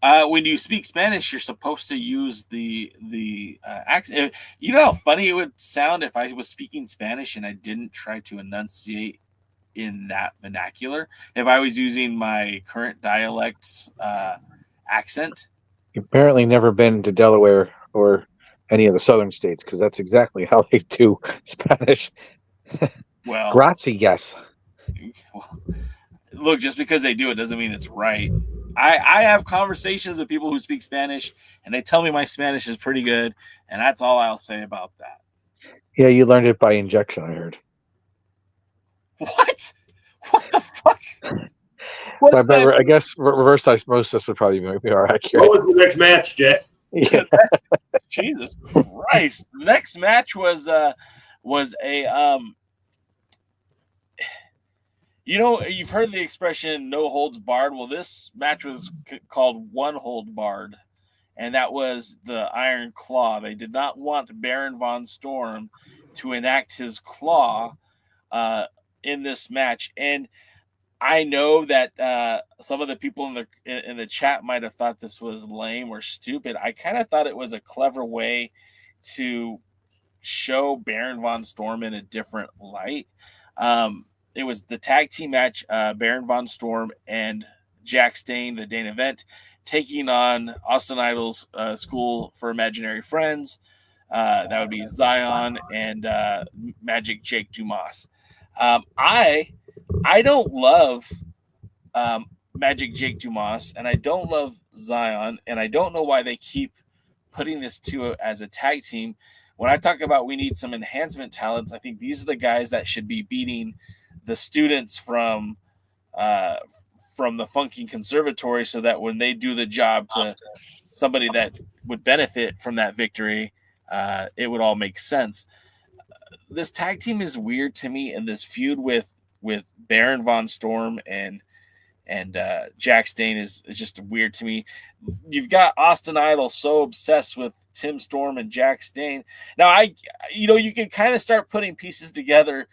When you speak Spanish, you're supposed to use the accent. You know how funny it would sound if I was speaking Spanish and I didn't try to enunciate in that vernacular. If I was using my current dialect's accent. You've apparently never been to Delaware or any of the southern states, because that's exactly how they do Spanish. Well, gracias. Well, look, just because they do it doesn't mean it's right. I have conversations with people who speak Spanish, and they tell me my Spanish is pretty good, and that's all I'll say about that. Yeah, you learned it by injection, I heard. What? What the fuck? I guess reverse osmosis would probably be more accurate. What was the next match, Jet? Yeah. Jesus Christ! The next match was a you've heard the expression "no holds barred." Well, this match was called "one hold barred," and that was the Iron Claw. They did not want Baron von Storm to enact his claw in this match, and I know that some of the people in the chat might have thought this was lame or stupid. I kind of thought it was a clever way to show Baron von Storm in a different light. It was the tag team match, Baron von Storm and Jack Stane, the Dane event, taking on Austin Idol's School for Imaginary Friends. That would be Zion and Magic Jake Dumas. I don't love Magic Jake Dumas, and I don't love Zion, and I don't know why they keep putting this to as a tag team. When I talk about we need some enhancement talents, I think these are the guys that should be beating the students from the Funky Conservatory, so that when they do the job to somebody that would benefit from that victory, it would all make sense. This tag team is weird to me, and this feud with Baron von Storm and Jack Stane is just weird to me. You've got Austin Idol so obsessed with Tim Storm and Jack Stane. Now, you can kind of start putting pieces together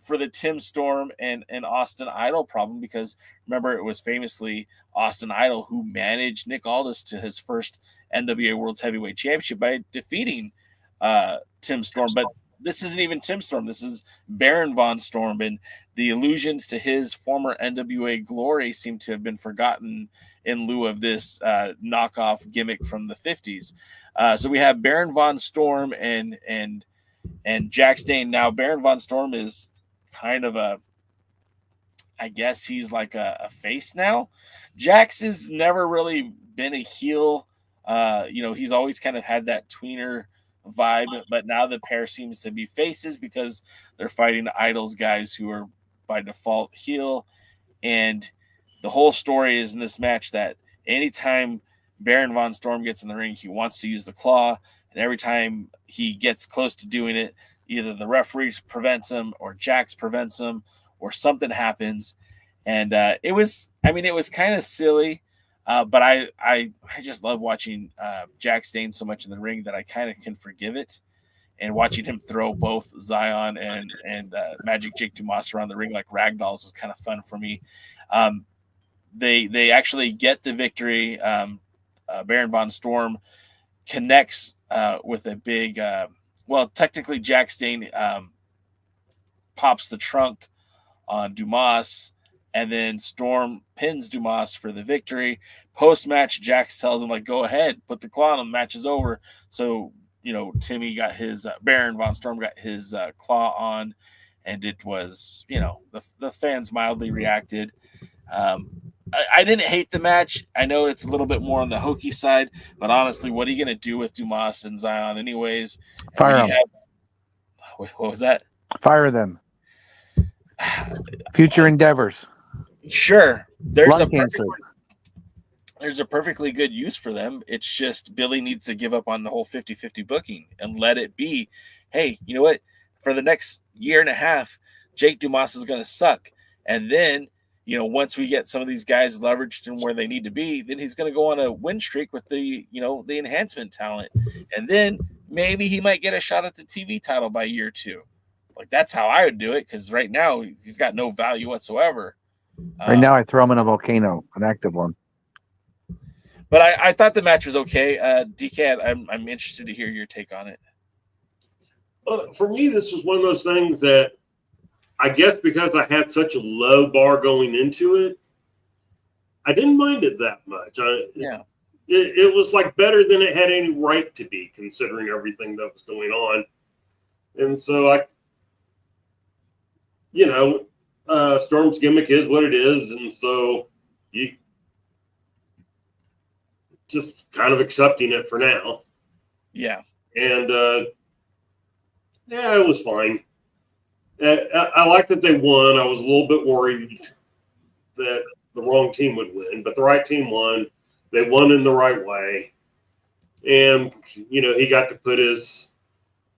for the Tim Storm and Austin Idol problem, because remember, it was famously Austin Idol who managed Nick Aldis to his first NWA World's Heavyweight Championship by defeating Tim Storm. But this isn't even Tim Storm. This is Baron Von Storm, and the allusions to his former NWA glory seem to have been forgotten in lieu of this knockoff gimmick from the 50s. So we have Baron Von Storm and Jack Stane. Now, Baron Von Storm is kind of I guess he's like a face now. Jax has never really been a heel. He's always kind of had that tweener vibe, but now the pair seems to be faces because they're fighting Idol's guys who are by default heel. And the whole story is in this match that anytime Baron Von Storm gets in the ring, he wants to use the claw, and every time he gets close to doing it, either the referee prevents him or Jax prevents him or something happens. And it was kind of silly. But I just love watching Jack Stane so much in the ring that I kind of can forgive it. And watching him throw both Zion and Magic Jake Dumas around the ring like ragdolls was kind of fun for me. They actually get the victory. Baron Von Storm connects with a big, technically Jack Stane pops the trunk on Dumas, and then Storm pins Dumas for the victory. Post-match, Jax tells him, go ahead, put the claw on him, the match is over. So, Timmy got his, Baron Von Storm got his claw on, and it was, the fans mildly reacted. I didn't hate the match. I know it's a little bit more on the hokey side, but honestly, what are you going to do with Dumas and Zion anyways? Fire them. What was that? Fire them. Future endeavors. Sure. There's a perfectly good use for them. It's just Billy needs to give up on the whole 50-50 booking and let it be, hey, you know what? For the next year and a half, Jake Dumas is going to suck. And then, once we get some of these guys leveraged in where they need to be, then he's going to go on a win streak with the enhancement talent. And then maybe he might get a shot at the TV title by year 2. That's how I would do it, because right now he's got no value whatsoever. Right now I throw him in a volcano, an active one. But I thought the match was okay. DK, I'm interested to hear your take on it. For me, this was one of those things that I guess because I had such a low bar going into it, I didn't mind it that much. It was better than it had any right to be, considering everything that was going on. And so Storm's gimmick is what it is, and so you just kind of accepting it for now. Yeah. And it was fine. I like that they won. I was a little bit worried that the wrong team would win, but the right team won. They won in the right way. And, he got to put his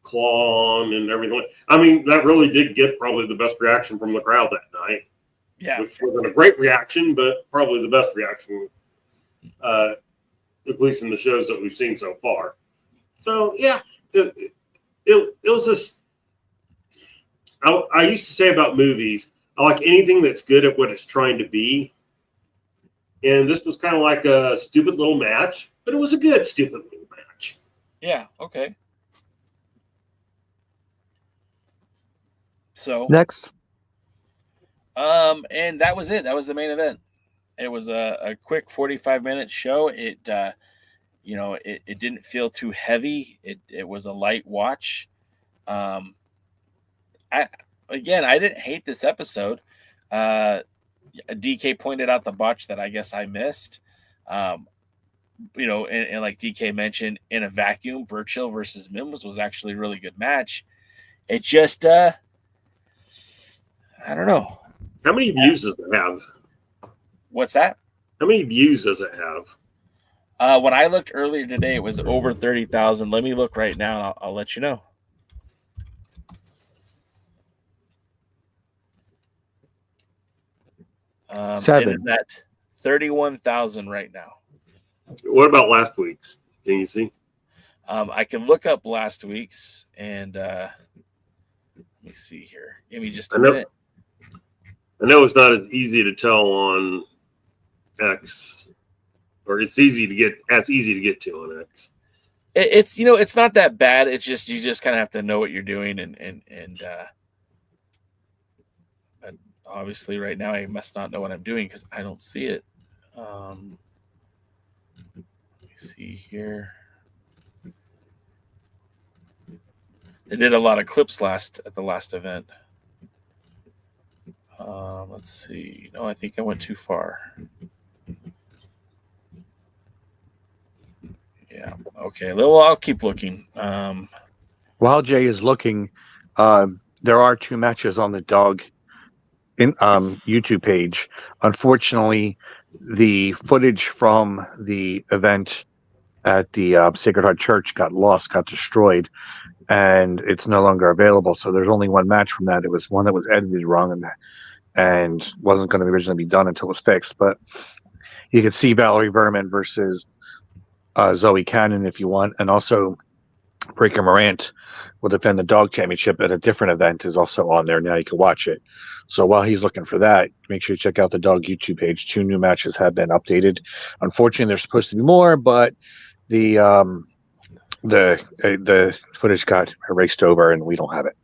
claw on and everything. I mean, that really did get probably the best reaction from the crowd that night. Yeah. Which wasn't a great reaction, but probably the best reaction, at least in the shows that we've seen so far. So, yeah, it was just, I used to say about movies, I like anything that's good at what it's trying to be. And this was kind of like a stupid little match, but it was a good stupid little match. Yeah, okay. So next. And that was it. That was the main event. It was a quick 45-minute show. It didn't feel too heavy. It was a light watch. I didn't hate this episode. DK pointed out the botch that I guess I missed. And like DK mentioned, in a vacuum, Burchill versus Mims was actually a really good match. It just, I don't know. How many views does it have? What's that? How many views does it have? When I looked earlier today, it was over 30,000. Let me look right now, and I'll let you know. It 7. is at 31,000 right now. What about last week's? Can you see? I can look up last week's and let me see here. Give me just a minute. I know it's not as easy to tell on X, or it's easy to get to on X. It's not that bad. It's just you just kind of have to know what you're doing and but obviously right now I must not know what I'm doing because I don't see it. Let me see here. They did a lot of clips at the last event. Let's see. No, I think I went too far. Yeah. Okay. Well, I'll keep looking. While Jay is looking, there are 2 matches on the dog in YouTube page. Unfortunately, the footage from the event at the Sacred Heart Church got destroyed, and it's no longer available. So there's only 1 match from that. It was one that was edited wrong and wasn't going to originally be done until it was fixed. But you can see Valerie Verman versus Zoe Cannon if you want, and also Breaker Morant will defend the dog championship at a different event is also on there. Now you can watch it. So while he's looking for that, make sure you check out the dog YouTube page. 2 new matches have been updated. Unfortunately, there's supposed to be more, but the footage got erased over and we don't have it.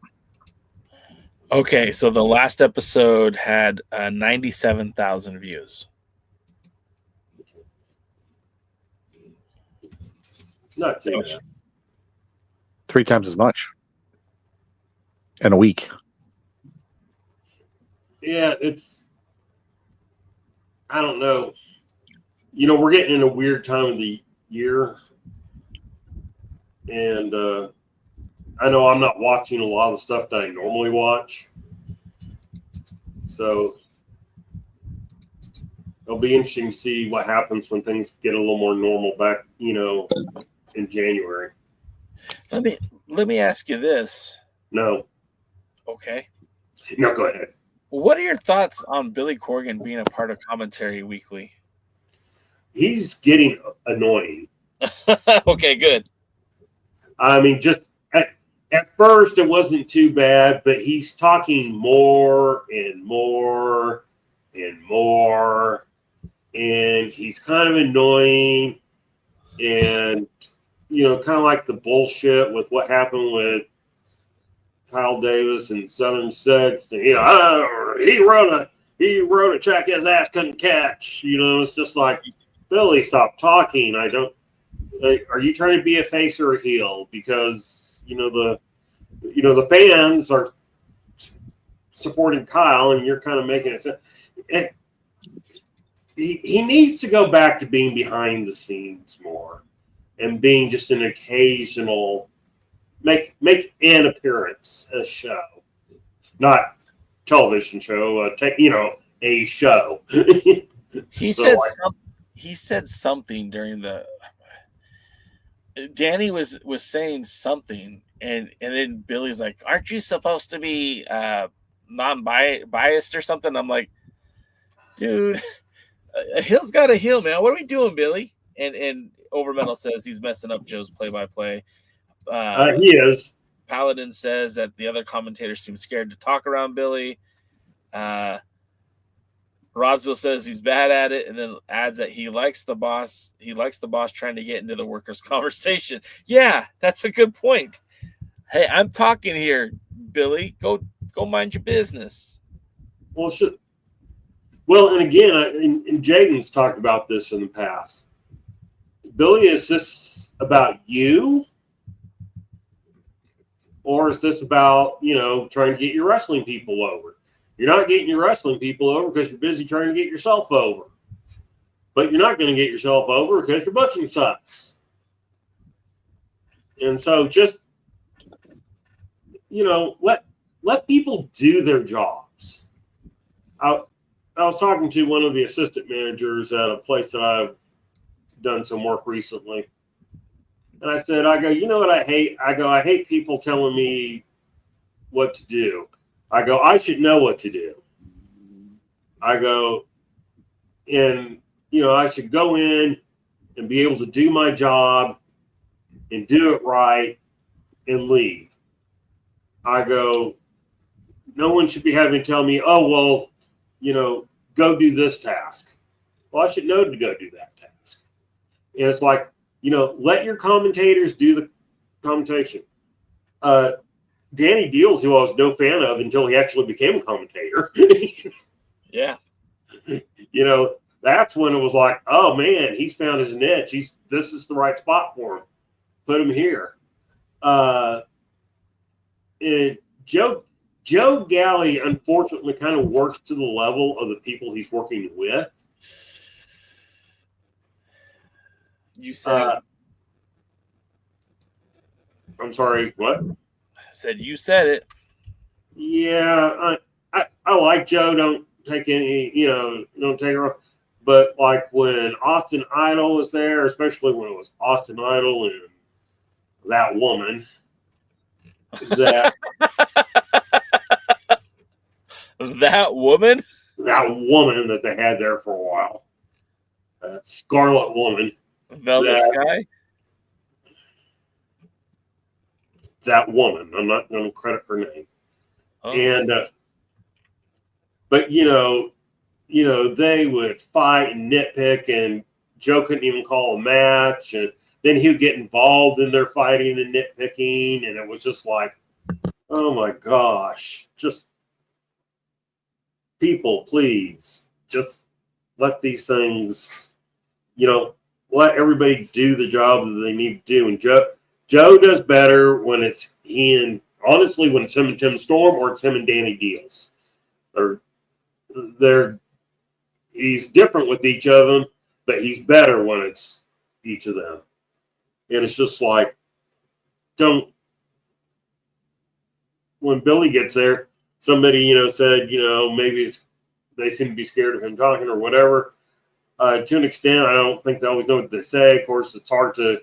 Okay, so the last episode had 97,000 views. Not too bad. 3 times as much in a week. Yeah, I don't know. We're getting in a weird time of the year. And I know I'm not watching a lot of the stuff that I normally watch. So it'll be interesting to see what happens when things get a little more normal back, in January. Let me ask you this. No. Okay. No, go ahead. What are your thoughts on Billy Corgan being a part of Commentary Weekly? He's getting annoying. Okay, good. I mean, just at first it wasn't too bad, but he's talking more and more and more, and he's kind of annoying, and kind of like the bullshit with what happened with Kyle Davis and Southern Sex. He wrote a check his ass couldn't catch. It's just like, Billy, stop talking. Are you trying to be a face or a heel? Because the fans are supporting Kyle, and you're kind of making it. He needs to go back to being behind the scenes more, and being just an occasional make an appearance, a show, not television show. A show. He said something during the. Danny was saying something, and then Billy's like, "Aren't you supposed to be non-biased or something?" I'm like, "Dude, a heel's got a heel, man. What are we doing, Billy?" And Overmetal says he's messing up Joe's play-by-play. He is. Paladin says that the other commentators seem scared to talk around Billy. Rodsville says he's bad at it, and then adds that he likes the boss. He likes the boss trying to get into the workers' conversation. Yeah, that's a good point. Hey, I'm talking here, Billy. Go mind your business. Well, and again, and Jaden's talked about this in the past. Billy, is this about you? Or is this about, trying to get your wrestling people over? You're not getting your wrestling people over because you're busy trying to get yourself over. But you're not going to get yourself over because your booking sucks. And so just, let people do their jobs. I was talking to one of the assistant managers at a place that I've done some work recently. And I said, you know what I hate? I hate people telling me what to do. I should know what to do. and I should go in and be able to do my job and do it right and leave. I go, no one should be having to tell me, oh, well, go do this task. Well, I should know to go do that task. And it's like, let your commentators do the commentation. Danny Deals, who I was no fan of until he actually became a commentator. Yeah. That's when it was like, oh man, he's found his niche. This is the right spot for him. Put him here. And Joe Galley, unfortunately, kind of works to the level of the people he's working with. You said I'm sorry, what? I said you said it. Yeah, I like Joe. Don't take any, don't take it wrong. But like when Austin Idol was there, especially when it was Austin Idol and that woman, that woman that they had there for a while, that Scarlet Woman, Velvet Sky. That woman. I'm not going to credit her name. Oh. And but they would fight and nitpick, and Joe couldn't even call a match, and then he would get involved in their fighting and nitpicking, and it was just like, oh my gosh, just people, please, just let these things, let everybody do the job that they need to do. And Joe does better when it's when it's him and Tim Storm, or it's him and Danny Deals. He's different with each of them, but he's better when it's each of them. And it's just like, when Billy gets there, somebody, said, maybe they seem to be scared of him talking or whatever. To an extent, I don't think they always know what they say. Of course, it's hard to,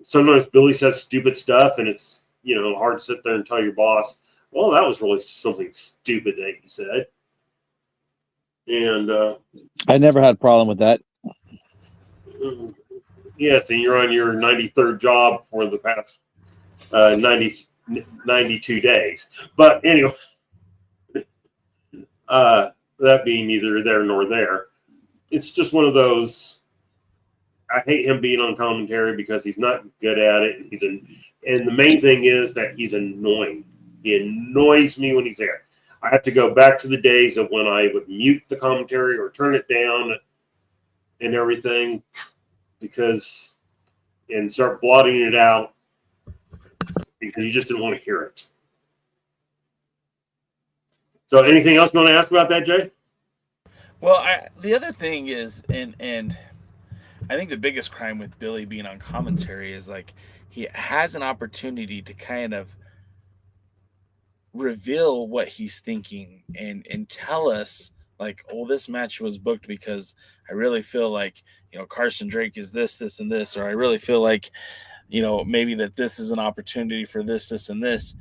sometimes Billy says stupid stuff, and it's, hard to sit there and tell your boss, well, that was really something stupid that you said. And I never had a problem with that. Yes, and you're on your 93rd job for the past 92 days. But anyway, that being neither there nor there, it's just one of those. I hate him being on commentary because he's not good at it. And the main thing is that he's annoying. He annoys me when he's there. I have to go back to the days of when I would mute the commentary or turn it down and everything, and start blotting it out because you just didn't want to hear it. So anything else you want to ask about that, Jay? Well, the other thing is, and I think the biggest crime with Billy being on commentary is like he has an opportunity to kind of reveal what he's thinking and tell us like, oh, this match was booked because I really feel like, Carson Drake is this, and this, or I really feel like, maybe that this is an opportunity for this, and this.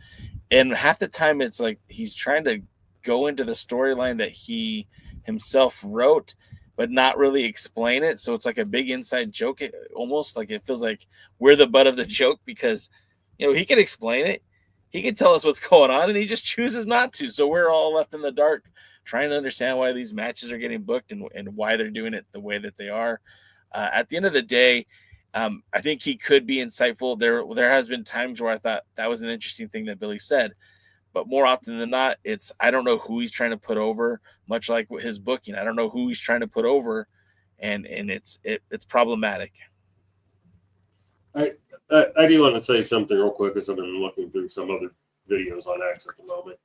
And half the time it's like he's trying to go into the storyline that he himself wrote, but not really explain it. So it's like a big inside joke, almost like it feels like we're the butt of the joke because, he can explain it. He can tell us what's going on, and he just chooses not to. So we're all left in the dark trying to understand why these matches are getting booked and why they're doing it the way that they are. At the end of the day, I think he could be insightful. There has been times where I thought that was an interesting thing that Billy said, but more often than not, I don't know who he's trying to put over, much like his booking. I don't know who he's trying to put over, and it's problematic. I do want to say something real quick because I've been looking through some other videos on X at the moment.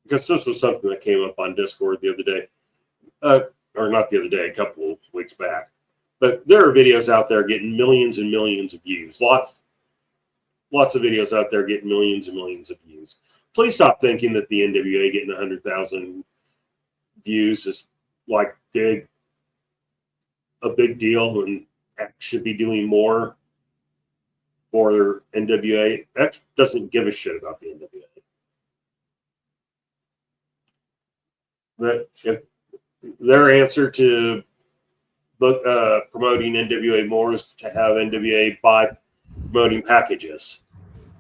Because this was something that came up on Discord the other day. Or not the other day, a couple of weeks back. But there are videos out there getting millions and millions of views. Lots of videos out there getting millions and millions of views. Please stop thinking that the NWA getting 100,000 views is like a big deal and should be doing more for NWA. X doesn't give a shit about the NWA. But their answer to promoting NWA more is to have NWA buy promoting packages.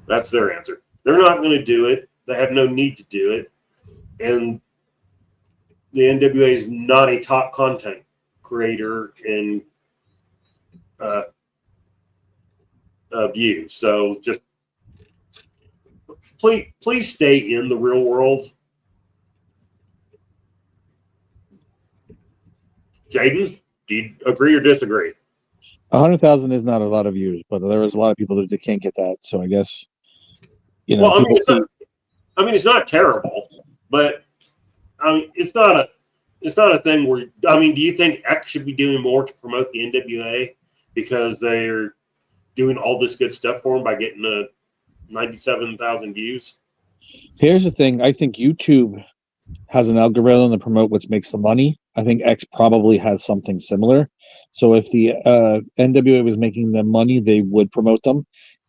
That's their answer. They're not going to do it. They have no need to do it. And the NWA is not a top content creator in view. So just please stay in the real world. Jaden, do you agree or disagree? 100,000 is not a lot of views, but there is a lot of people that can't get that. So I guess, Well, I mean, it's not terrible, but I mean, it's not a thing where, I mean, do you think X should be doing more to promote the NWA because they're doing all this good stuff for them by getting 97,000 views? Here's the thing. I think YouTube has an algorithm to promote what makes the money. I think X probably has something similar. So if the NWA was making them money, they would promote them.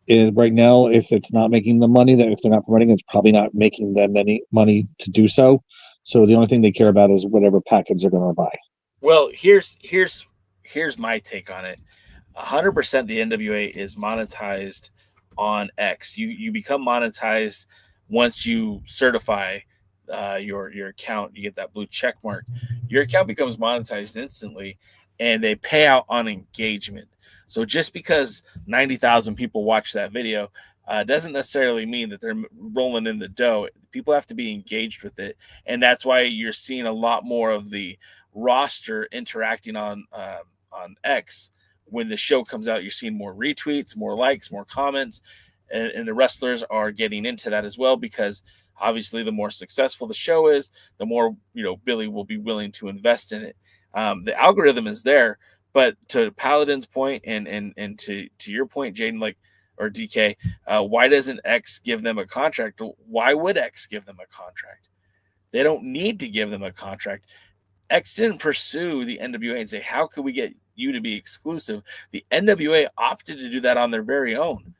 And right now, if it's not making them money, that if they're not promoting, it's probably not making them any money to do so. So the only thing they care about is whatever package they're going to buy. Well, here's my take on it. 100% the NWA is monetized on X. You become monetized once you certify your account. You get that blue check mark. Your account becomes monetized instantly, and they pay out on engagement. So just because 90,000 people watch that video doesn't necessarily mean that they're rolling in the dough. People have to be engaged with it, and that's why you're seeing a lot more of the roster interacting on X. When the show comes out, you're seeing more retweets, more likes, more comments, and the wrestlers are getting into that as well, because obviously the more successful the show is, the more Billy will be willing to invest in it. The algorithm is there, but to Paladin's point and to your point, Jaden, or DK, why doesn't X give them a contract? Why would X give them a contract? They don't need to give them a contract. X didn't pursue the NWA and say, how could we get you to be exclusive? The NWA opted to do that on their very own.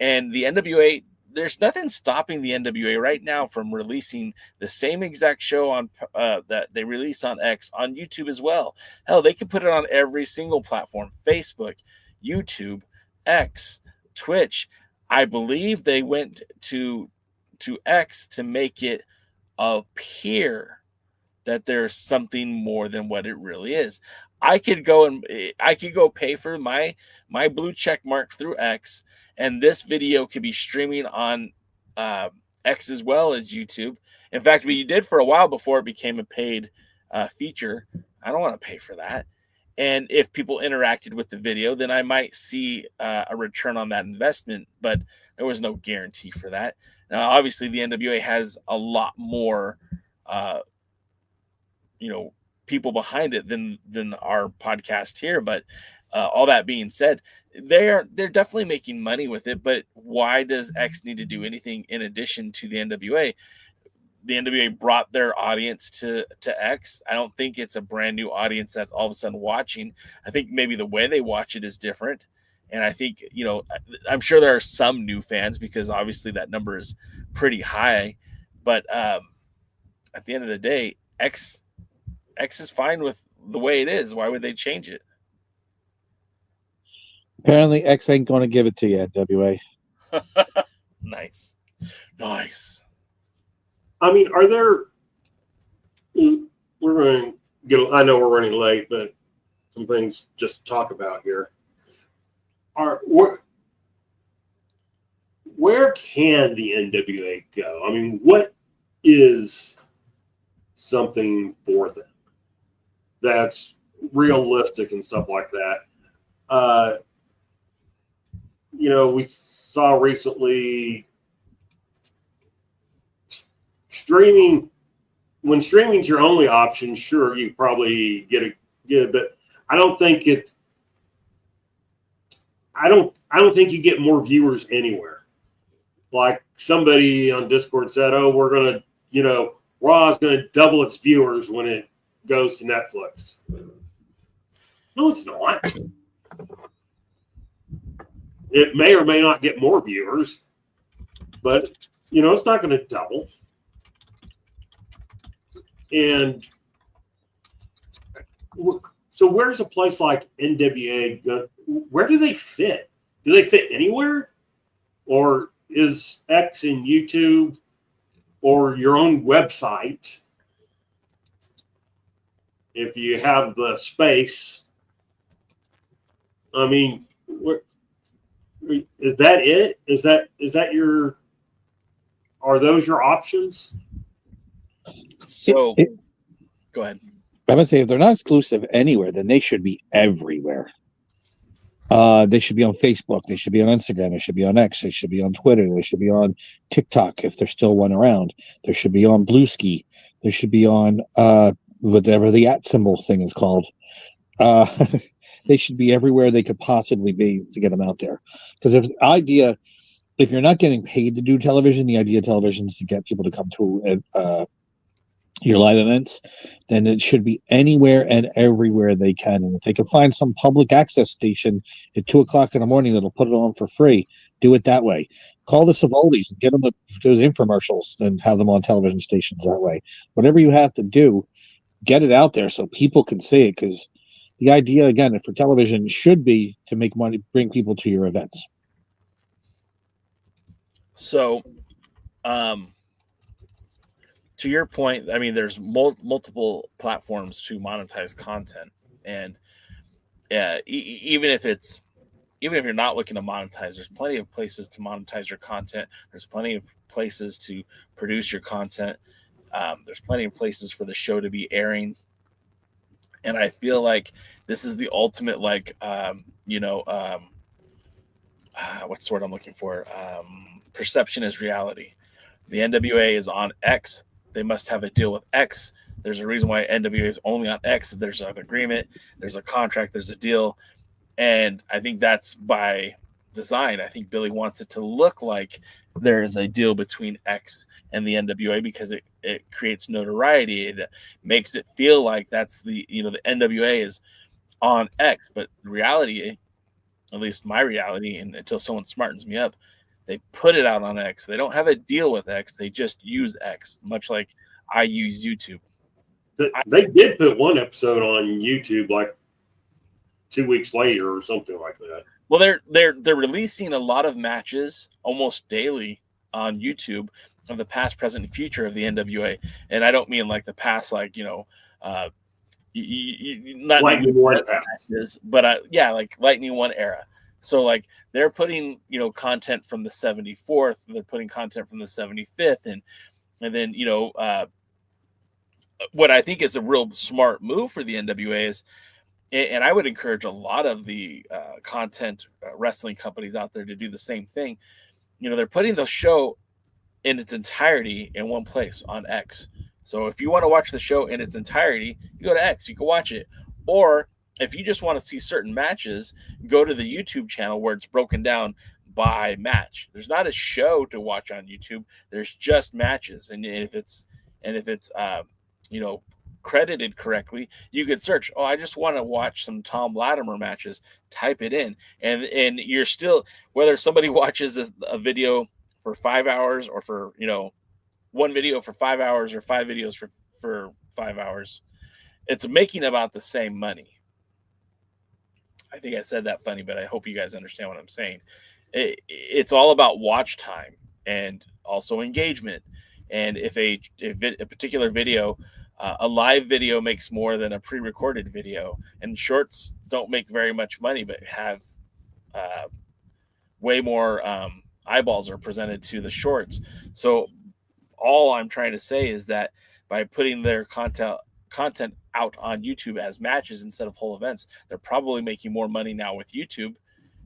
And the NWA, there's nothing stopping the NWA right now from releasing the same exact show on that they release on X on YouTube as well. Hell, they could put it on every single platform: Facebook, YouTube, X, Twitch. I believe they went to X to make it appear that there's something more than what it really is. I could go pay for my blue check mark through X, and this video could be streaming on X as well as YouTube. In fact, we did for a while before it became a paid feature. I don't want to pay for that. And if people interacted with the video, then I might see a return on that investment, but there was no guarantee for that. Now, obviously, the NWA has a lot more people behind it than our podcast here. But all that being said, they're definitely making money with it. But why does X need to do anything in addition to the NWA? The NWA brought their audience to X. I don't think it's a brand new audience that's all of a sudden watching. I think maybe the way they watch it is different. And I think, I'm sure there are some new fans, because obviously that number is pretty high. But at the end of the day, X is fine with the way it is. Why would they change it? Apparently, X ain't going to give it to you, NWA. Nice. I mean, are there? We're going to get. I know we're running late, but some things just to talk about here. Where can the NWA go? I mean, what is something for them that's realistic and stuff like that? We saw recently streaming. When streaming's your only option, sure, you probably get it, but I don't think it. I don't think you get more viewers anywhere. Like somebody on Discord said, "Oh, we're gonna, Raw is gonna double its viewers when it goes to Netflix." No, it's not. It may or may not get more viewers, but it's not going to double. And So where's a place like NWA? Where do they fit? Do they fit anywhere? Or is X and YouTube or your own website, if you have the space? I mean, is that it? Is that your? Are those your options? So, go ahead. I would say if they're not exclusive anywhere, then they should be everywhere. They should be on Facebook. They should be on Instagram. They should be on X. They should be on Twitter. They should be on TikTok if there's still one around. They should be on Blueski. They should be on whatever the @ symbol thing is called. They should be everywhere they could possibly be to get them out there. Because if you're not getting paid to do television, the idea of television is to get people to come to your live events, then it should be anywhere and everywhere they can. And if they can find some public access station at 2:00 in the morning that'll put it on for free, do it that way. Call the Savoldis and get them those infomercials and have them on television stations that way. Whatever you have to do, get it out there so people can see it. Because the idea, again, for television should be to make money, bring people to your events. So, to your point, I mean, there's multiple platforms to monetize content, and even if you're not looking to monetize, there's plenty of places to monetize your content. There's plenty of places to produce your content. There's plenty of places for the show to be airing, and I feel like this is the ultimate, what's the word I'm looking for? Perception is reality. The NWA is on X. They must have a deal with X. There's a reason why NWA is only on X. There's an agreement, there's a contract, there's a deal. And I think that's by design. I think Billy wants it to look like there is a deal between X and the NWA because it creates notoriety. It makes it feel like that's the NWA is on X. But reality, at least my reality, and until someone smartens me up, they put it out on X. They don't have a deal with X. They just use X, much like I use YouTube. They did put one episode on YouTube like 2 weeks later or something like that. Well, they're releasing a lot of matches almost daily on YouTube of the past, present, and future of the NWA. And I don't mean like the past, like not Lightning One matches, but like Lightning One era. So like they're putting, content from the 74th, they're putting content from the 75th, and then, what I think is a real smart move for the NWA is, and I would encourage a lot of the content wrestling companies out there to do the same thing. They're putting the show in its entirety in one place on X. So if you want to watch the show in its entirety, you go to X, you can watch it. Or if you just want to see certain matches, go to the YouTube channel where it's broken down by match. There's not a show to watch on YouTube. There's just matches. And if it's credited correctly, you could search, I just want to watch some Tom Latimer matches, type it in. And you're still, whether somebody watches a video for 5 hours or for, one video for 5 hours or 5 videos for 5 hours, it's making about the same money. I think I said that funny, but I hope you guys understand what I'm saying. It's all about watch time and also engagement. And if a particular video, a live video makes more than a pre-recorded video, and shorts don't make very much money, but have way more eyeballs are presented to the shorts. So all I'm trying to say is that by putting their content out on YouTube as matches instead of whole events, they're probably making more money now with YouTube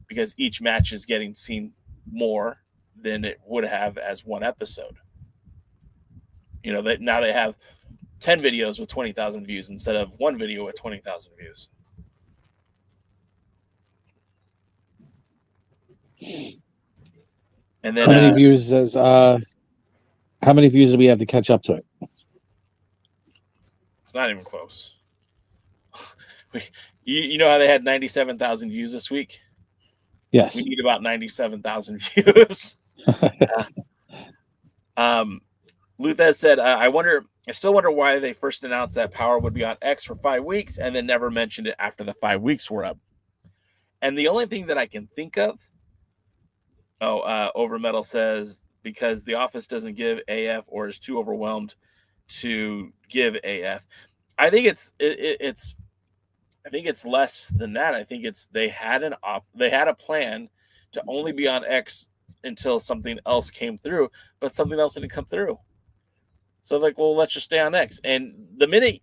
because each match is getting seen more than it would have as one episode. That now they have 10 videos with 20,000 views instead of one video with 20,000 views. And then how many views do we have to catch up to it? It's not even close. You know how they had 97,000 views this week? Yes. We need about 97,000 views. Luthez said, I still wonder why they first announced that Power would be on X for 5 weeks and then never mentioned it after the 5 weeks were up. And the only thing that I can think of, Overmetal says, because The Office doesn't give AF or is too overwhelmed to give AF. I think it's less than that. I think it's they had a plan to only be on X until something else came through, but something else didn't come through. So like, well, let's just stay on X. And the minute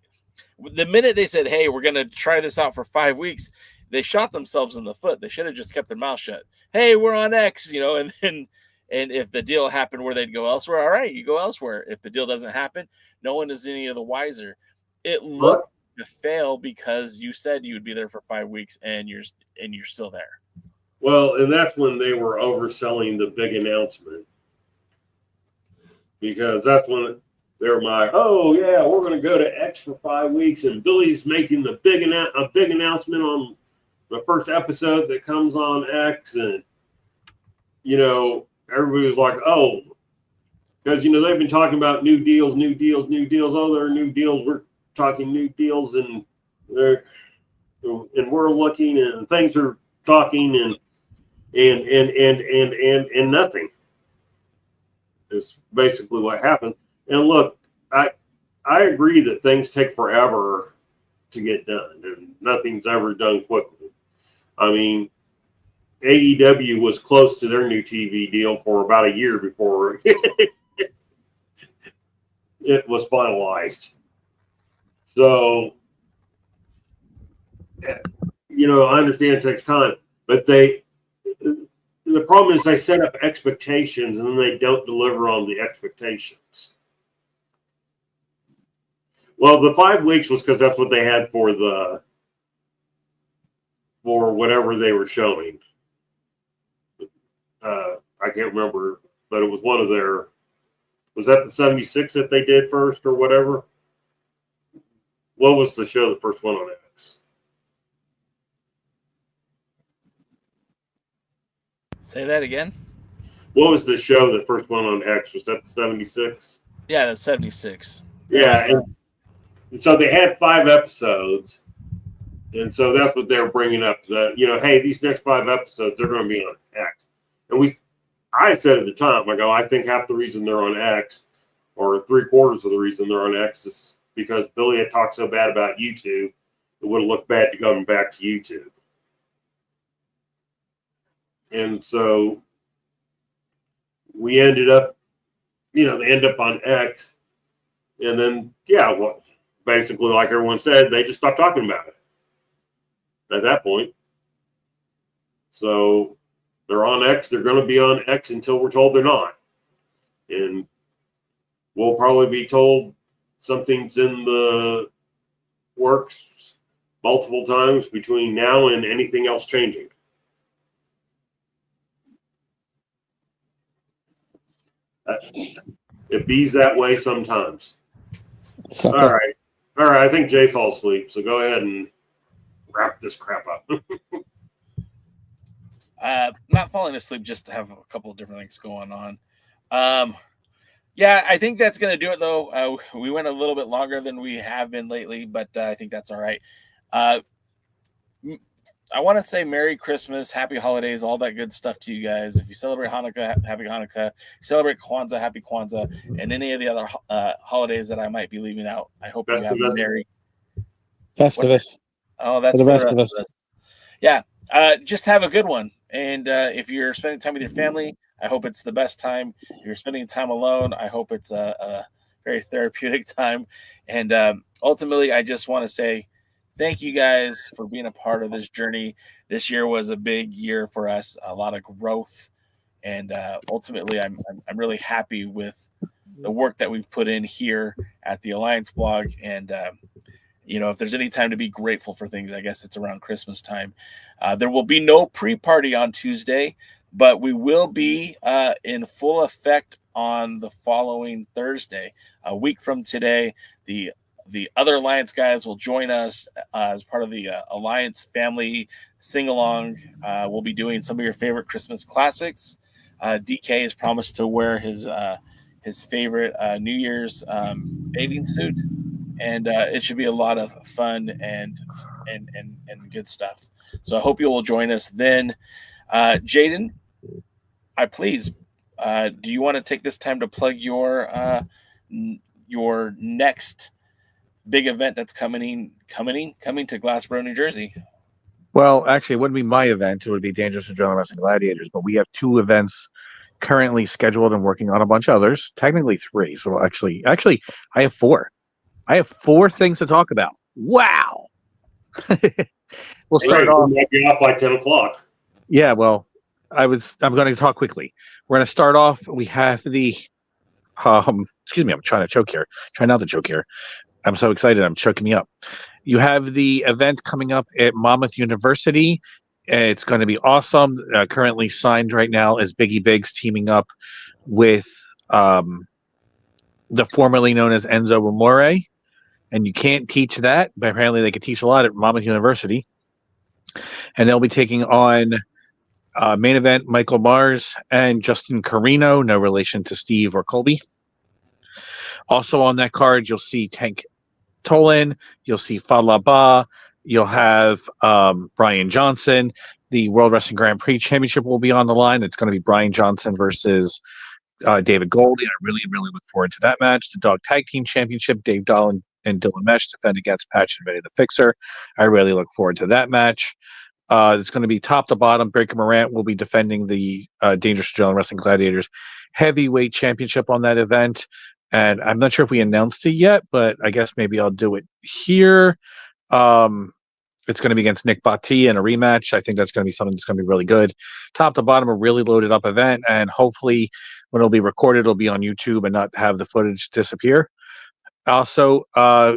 they said, hey, we're going to try this out for 5 weeks, they shot themselves in the foot. They should have just kept their mouth shut. Hey, we're on X, and if the deal happened where they'd go elsewhere, all right, you go elsewhere. If the deal doesn't happen, no one is any of the wiser. It looked to fail because you said you would be there for 5 weeks and you're still there. Well, and that's when they were overselling the big announcement, because that's when they're like, oh yeah, we're going to go to X for 5 weeks, and Billy's making a big announcement on the first episode that comes on X, and everybody was like, oh, because they've been talking about new deals. Oh, there are new deals. We're talking new deals, and we're looking, and things are talking, and nothing is basically what happened. And look, I agree that things take forever to get done, and nothing's ever done quickly. I mean, AEW was close to their new TV deal for about a year before it was finalized. So, I understand it takes time, but the problem is they set up expectations and then they don't deliver on the expectations. Well, the 5 weeks was because that's what they had for whatever they were showing. I can't remember, but it was one of their. Was that the 76 that they did first or whatever? What was the show, the first one on X? Say that again. What was the show that first one on X? Was that the 76? Yeah, that's 76. Yeah, and so they had 5 episodes, and so that's what they're bringing up. That hey, these next 5 episodes they're going to be on X, and I said at the time, I go, I think half the reason they're on X, or 3/4 of the reason they're on X, is because Billy had talked so bad about YouTube, it would have looked bad to going back to YouTube. And so we ended up, they end up on X. And then, basically, like everyone said, they just stopped talking about it at that point. So they're on X. They're going to be on X until we're told they're not. And we'll probably be told something's in the works multiple times between now and anything else changing. It bees that way sometimes. All right. I think Jay falls asleep, so go ahead and wrap this crap up. Not falling asleep, just to have a couple of different things going on. Yeah, I think that's going to do it, though. We went a little bit longer than we have been lately, but I think that's all right. I want to say Merry Christmas, Happy Holidays, all that good stuff to you guys. If you celebrate Hanukkah, Happy Hanukkah. Celebrate Kwanzaa, Happy Kwanzaa, and any of the other holidays that I might be leaving out. I hope you have a Merry Festivus. Oh, that's for the rest of us. Yeah, just have a good one. And if you're spending time with your family, I hope it's the best time. If you're spending time alone, I hope it's a very therapeutic time. And ultimately, I just want to say thank you guys for being a part of this journey. This year was a big year for us, a lot of growth. And ultimately, I'm really happy with the work that we've put in here at the Alliance blog. And, if there's any time to be grateful for things, I guess it's around Christmas time. There will be no pre-party on Tuesday, but we will be in full effect on the following Thursday. A week from today, the other Alliance guys will join us as part of the Alliance family sing-along. We'll be doing some of your favorite Christmas classics. DK has promised to wear his his favorite New Year's bathing suit, and it should be a lot of fun and good stuff. So I hope you will join us then. Jaden, do you want to take this time to plug your next big event that's coming to Glassboro, New Jersey? Well, actually, it wouldn't be my event. It would be Dangerous Adrenaline Wrestling Gladiators. But we have 2 events currently scheduled and working on a bunch of others. Technically 3. So actually, I have 4. I have 4 things to talk about. Wow. We'll start off. Might be off by 10 o'clock. Yeah, well, I'm going to talk quickly. We're going to start off. We have the excuse me, I'm trying to choke here. Try not to choke here. I'm so excited. I'm choking me up. You have the event coming up at Monmouth University. It's going to be awesome. Currently signed right now is Biggie Biggs teaming up with the formerly known as Enzo Amore. And you can't teach that, but apparently they can teach a lot at Monmouth University. And they'll be taking on main event Michael Mars and Justin Carino, no relation to Steve or Colby. Also on that card, you'll see Tank Tolan, you'll see Fadla Ba, you'll have Brian Johnson. The World Wrestling Grand Prix Championship will be on the line. It's going to be Brian Johnson versus David Goldie. I really, really look forward to that match. The Dog Tag Team Championship, Dave Dahl and Dylan Mesh defend against Patch and Betty the Fixer. I really look forward to that match. It's going to be top to bottom. Breaker Morant will be defending the Dangerous Adrenaline Wrestling Gladiators Heavyweight Championship on that event. And I'm not sure if we announced it yet, but I guess maybe I'll do it here. It's going to be against Nick Batti in a rematch. I think that's going to be something that's going to be really good. Top to bottom, a really loaded up event. And hopefully when it'll be recorded, it'll be on YouTube and not have the footage disappear. Also,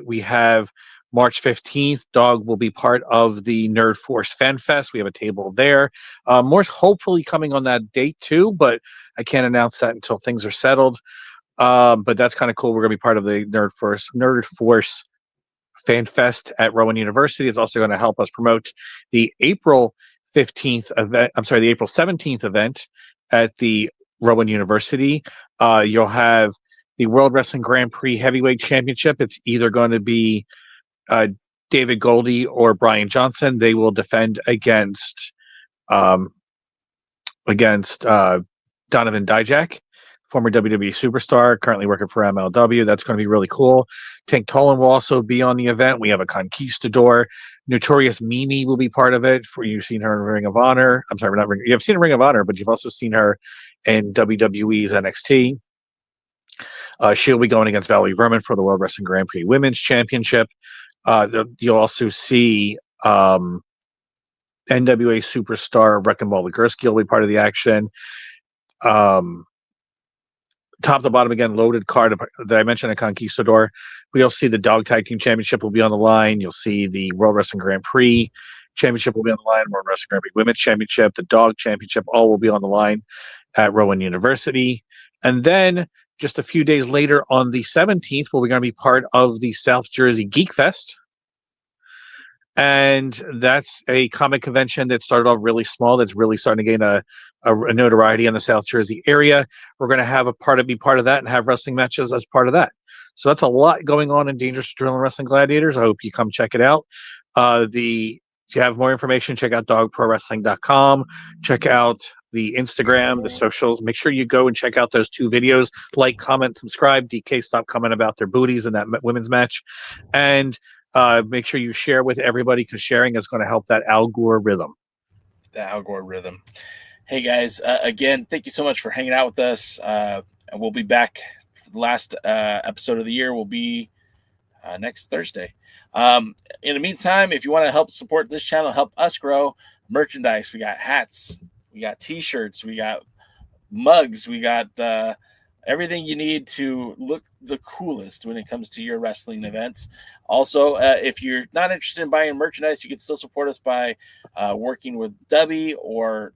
we have March 15th. Dog will be part of the Nerd Force Fan Fest. We have a table there. More hopefully coming on that date too, but I can't announce that until things are settled. But that's kind of cool. We're going to be part of the Nerd Force Fan Fest at Rowan University. It's also going to help us promote the April 15th event. I'm sorry, the April 17th event at the Rowan University. You'll have the World Wrestling Grand Prix Heavyweight Championship. It's either going to be David Goldie or Brian Johnson. They will defend against Donovan Dijak, former WWE superstar, currently working for MLW. That's going to be really cool. Tank Tolan will also be on the event. We have a Conquistador. Notorious Mimi will be part of it. You've seen her in Ring of Honor. I'm sorry, you've seen Ring of Honor, but you've also seen her in WWE's NXT. She'll be going against Valerie Verman for the World Wrestling Grand Prix Women's Championship. You'll also see NWA superstar Wrecking Ball Ligursky will be part of the action. Top to bottom, again, loaded card that I mentioned at Conquistador. We'll see the Dog Tag Team Championship will be on the line. You'll see the World Wrestling Grand Prix Championship will be on the line. World Wrestling Grand Prix Women's Championship, the Dog Championship, all will be on the line at Rowan University. And then just a few days later on the 17th, we're going to be part of the South Jersey Geek Fest. And that's a comic convention that started off really small. That's really starting to gain a notoriety in the South Jersey area. We're going to have be part of that and have wrestling matches as part of that. So that's a lot going on in Dangerous Adrenaline Wrestling Gladiators. I hope you come check it out. If you have more information, check out dogprowrestling.com. Check out the Instagram, the socials. Make sure you go and check out those 2 videos. Like, comment, subscribe. DK stopped commenting about their booties in that women's match. And make sure you share with everybody, because sharing is going to help that algorithm. The algorithm. Hey guys, again, thank you so much for hanging out with us. And we'll be back for the last episode of the year. Will be next Thursday. In the meantime, if you want to help support this channel, help us grow, merchandise. We got hats, we got t-shirts, we got mugs, we got everything you need to look the coolest when it comes to your wrestling events. Also, if you're not interested in buying merchandise, you can still support us by working with Dubby or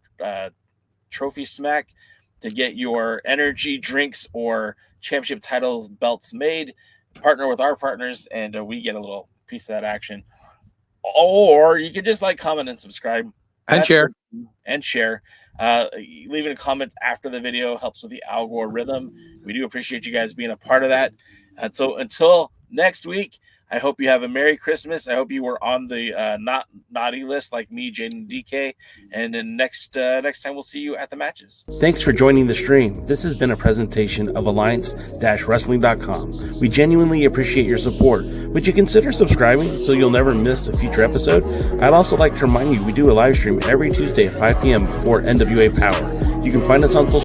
Trophy Smack to get your energy drinks or championship title belts made. Partner with our partners, and we get a little piece of that action. Or you could just like, comment, and subscribe. And share. And share. Leaving a comment after the video helps with the algorithm. We do appreciate you guys being a part of that. And so until next week, I hope you have a Merry Christmas. I hope you were on the not naughty list like me, Jaden, and DK. And then next time we'll see you at the matches. Thanks for joining the stream. This has been a presentation of Alliance-Wrestling.com. We genuinely appreciate your support. Would you consider subscribing so you'll never miss a future episode? I'd also like to remind you we do a live stream every Tuesday at 5 p.m. before NWA Power. You can find us on social